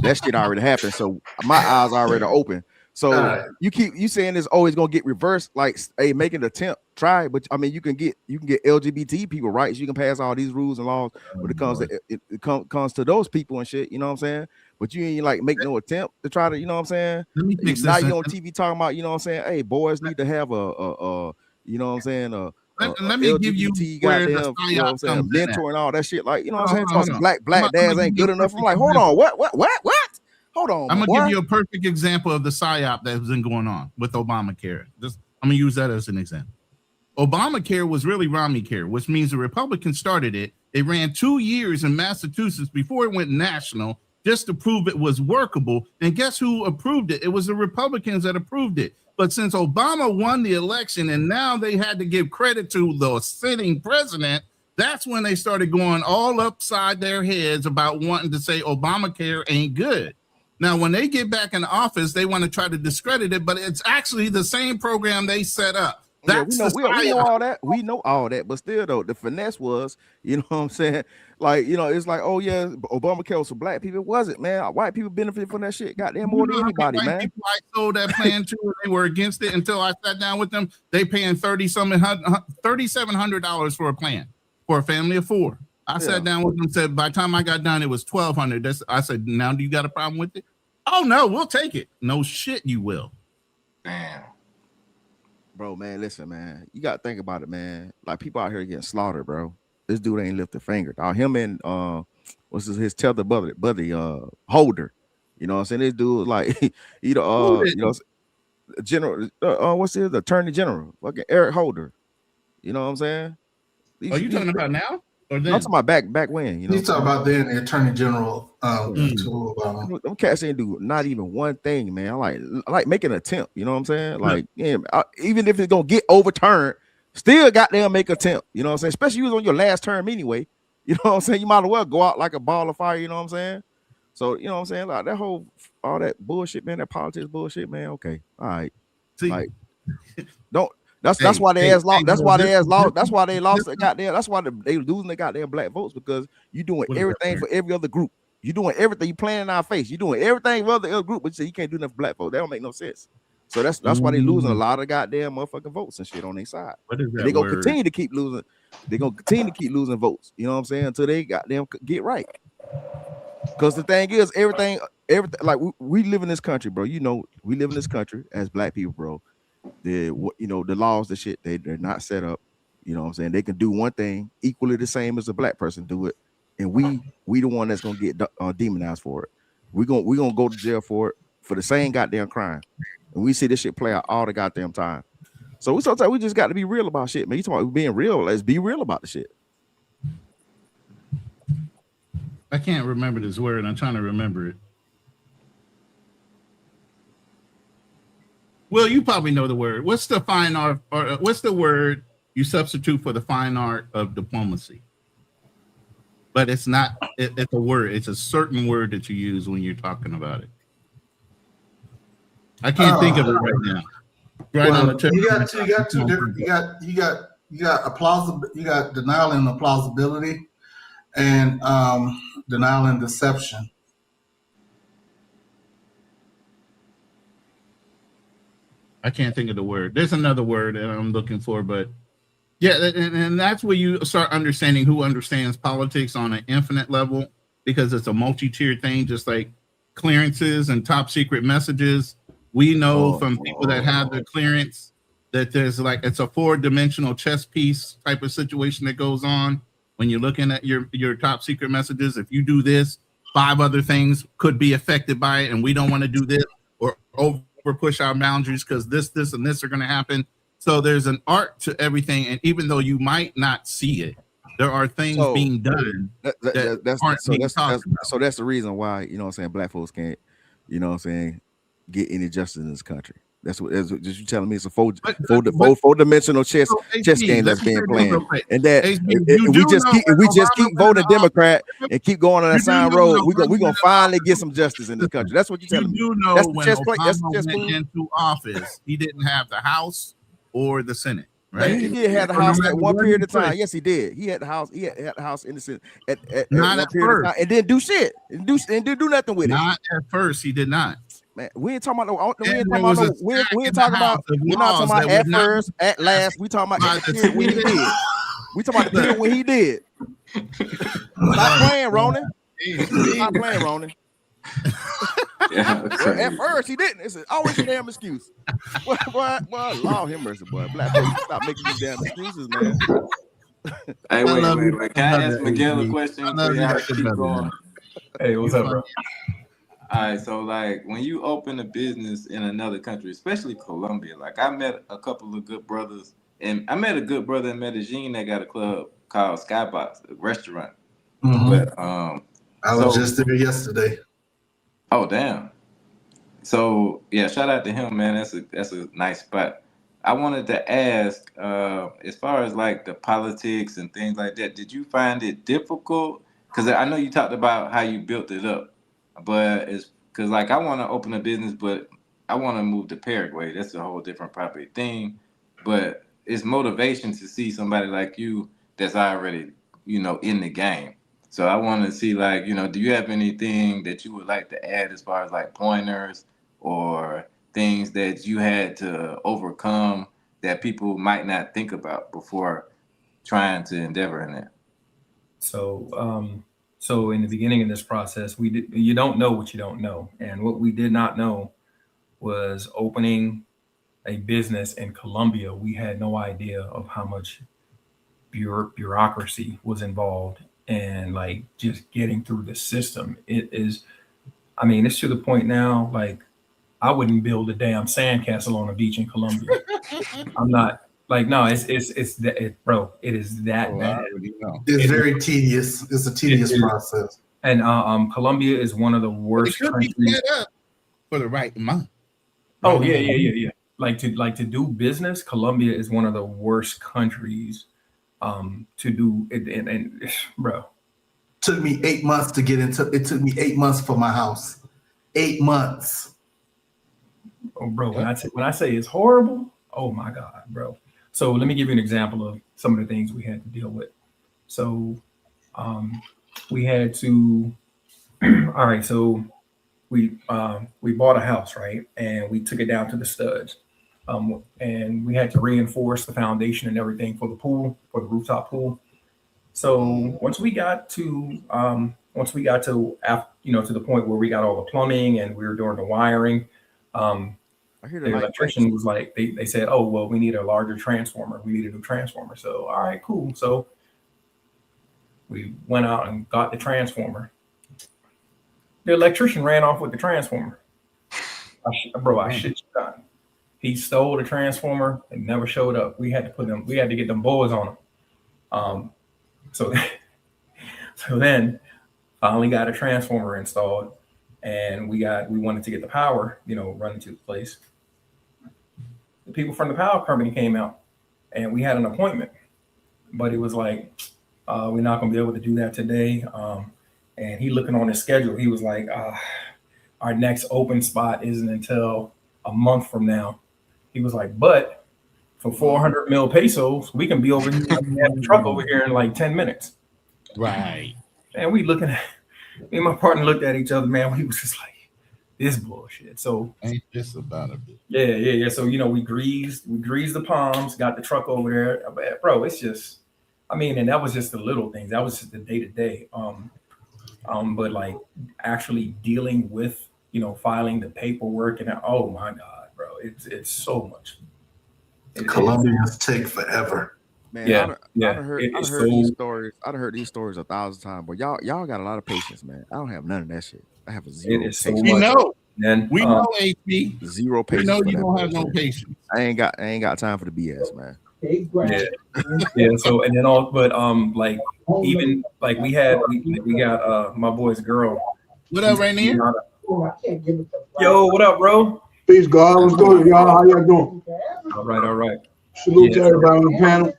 that shit already happened. So my eyes already open. So you saying it's always gonna get reversed, like, hey, make an attempt, try. But I mean, you can get LGBT people rights. You can pass all these rules and laws when it comes to it comes to those people and shit. You know what I'm saying? But you ain't like make no attempt to try to, you know what I'm saying? Now you on TV talking about, you know what I'm saying? Hey, boys need to have a you know what I'm saying? Let me give you where the goddamn, you know what I'm saying, mentor and all that shit. Like, you know what I'm saying? Hold Some on. black dads ain't good enough. I'm like, hold on, what? Hold on, I'm gonna give you a perfect example of the psyop that's been going on with Obamacare. I'm gonna use that as an example. Obamacare was really Romneycare, which means the Republicans started it. They ran 2 years in Massachusetts before it went national just to prove it was workable. And guess who approved it? It was the Republicans that approved it. But since Obama won the election and now they had to give credit to the sitting president, that's when they started going all upside their heads about wanting to say Obamacare ain't good. Now, when they get back in office, they want to try to discredit it, but it's actually the same program they set up. That's we know all that. We know all that, but still, though, the finesse was, you know what I'm saying? Like, you know, it's like, oh yeah, Obamacare was for Black people. It wasn't, man. White people benefit from that shit, goddamn, more than anybody, man. People I sold that plan to, and they were against it until I sat down with them. They paying $3,700 for a plan for a family of 4. I sat down with them, said by the time I got done, it was $1,200. I said, now do you got a problem with it? Oh no, we'll take it. No shit, you will. Damn. Bro, man, listen, man. You gotta think about it, man. Like, people out here getting slaughtered, bro. This dude ain't lift a finger. Now, him and what's his tether buddy, Holder. You know what I'm saying? This dude, like, you know, General, what's his Attorney General? Fucking Eric Holder. You know what I'm saying? Are you talking about now? Or then? I'm talking about back when, you know. He's talking about then the Attorney General to Obama. Them cats ain't do not even one thing, man. I like make an attempt, you know what I'm saying? Like, yeah, even if it's gonna get overturned, still goddamn make an attempt, you know what I'm saying? Especially you was on your last term anyway. You know what I'm saying? You might as well go out like a ball of fire, you know what I'm saying? So, you know what I'm saying? Like, all that bullshit, man, that politics bullshit, man. Okay, all right. See, like, don't. That's why they lost. That's why they lost. That's why they lost the goddamn. That's why they losing the goddamn Black votes, because you doing everything for every other group. You doing everything. You playing in our face. You doing everything for other group, but you say you can't do nothing for Black folks. That don't make no sense. So that's why they losing a lot of goddamn motherfucking votes and shit on their side. What is that? And they gonna continue to keep losing. They gonna continue to keep losing votes. You know what I'm saying? Until they goddamn get right. Because the thing is, everything. Like, we live in this country, bro. You know, we live in this country as Black people, bro. The laws, the shit, they're not set up. You know what I'm saying? They can do one thing equally the same as a Black person do it, and we the one that's gonna get demonized for it. We gonna go to jail for the same goddamn crime, and we see this shit play out all the goddamn time. So sometimes we just got to be real about shit, man. You talking about being real? Let's be real about the shit. I can't remember this word. I'm trying to remember it. Well, you probably know the word. What's the fine art, or what's the word you substitute for the fine art of diplomacy? But it's not. It's a word. It's a certain word that you use when you're talking about it. I can't think of it right now. Right on the tip. You got two different. You got denial and plausibility, and denial and deception. I can't think of the word. There's another word that I'm looking for, but yeah, and that's where you start understanding who understands politics on an infinite level, because it's a multi-tiered thing, just like clearances and top secret messages. We know from people that have the clearance that there's like, it's a 4-dimensional chess piece type of situation that goes on. when you're looking at your top secret messages. If you do this, 5 other things could be affected by it, and we don't want to do this or over push our boundaries because this, and this are going to happen. So there's an art to everything, and even though you might not see it, there are things being done so that's the reason why, you know what I'm saying, black folks can't, you know what I'm saying, get any justice in this country. That's just you telling me it's a four-dimensional chess game that's being played, and that if we just keep voting Democrat and keep going on that sign road, we're gonna finally get some justice in this country. That's what you're telling me. You know, that's when Obama went into office, he didn't have the House or the Senate. Right? He did have the House at one period of time. Yes, he did. He had the House. He had the House in the Senate at one period of time, and didn't do shit. And do nothing with it. Not at first. He did not. Man, we ain't talking about. We're not talking about at first, at last. We talking about the period when he did. We talking about the period when he did. Stop playing, Ronan. Stop playing, Ronan. At first he didn't. It's always a damn excuse. Boy, Lord have mercy, boy. Black folks, stop making these damn excuses, man. Hey, wait. Can I ask Miguel a question? Keep going. Hey, what's up, bro? All right, so like when you open a business in another country, especially Colombia, like I met a couple of good brothers, and I met a good brother in Medellin that got a club called Skybox, a restaurant. Mm-hmm. But I was just there yesterday. Oh damn! So yeah, shout out to him, man. That's a nice spot. I wanted to ask, as far as like the politics and things like that, did you find it difficult? Because I know you talked about how you built it up, but it's because like I want to open a business, but I want to move to Paraguay. That's a whole different property thing. But it's motivation to see somebody like you that's already, in the game. So I want to see, like, do you have anything that you would like to add as far as like pointers or things that you had to overcome that people might not think about before trying to endeavor in that? So in the beginning of this process, you don't know what you don't know. And what we did not know was opening a business in Colombia. We had no idea of how much bureaucracy was involved and like just getting through the system. It's to the point now, like I wouldn't build a damn sandcastle on a beach in Colombia. I'm not like, no, bro, it is that bad. It's very tedious. It's a tedious process. And Colombia is one of the worst countries for the right amount. Oh yeah. Like to do business, Colombia is one of the worst countries to do it, and bro, took me 8 months to get into. It took me 8 months for my house. 8 months. Oh, bro, when I say it's horrible, oh my God, bro. So let me give you an example of some of the things we had to deal with. So we had to. All right, so we bought a house, right, and we took it down to the studs. And we had to reinforce the foundation and everything for the pool, for the rooftop pool. So once we got to the point where we got all the plumbing and we were doing the wiring, the electrician was like, they said, oh, well, we need a larger transformer. We need a new transformer. So, all right, cool. So we went out and got the transformer. The electrician ran off with the transformer. I shit you not. He stole the transformer and never showed up. We had to get them boys on him. So then finally got a transformer installed, and we wanted to get the power, running to the place. The people from the power company came out, and we had an appointment, but it was like, we're not gonna be able to do that today. And he looking on his schedule, he was like, our next open spot isn't until a month from now. He was like, but for 400 mil pesos, we can be over here and have the truck over here in like 10 minutes. Right. And me and my partner looked at each other, man. We was just like, this bullshit. So ain't just about a bit. Yeah. So, we greased the palms, got the truck over there. Bro, it's just, and that was just the little things. That was just the day to day. But like actually dealing with, filing the paperwork and oh my God, bro, it's so much. Colombians take forever. Man, Yeah, I'd have heard it's these so. stories. I'd have heard these stories 1,000 times, but y'all got a lot of patience, man. I don't have none of that shit. I have a It zero is so patience. We much. know. Then We know, HP. Zero We patience know for you that don't have no bullshit. patience. I ain't got time for the BS, man. Yeah, yeah. So and then all, but like even like we got my boy's girl. What up, right now? Yo, what up, bro? Peace, God. What's going on, y'all? How y'all doing? All right, all right. Salute to Yeah, everybody on the panel.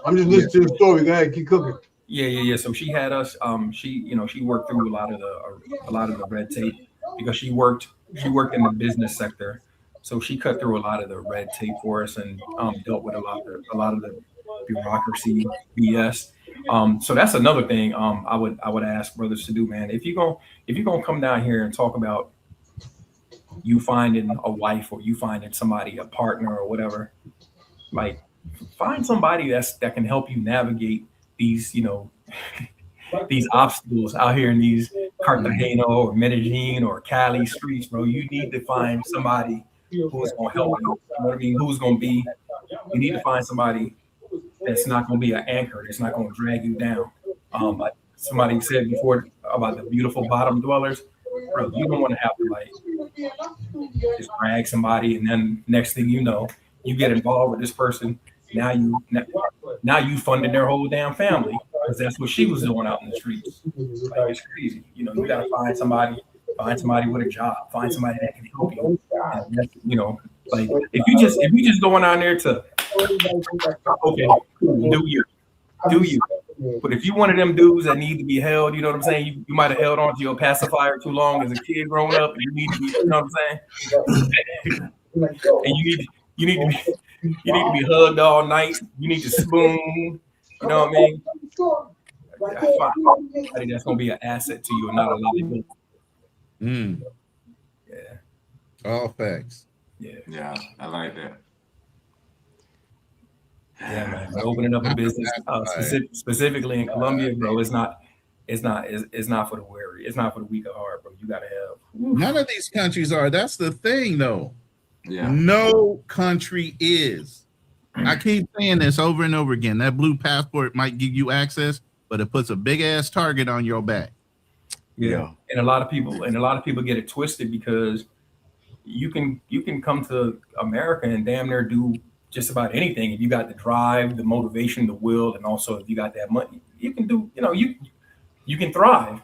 I'm just listening to the story. Go ahead, keep cooking. Yeah. So she had us. She worked through a lot of the red tape because she worked in the business sector. So she cut through a lot of the red tape for us and dealt with a lot of the bureaucracy BS. So that's another thing I would ask brothers to do, man. If you're gonna come down here and talk about you finding a wife or you finding somebody, a partner or whatever, like find somebody that can help you navigate these, these obstacles out here in these Cartagena or Medellin or Cali streets, bro. You need to find somebody who's gonna help you. You know what I mean? You need to find somebody that's not gonna be an anchor, that's not gonna drag you down. Like somebody said before about the beautiful bottom dwellers, bro, you don't want to have to like just drag somebody and then next thing you know, you get involved with this person. Now you funded their whole damn family because that's what she was doing out in the streets. Like it's crazy. You gotta find somebody with a job, find somebody that can help you. And like if you just going on there to okay, cool, do you. But if you one of them dudes that need to be held, you know what I'm saying? You might have held on to your pacifier too long as a kid growing up. And you need to be, you know what I'm saying? And you need to be hugged all night. You need to spoon. You know what I mean? I think that's gonna be an asset to you and not a liability. Yeah. All facts. Yeah, I like that. Yeah, man. But opening up a business specifically in Colombia, bro, it's not for the weary. It's not for the weak of heart, bro. You gotta have. None of these countries are. That's the thing, though. Yeah. No country is. I keep saying this over and over again. That blue passport might give you access, but it puts a big ass target on your back. Yeah. And a lot of people get it twisted because you can come to America and damn near do just about anything if you got the drive, the motivation, the will, and also if you got that money, you can do. You can thrive.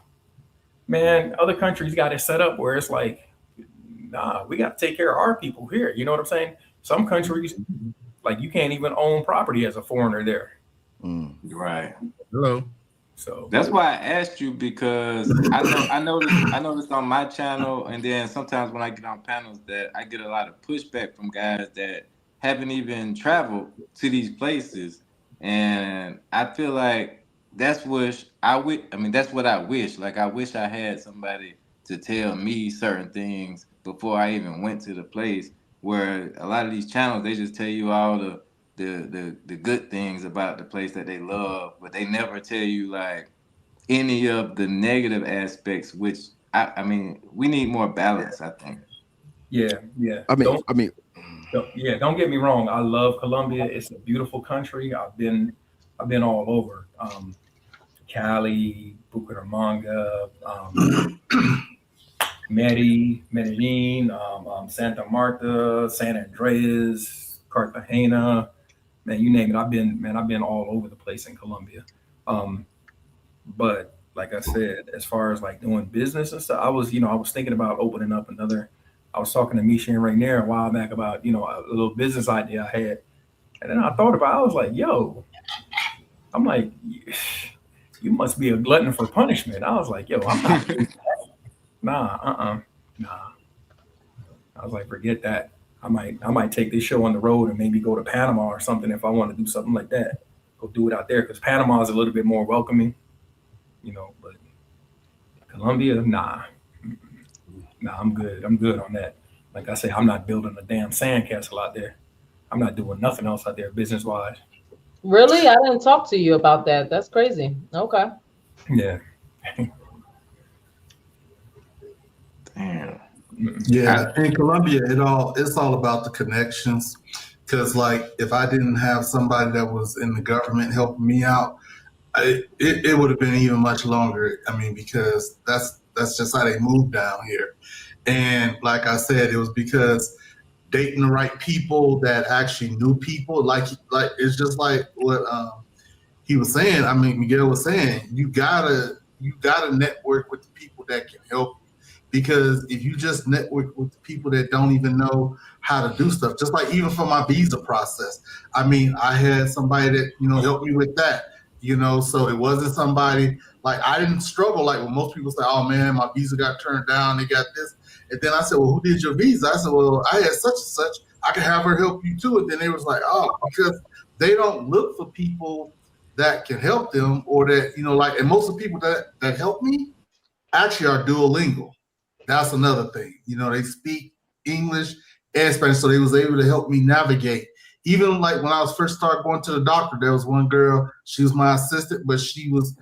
Man, other countries got it set up where it's like, nah, we got to take care of our people here. You know what I'm saying? Some countries, like you can't even own property as a foreigner there. Right. Hello. So that's why I asked you because I noticed on my channel, and then sometimes when I get on panels that I get a lot of pushback from guys that haven't even traveled to these places, and I feel like that's what I wish. Like I wish I had somebody to tell me certain things before I even went to the place. Where a lot of these channels they just tell you all the good things about the place that they love, but they never tell you like any of the negative aspects, which I mean we need more balance, I think. Yeah. Don't get me wrong. I love Colombia. It's a beautiful country. I've been all over. Cali, Bucaramanga, Medellin, Santa Marta, San Andreas, Cartagena, man, you name it. I've been all over the place in Colombia. But like I said, as far as like doing business and stuff, I was thinking about opening up another. I was talking to Misha and Rainier a while back about, a little business idea I had. And then I was like, yo, I'm like, you must be a glutton for punishment. I was like, yo, I'm not doing that. Nah. I was like, forget that. I might take this show on the road and maybe go to Panama or something if I want to do something like that. Go do it out there because Panama is a little bit more welcoming, but Colombia, nah, I'm good. I'm good on that. Like I say, I'm not building a damn sandcastle out there. I'm not doing nothing else out there business wise. Really? I didn't talk to you about that. That's crazy. Okay. Yeah. Damn. Yeah, in Colombia, it's all about the connections. Because like if I didn't have somebody that was in the government helping me out, it would have been even much longer. I mean, because that's just how they move down here. And like I said, it was because dating the right people that actually knew people. Like it's just like what he was saying. I mean, Miguel was saying, you gotta network with the people that can help you. Because if you just network with the people that don't even know how to do stuff, just like even for my visa process, I mean, I had somebody that helped me with that. So it wasn't somebody like I didn't struggle like when most people say, "Oh man, my visa got turned down. They got this." And then I said, "Well, who did your visa?" I said, "Well, I had such and such. I can have her help you too." And then they was like, "Oh, because they don't look for people that can help them or that like." And most of the people that help me actually are duolingual. That's another thing. They speak English and Spanish, so they was able to help me navigate. Even like when I was first started going to the doctor, there was one girl. She was my assistant, but she was,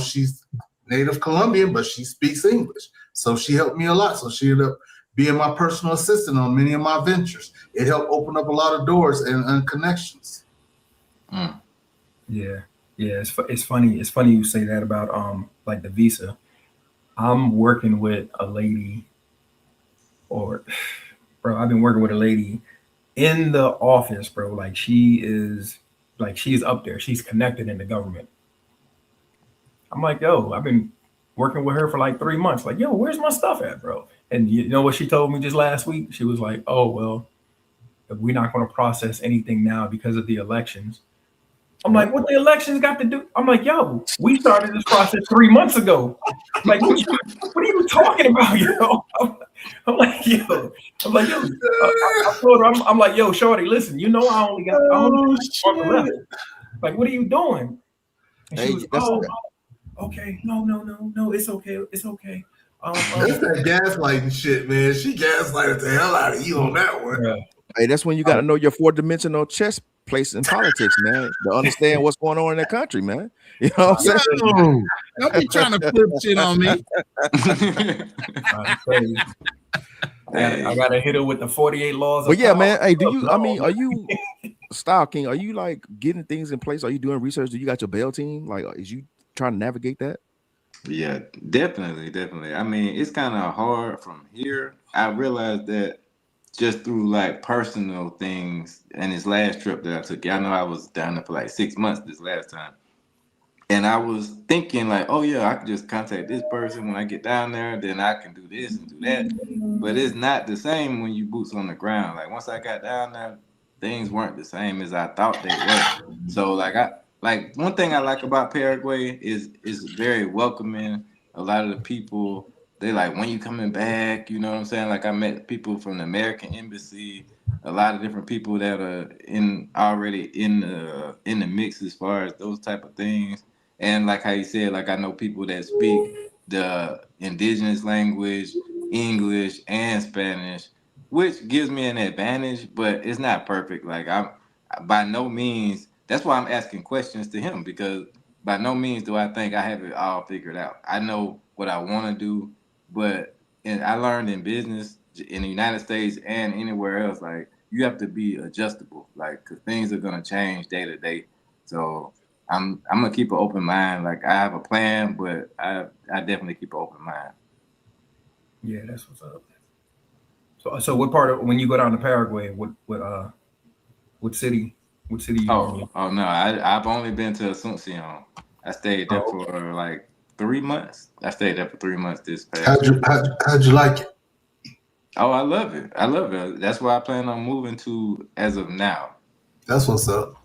she's native Colombian, but she speaks English, so she helped me a lot. So she ended up being my personal assistant on many of my ventures. It helped open up a lot of doors and connections. Yeah. It's funny. It's funny you say that about like the visa. I'm working with a lady, I've been working with a lady in the office, bro. Like she's up there. She's connected in the government. I'm like, yo, I've been working with her for like 3 months. Like, yo, where's my stuff at, bro? And you know what she told me just last week? She was like, oh, well, we're not going to process anything now because of the elections. I'm like, what the elections got to do? I'm like, yo, we started this process 3 months ago. Like, what are you talking about, yo? I'm like, yo. I told her, I'm like, yo, shorty, listen, I only got a month left. Like, what are you doing? And she was, okay, no, it's okay. That's that gaslighting shit, man. She gaslighted the hell out of you on that one. Yeah. Hey, that's when you got to know your 4-dimensional chess place in politics, man, to understand what's going on in that country, man. You know what I'm saying? Don't be trying to flip shit on me. I gotta hit her with the 48 laws. But yeah, man. Hey, are you Style King? Are you like getting things in place? Are you doing research? Do you got your bail team? Like, is you trying to navigate that? Yeah, definitely. I mean, it's kind of hard from here. I realized that just through like personal things and this last trip that I took. I know I was down there for like 6 months this last time. And I was thinking like, oh yeah, I can just contact this person when I get down there, then I can do this and do that. But it's not the same when you boots on the ground. Like once I got down there, things weren't the same as I thought they were. So like one thing I like about Paraguay is very welcoming. A lot of the people, they like, when you coming back, you know what I'm saying? Like I met people from the American Embassy, a lot of different people that are already in the mix as far as those type of things. And like how you said, like I know people that speak the indigenous language, English and Spanish, which gives me an advantage, but it's not perfect. Like I'm by no means, that's why I'm asking questions to him, because by no means do I think I have it all figured out. I know what I want to do, but I learned in business in the United States and anywhere else, like you have to be adjustable, like because things are gonna change day to day. So I'm gonna keep an open mind. Like I have a plan, but I definitely keep an open mind. Yeah, that's what's up. So what part of when you go down to Paraguay, what city you Oh no, I've only been to Asuncion. I stayed there for like 3 months. I stayed there for 3 months this past. How'd you like it? Oh, I love it. I love it. That's where I plan on moving to as of now. That's what's up.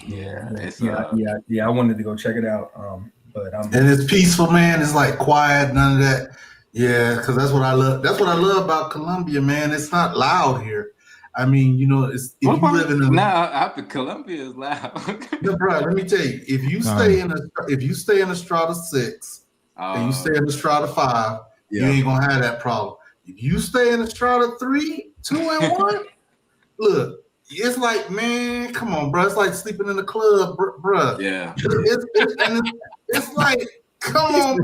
Yeah, I wanted to go check it out. But and it's peaceful, man. It's like quiet, none of that. Yeah, because that's what I love. That's what I love about Colombia, man. It's not loud here. I mean, if you live in Colombia is loud. No, bro, let me tell you, if you stay in a Strata 6 and you stay in the Strata 5, you ain't gonna have that problem. If you stay in the Strata 3, 2, and 1, look, it's like, man, come on, bro. It's like sleeping in the club, bro. Yeah. It's like, come on.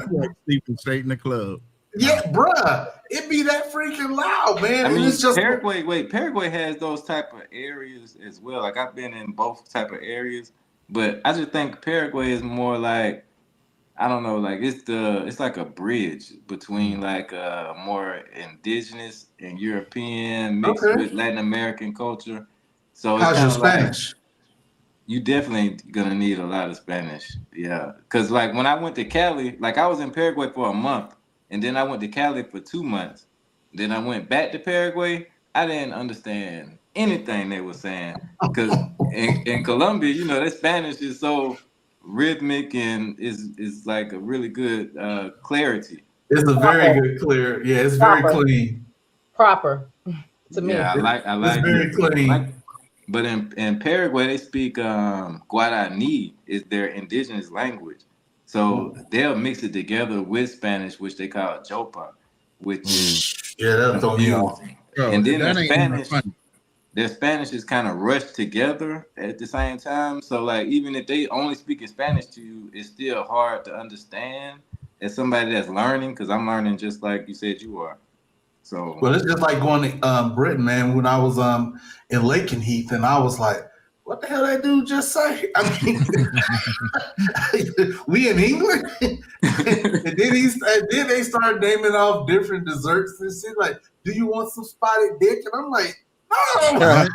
Sleeping straight in the club. Yeah, bruh, it be that freaking loud, man. I And mean, it's just Paraguay has those type of areas as well. Like I've been in both type of areas, but I just think Paraguay is more like, I don't know, like it's like a bridge between like more indigenous and European mixed okay. with Latin American culture. So it's How's your kind of like Spanish? you definitely gonna need a lot of Spanish. Yeah. Cause like when I went to Cali, like I was in Paraguay for a month and then I went to Cali for 2 months. Then I went back to Paraguay. I didn't understand anything they were saying. Cause in Colombia, you know, that Spanish is so rhythmic and is like a really good clarity. It's a very good clear. Yeah, it's very clean. Proper to me. Yeah, I It's like very it. clean. But in Paraguay, they speak Guarani is their indigenous language. So they'll mix it together with Spanish, which they call Jopa, which is Yeah, that'll throw me off. and then that ain't even funny. their Spanish is kind of rushed together at the same time. So like even if they only speak in Spanish to you, it's still hard to understand as somebody that's learning, because I'm learning just like you said you are. So Well, it's just like going to Britain, man. When I was in Lakenheath, and I was like, "What the hell that dude just say?" I mean, we in England, and then they started naming off different desserts and shit. Like, do you want some spotted dick? And I'm like, no.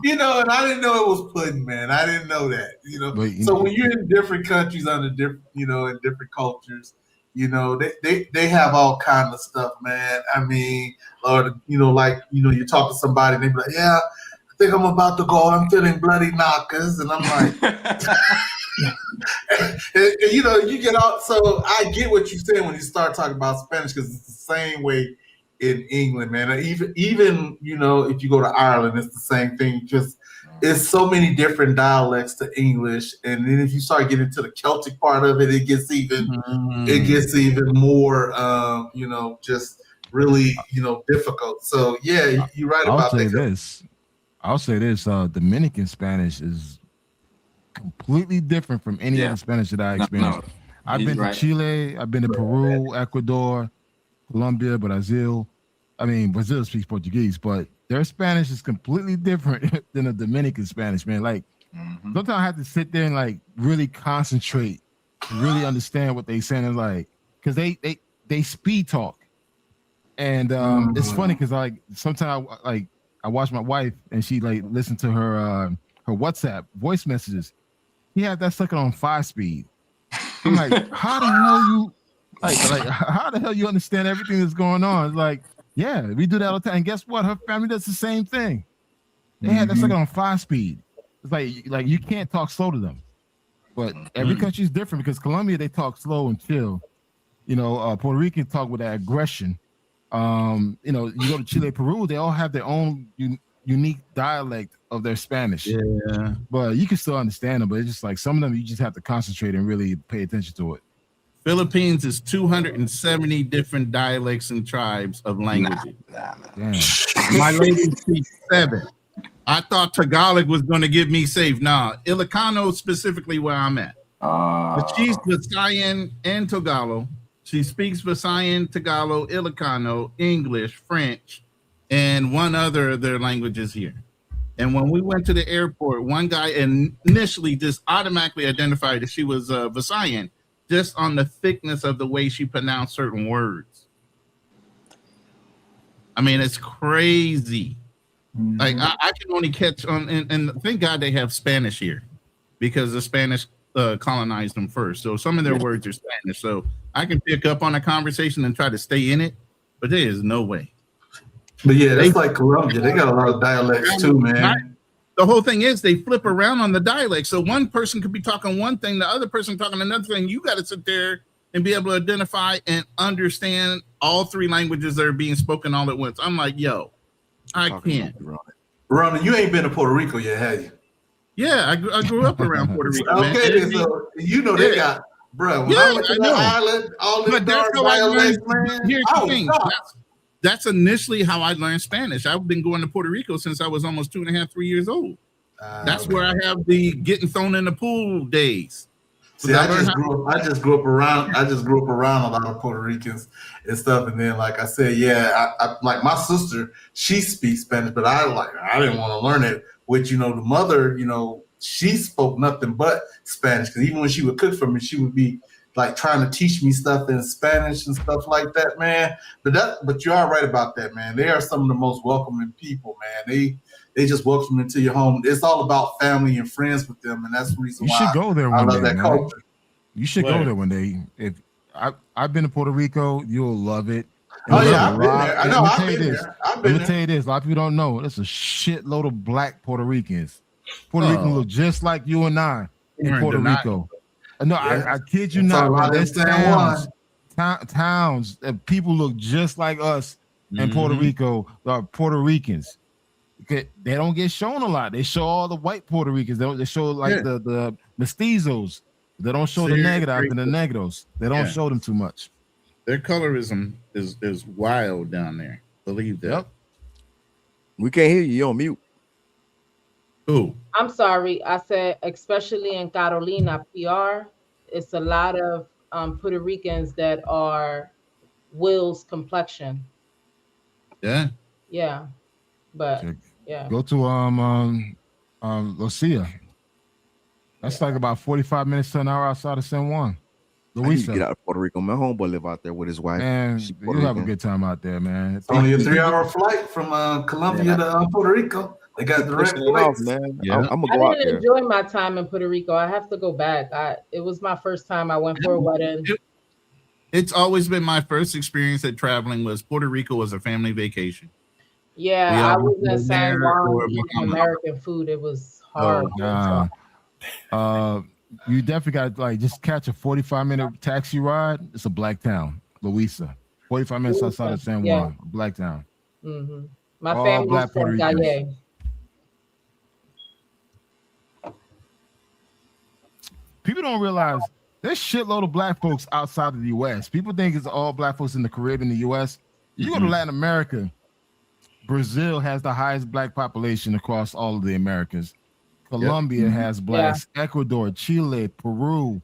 You know, and I didn't know it was pudding, man. I didn't know that. You know, so when you're in different countries under different, you know, in different cultures. You know, they have all kind of stuff, man. I mean, or you know, like you talk to somebody and they be like, "Yeah, I think I'm about to go. I'm feeling bloody knockers," and I'm like, and, you know, you get out. So I get what you're saying when you start talking about Spanish, because it's the same way in England, man. Even you know, if you go to Ireland, it's the same thing. Just it's so many different dialects to English, and then if you start getting to the Celtic part of it, it gets even more, you know, just really, you know, difficult. So yeah, you're right about that. I'll say this: Dominican Spanish is completely different from any other Spanish that I experienced. I've been to Chile, I've been to Peru, Ecuador, Colombia, Brazil. I mean, Brazil speaks Portuguese, but their Spanish is completely different than a Dominican Spanish, man. Like, sometimes I have to sit there and like really concentrate, really understand what they saying. And like, because they speed talk, and it's funny because like sometimes I watch my wife and she like listen to her WhatsApp voice messages. He had that sucker on 5-speed. I'm like, how the hell you like how the hell you understand everything that's going on? It's like, yeah, we do that all the time. And guess what? Her family does the same thing. They had that sucker on 5-speed. It's like you can't talk slow to them. But every country is different because Colombia, they talk slow and chill. You know, Puerto Rican talk with that aggression. You know, you go to Chile, Peru, they all have their own unique dialect of their Spanish. Yeah. But you can still understand them, but it's just like some of them you just have to concentrate and really pay attention to it. Philippines is 270 different dialects and tribes of languages. My lady speaks 7. I thought Tagalog was going to get me safe. Nah, Ilocano specifically where I'm at. But she's Visayan and Tagalog. She speaks Visayan, Tagalog, Ilocano, English, French, and one other of their languages here. And when we went to the airport, one guy initially just automatically identified that she was Visayan, just on the thickness of the way she pronounced certain words. I mean, it's crazy. Like I can only catch on, and thank God they have Spanish here, because the Spanish colonized them first. So some of their words are Spanish. So I can pick up on a conversation and try to stay in it, but there is no way. But yeah, that's like Colombia. They got a lot of dialects too, man. The whole thing is they flip around on the dialect. So one person could be talking one thing, the other person talking another thing. You got to sit there and be able to identify and understand all 3 languages that are being spoken all at once. I'm like, yo, I can't. Ronan, you ain't been to Puerto Rico yet, have you? Yeah, I grew up around Puerto Rico. Okay, man. So you know they got, bro. When I went to the island, all the dark dialects, man. Here's the thing. That's initially how I learned Spanish. I've been going to Puerto Rico since I was almost 2.5, 3 years old. That's where I have the getting thrown in the pool days. See, I just grew up around a lot of Puerto Ricans and stuff. And then, like I said, yeah, I like my sister, she speaks Spanish, but I didn't want to learn it. Which, the mother, she spoke nothing but Spanish. Because even when she would cook for me, she would be like trying to teach me stuff in Spanish and stuff like that, man. But you are right about that, man. They are some of the most welcoming people, man. They just welcome into your home. It's all about family and friends with them, and that's the reason why you should go there one day, man. Culture. You should go there one day. If I've been to Puerto Rico, you'll love it. Oh yeah, I've been there. I know, I've been there. Let me tell you this. A lot of people don't know. There's a shitload of black Puerto Ricans. Puerto Ricans look just like you and I in Puerto Rico. No, I kid you not. There's towns that people look just like us in Puerto Rico. Puerto Ricans. They don't get shown a lot. They show all the white Puerto Ricans. They show like the mestizos. They don't show the negros and the negros. They don't show them too much. Their colorism is wild down there. Believe that. Yep. We can't hear you. You're on mute. Who? I'm sorry. I said, especially in Carolina, PR, it's a lot of Puerto Ricans that are Will's complexion. Yeah. Yeah. But yeah. Go to Lucia. That's like about 45 minutes to an hour outside of San Juan. I need to get out of Puerto Rico. My homeboy live out there with his wife. And you have a good time out there, man. It's only a 3-hour flight from Colombia to Puerto Rico. They got direct flights, man. Yeah. I'm gonna go out didn't there. enjoy my time in Puerto Rico. I have to go back. It was my first time. I went for a wedding. It's always been my first experience at traveling was Puerto Rico was a family vacation. Yeah, I was in San Juan eating American food. It was hard. You definitely got to just catch a 45-minute taxi ride. It's a black town, Louisa. 45 minutes outside of San Juan, black town. Mm-hmm. My family's from Galle. People don't realize there's shitload of black folks outside of the U.S. People think it's all black folks in the Caribbean and the U.S. You go to Latin America, Brazil has the highest black population across all of the Americas. Colombia has blacks. Ecuador, Chile, Peru,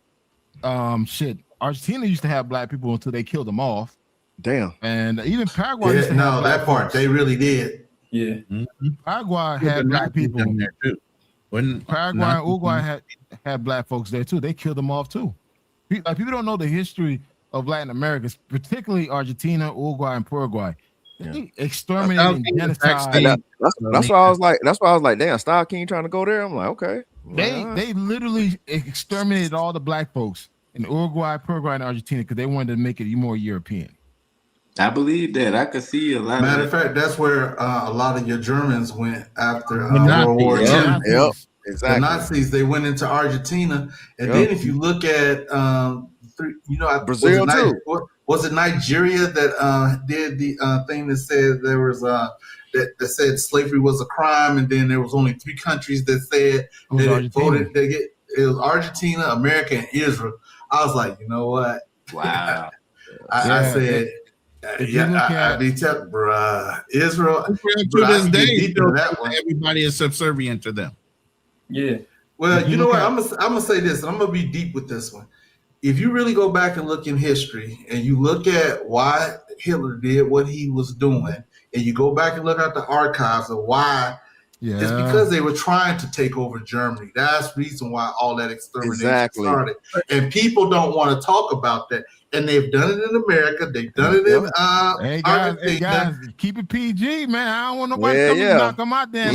Argentina used to have black people until they killed them off. Damn. And even Paraguay used to have that part folks. They really did. Yeah. Paraguay had black people in there too. Paraguay and Uruguay had black folks there too. They killed them off too. People don't know the history of Latin America, particularly Argentina, Uruguay, and Paraguay. They exterminated and genocide. That's why I was like, damn, Style King trying to go there. I'm like, okay. They literally exterminated all the black folks in Uruguay, Paraguay, and Argentina because they wanted to make it more European. I believe that. I could see a lot. Matter of fact, that's where a lot of your Germans went after World War II. Yep, exactly. The Nazis, they went into Argentina, and then if you look at, Brazil too. Was it Nigeria that did the thing that said there was that said slavery was a crime, and then there was only 3 countries that said that it voted. It was Argentina, America, and Israel. I was like, you know what? Wow. I said. I be telling, bruh, Israel to this day, everybody is subservient to them. Yeah. Well, you know what? I'm gonna say this, and I'm gonna be deep with this one. If you really go back and look in history, and you look at why Hitler did what he was doing, and you go back and look at the archives of why. It's because they were trying to take over Germany. That's the reason why all that extermination started. And people don't want to talk about that. And they've done it in America. They've done it in Argentina. Hey guys, keep it PG, man. I don't want nobody coming to knock them out there.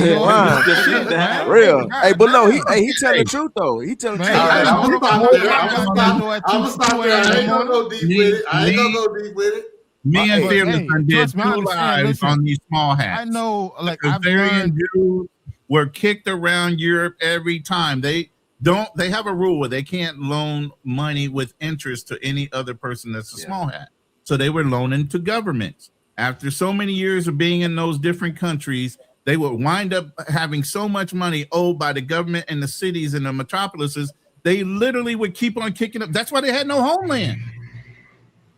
Real. Hey, but no, he telling the truth though. He telling the truth. I'm gonna stop there. I ain't gonna go deep with it. Me and Fearless did 2 lives on these small hats. I know, like Bavarian Jews were kicked around Europe every time. They have a rule where they can't loan money with interest to any other person that's a small hat. So they were loaning to governments. After so many years of being in those different countries, they would wind up having so much money owed by the government and the cities and the metropolises. They literally would keep on kicking up. That's why they had no homeland.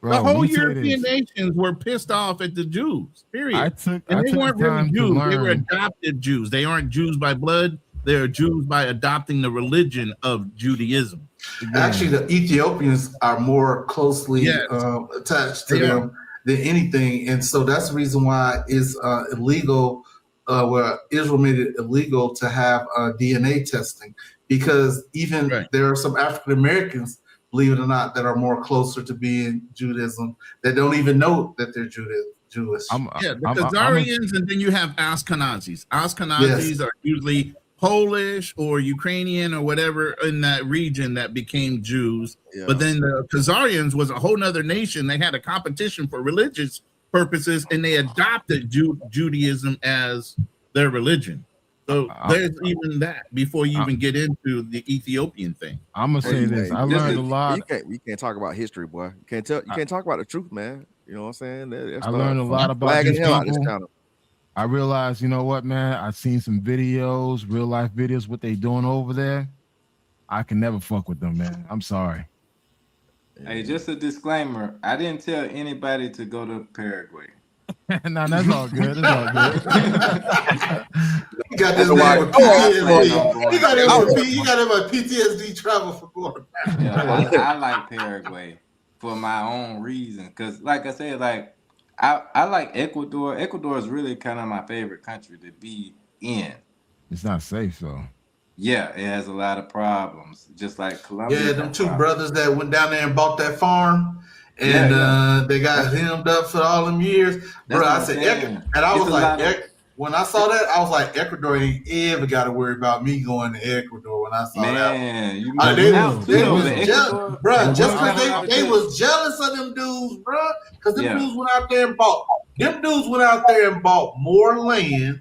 Bro, the whole European nations were pissed off at the Jews, period. They weren't really Jews. They were adopted Jews. They aren't Jews by blood. They are Jews by adopting the religion of Judaism. Actually, the Ethiopians are more closely attached to them than anything, and so that's the reason why it's illegal. Where Israel made it illegal to have DNA testing, because even there are some African Americans, believe it or not, that are more closer to being Judaism that don't even know that they're Jewish. The Khazarians, and then you have Ashkenazis. Ashkenazis are usually Polish or Ukrainian or whatever in that region that became Jews. But then the Khazarians was a whole nother nation. They had a competition for religious purposes, and they adopted Judaism as their religion. So there's even that before you even get into the Ethiopian thing. I'm gonna say this. I learned a lot. You can't talk about history, boy. You can't talk about the truth, man. You know what I'm saying? I learned a lot about these people. I realized, you know what, man? I've seen some videos, real life videos, what they doing over there. I can never fuck with them, man. I'm sorry. Hey, just a disclaimer. I didn't tell anybody to go to Paraguay. No, that's all good. That's all good. You got this man with PTSD. You got him with PTSD travel for going. I like Paraguay for my own reason. Because, like I said, like I like Ecuador. Ecuador is really kind of my favorite country to be in. It's not safe, though. Yeah, it has a lot of problems, just like Colombia. Yeah, them two brothers that went down there and bought that farm, and they got hemmed up for all them years. Bro, I said, and I was like, when I saw that, I was like, Ecuador ain't ever got to worry about me going to Ecuador. When I saw that, they was jealous, bro. Just because they was jealous of them dudes, bro. Because them dudes went out there and bought more land,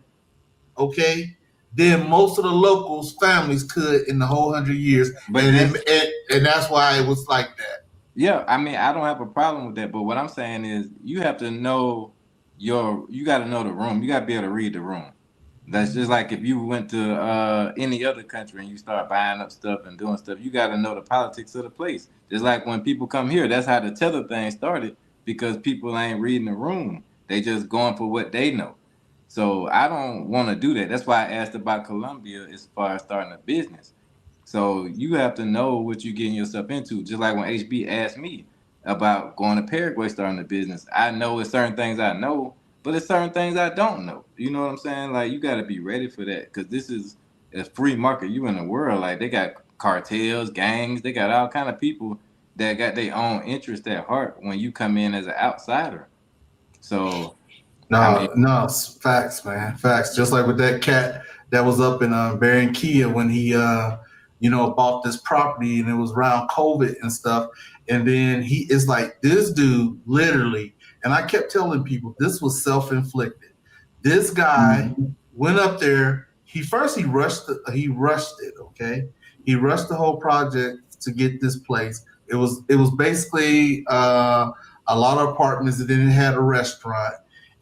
okay, than most of the locals' families could in the whole 100 years. And that's why it was like that. Yeah, I mean, I don't have a problem with that. But what I'm saying is you have to know you got to know the room. You got to be able to read the room. That's just like if you went to any other country and you start buying up stuff and doing stuff, you got to know the politics of the place. Just like when people come here, that's how the tether thing started, because people ain't reading the room. They just going for what they know. So I don't want to do that. That's why I asked about Colombia as far as starting a business. So you have to know what you're getting yourself into. Just like when HB asked me about going to Paraguay, starting a business. I know it's certain things I know, but it's certain things I don't know. You know what I'm saying? Like, you got to be ready for that, because this is a free market. You in the world. Like, they got cartels, gangs. They got all kind of people that got their own interest at heart when you come in as an outsider. So... No, facts, man. Facts. Just like with that cat that was up in Barranquilla when he, bought this property, and it was around COVID and stuff. And then he is like, this dude literally, and I kept telling people this was self-inflicted. This guy went up there. He rushed it. Okay, he rushed the whole project to get this place. It was basically a lot of apartments, and then it had a restaurant.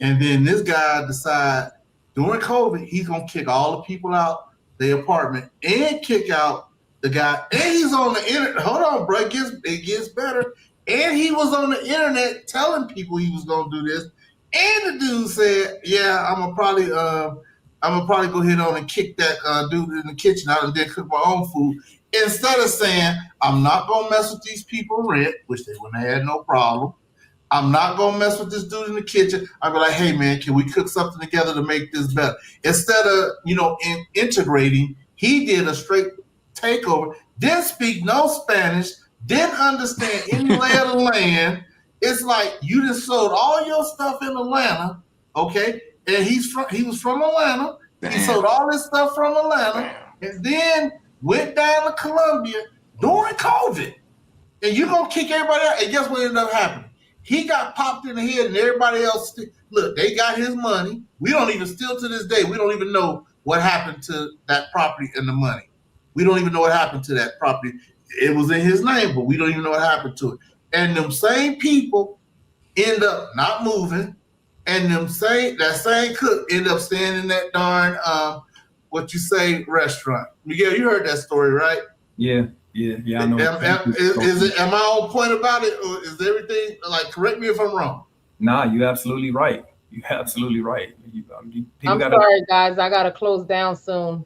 And then this guy decided during COVID, he's going to kick all the people out the apartment and kick out the guy. And he's on the internet. Hold on, bro. It gets better. And he was on the internet telling people he was going to do this. And the dude said, yeah, I'm going to probably go ahead on and kick that dude in the kitchen out and then cook my own food. Instead of saying, I'm not going to mess with these people rent, which they wouldn't have had no problem. I'm not going to mess with this dude in the kitchen. I'd be like, hey, man, can we cook something together to make this better? Instead of, integrating, he did a straight takeover, didn't speak no Spanish, didn't understand any lay of the land. It's like you just sold all your stuff in Atlanta, okay? And he was from Atlanta. He sold all this stuff from Atlanta and then went down to Colombia during COVID. And you're going to kick everybody out. And guess what ended up happening? He got popped in the head, and everybody else, look, they got his money. We don't even, still to this day, we don't even know what happened to that property and the money. We don't even know what happened to that property. It was in his name, but we don't even know what happened to it. And them same people end up not moving, and that same cook end up staying in that darn, restaurant. Miguel, you heard that story, right? Yeah. I know. Am I on point about it, or is everything like? Correct me if I'm wrong. Nah, you're absolutely right. You're absolutely right. I'm sorry, guys. I gotta close down soon.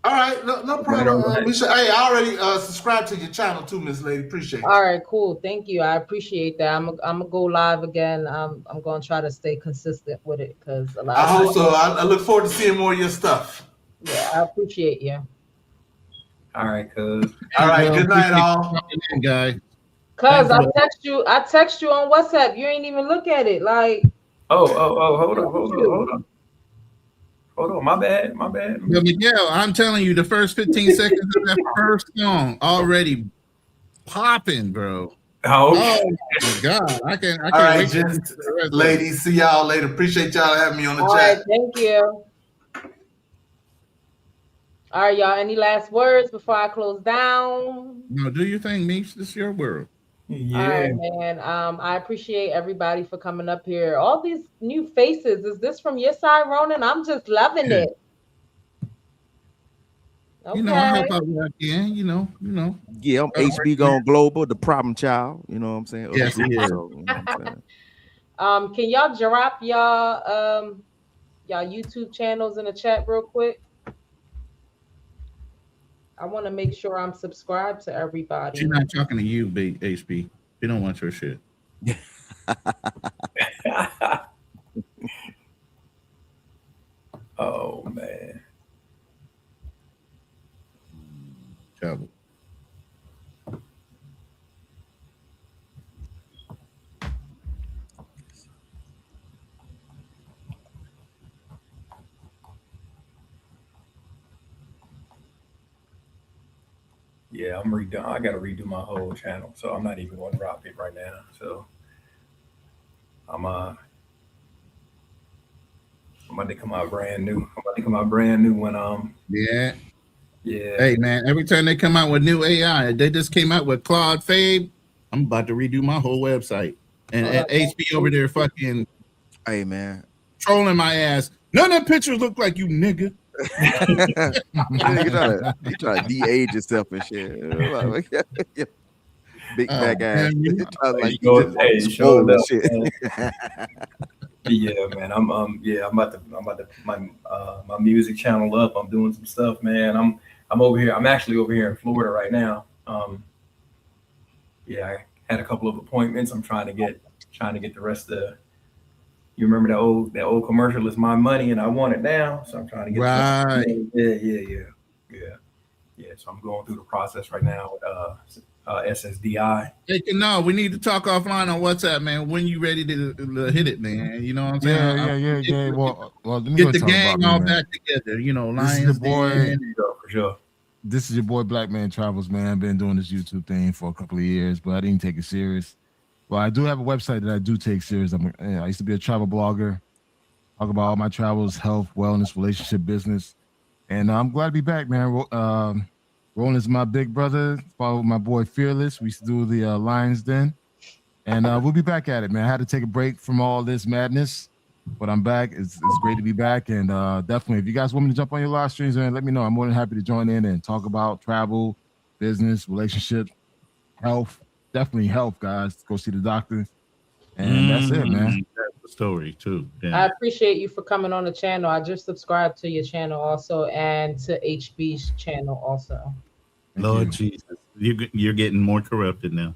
All right, no problem. Misha, hey, I already subscribed to your channel too, Miss Lady. Appreciate you. All right, cool. Thank you. I appreciate that. I'm gonna go live again. I'm gonna try to stay consistent with it because a lot. I hope so. I look forward to seeing more of your stuff. Yeah, I appreciate you. All right, cuz. All right, good night, all. Guy. Cuz I text you on WhatsApp. You ain't even look at it. Like, hold on. Hold on, my bad. Yo, Miguel, I'm telling you, the first 15 seconds of that first song already popping, bro. Oh my God. I can't All right, wait. just ladies, see y'all later. Appreciate y'all having me on the all chat. right, thank you. All right, y'all. Any last words before I close down? No, do your thing, Mish. This is your world. Yeah. All right, man. I appreciate everybody for coming up here. All these new faces. Is this from your side, Ronan? I'm just loving it. Okay. You know, I help out where I can, you know. Yeah, I'm HB Gone Global, the problem child. You know what I'm saying? Yes, he is. So, you know what I'm saying? Can y'all drop y'all YouTube channels in the chat real quick? I want to make sure I'm subscribed to everybody. She's not talking to you, big HB. She don't want your shit. Oh man. Trouble. Yeah, I'm redone. I gotta redo my whole channel, so I'm not even going to drop it right now. So I'm about to come out brand new. When Yeah. Yeah. Hey man, every time they come out with new AI, they just came out with Claude Fabe. I'm about to redo my whole website. And HB over there fucking hey man, trolling my ass. None of the pictures look like you, nigga. you try to de-age yourself and shit. Big fat ass. Like you just swole and shit. Yeah, man. I'm about to my music channel up. I'm doing some stuff, man. I'm over here. I'm actually over here in Florida right now. Yeah, I had a couple of appointments. I'm trying to get the rest of the. You remember that old commercial? It's my money and I want it now. So I'm trying to get right. Yeah. So I'm going through the process right now with SSDI. Hey, no, we need to talk offline on WhatsApp, man. When you ready to hit it, man? You know what I'm saying? Yeah. Well, let me get the gang all back together. You know, this is your boy. For sure. This is your boy Black Man Travels, man. I've been doing this YouTube thing for a couple of years, but I didn't take it serious. Well, I do have a website that I do take serious. I used to be a travel blogger, talk about all my travels, health, wellness, relationship, business, and I'm glad to be back, man. Roland is my big brother. Follow my boy Fearless. We used to do the Lions Den, and we'll be back at it, man. I had to take a break from all this madness, but I'm back. It's great to be back, and definitely, if you guys want me to jump on your live streams, man, let me know. I'm more than happy to join in and talk about travel, business, relationships, health. Definitely health, guys. Go see the doctor, and that's it, man. That's the story too. Yeah. I appreciate you for coming on the channel. I just subscribed to your channel also, and to HB's channel also. Lord Jesus, you're getting more corrupted now.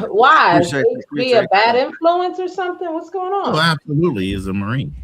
Why? Is HB a bad influence or something? What's going on? Oh, absolutely, is a Marine.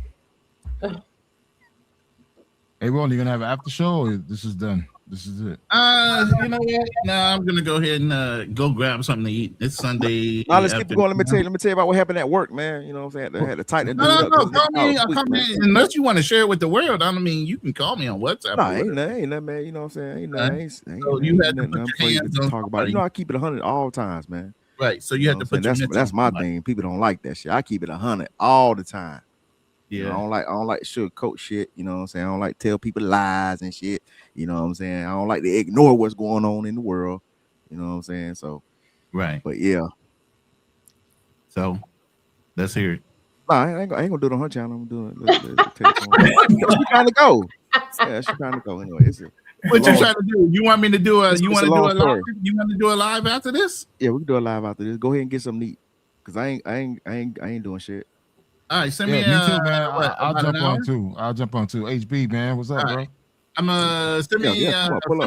Hey, Ron, you gonna have an after show, or this is done? This is it. You know what? No, I'm gonna go ahead and go grab something to eat. It's Sunday. Now let's keep going. Let me tell you about what happened at work, man. You know what I'm saying? They had to tighten it up. Call me. Unless you want to share it with the world, I mean, you can call me on WhatsApp. Nah, ain't nothing, man. You know what I'm saying? So you had to put your hands on talk about. You know, I keep it 100 all times, man. Right. So you have to put your that's my thing. People don't like that shit. I keep it 100 all the time. Yeah, you know, I don't like sugarcoat shit. You know what I'm saying? I don't like to tell people lies and shit. You know what I'm saying? I don't like to ignore what's going on in the world. You know what I'm saying? So, right. But yeah. So, let's hear it. Nah, I ain't gonna do it on her channel. I'm doing it. She's trying to go. Yeah, she's trying to go anyway. What you trying to do? You want me to do a? You want to do a live? You want to do a live after this? Yeah, we can do a live after this. Go ahead and get something to eat, cause I ain't doing shit. All right, send me. Me too, man. I'll jump on too. HB, man, what's up, bro? Send me pull send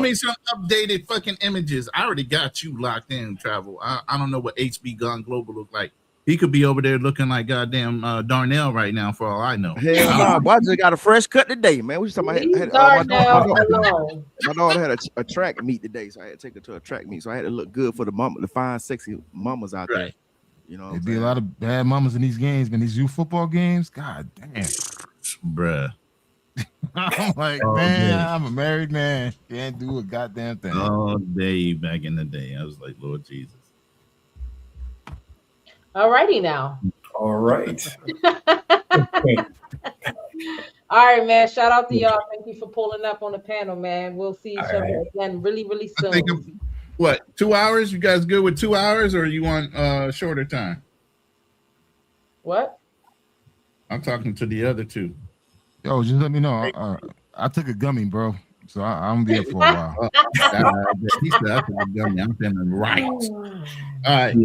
me up. some updated fucking images. I already got you locked in, Travel. I don't know what HB Gun Global look like. He could be over there looking like goddamn Darnell right now, for all I know. Hell no, boy, I just got a fresh cut today, man. We just talking Leave about Darnell alone. my daughter had a track meet today, so I had to take her to a track meet. So I had to look good for the fine, sexy mamas out there. You know, There'd be a lot of bad mamas in these games, man. These youth football games, god damn, bruh. I'm like, man, I'm a married man, can't do a goddamn thing. All day back in the day, I was like, Lord Jesus. All righty now. All right. All right, man. Shout out to y'all. Thank you for pulling up on the panel, man. We'll see each other again really, really soon. What, 2 hours? You guys good with 2 hours, or you want shorter time? What? I'm talking to the other two. Yo, just let me know. I took a gummy, bro, so I'm gonna be here for a while. He said I took a gummy. I'm feeling right. All right.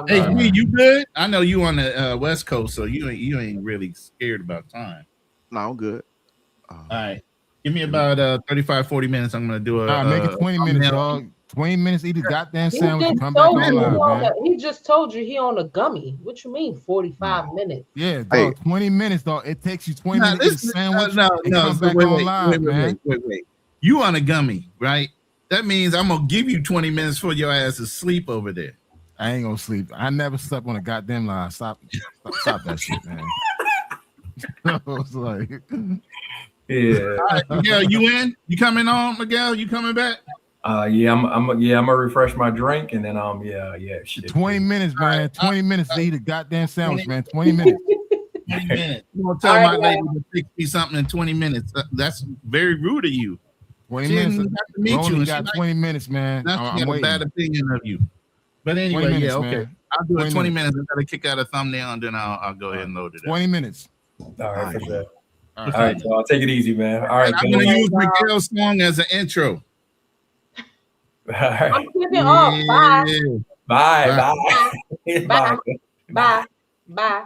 Hey, man. you good? I know you on the West Coast, so you ain't really scared about time. No, I'm good. All right. Give me about 35, 40 minutes. I'm gonna do make it 20 minutes, dog. 20 minutes, eat a goddamn sandwich, and come back online, man. He just told you he on a gummy. What you mean 45 minutes? Yeah, dog. 20 minutes, dog. It takes you 20 minutes to eat a sandwich and come back online, man. Wait. You on a gummy, right? That means I'm gonna give you 20 minutes for your ass to sleep over there. I ain't gonna sleep. I never slept on a goddamn line. Stop that shit, man. I was like, yeah. All right, Miguel, you in? You coming on, Miguel? You coming back? Yeah, I'm gonna refresh my drink and then shit. 20 minutes, man. 20 minutes to eat a goddamn sandwich, man. 20 minutes. 20 minutes. You gonna tell my lady to fix me something in 20 minutes? That's very rude of you. 20 she minutes. didn't have to meet you. Only got 20 minutes, man. Now she I'm got waiting. a bad opinion of you. But anyway, minutes, yeah, okay. man. I'll do it 20 minutes. I gotta kick out a thumbnail and then I'll go ahead and load it. 20 minutes. All right, for sure. All right, so I'll take it easy, man. All right, I'm gonna use Miguel's song as an intro. All right. I'm keeping off. Bye. Bye. Bye. Bye. Bye. Bye.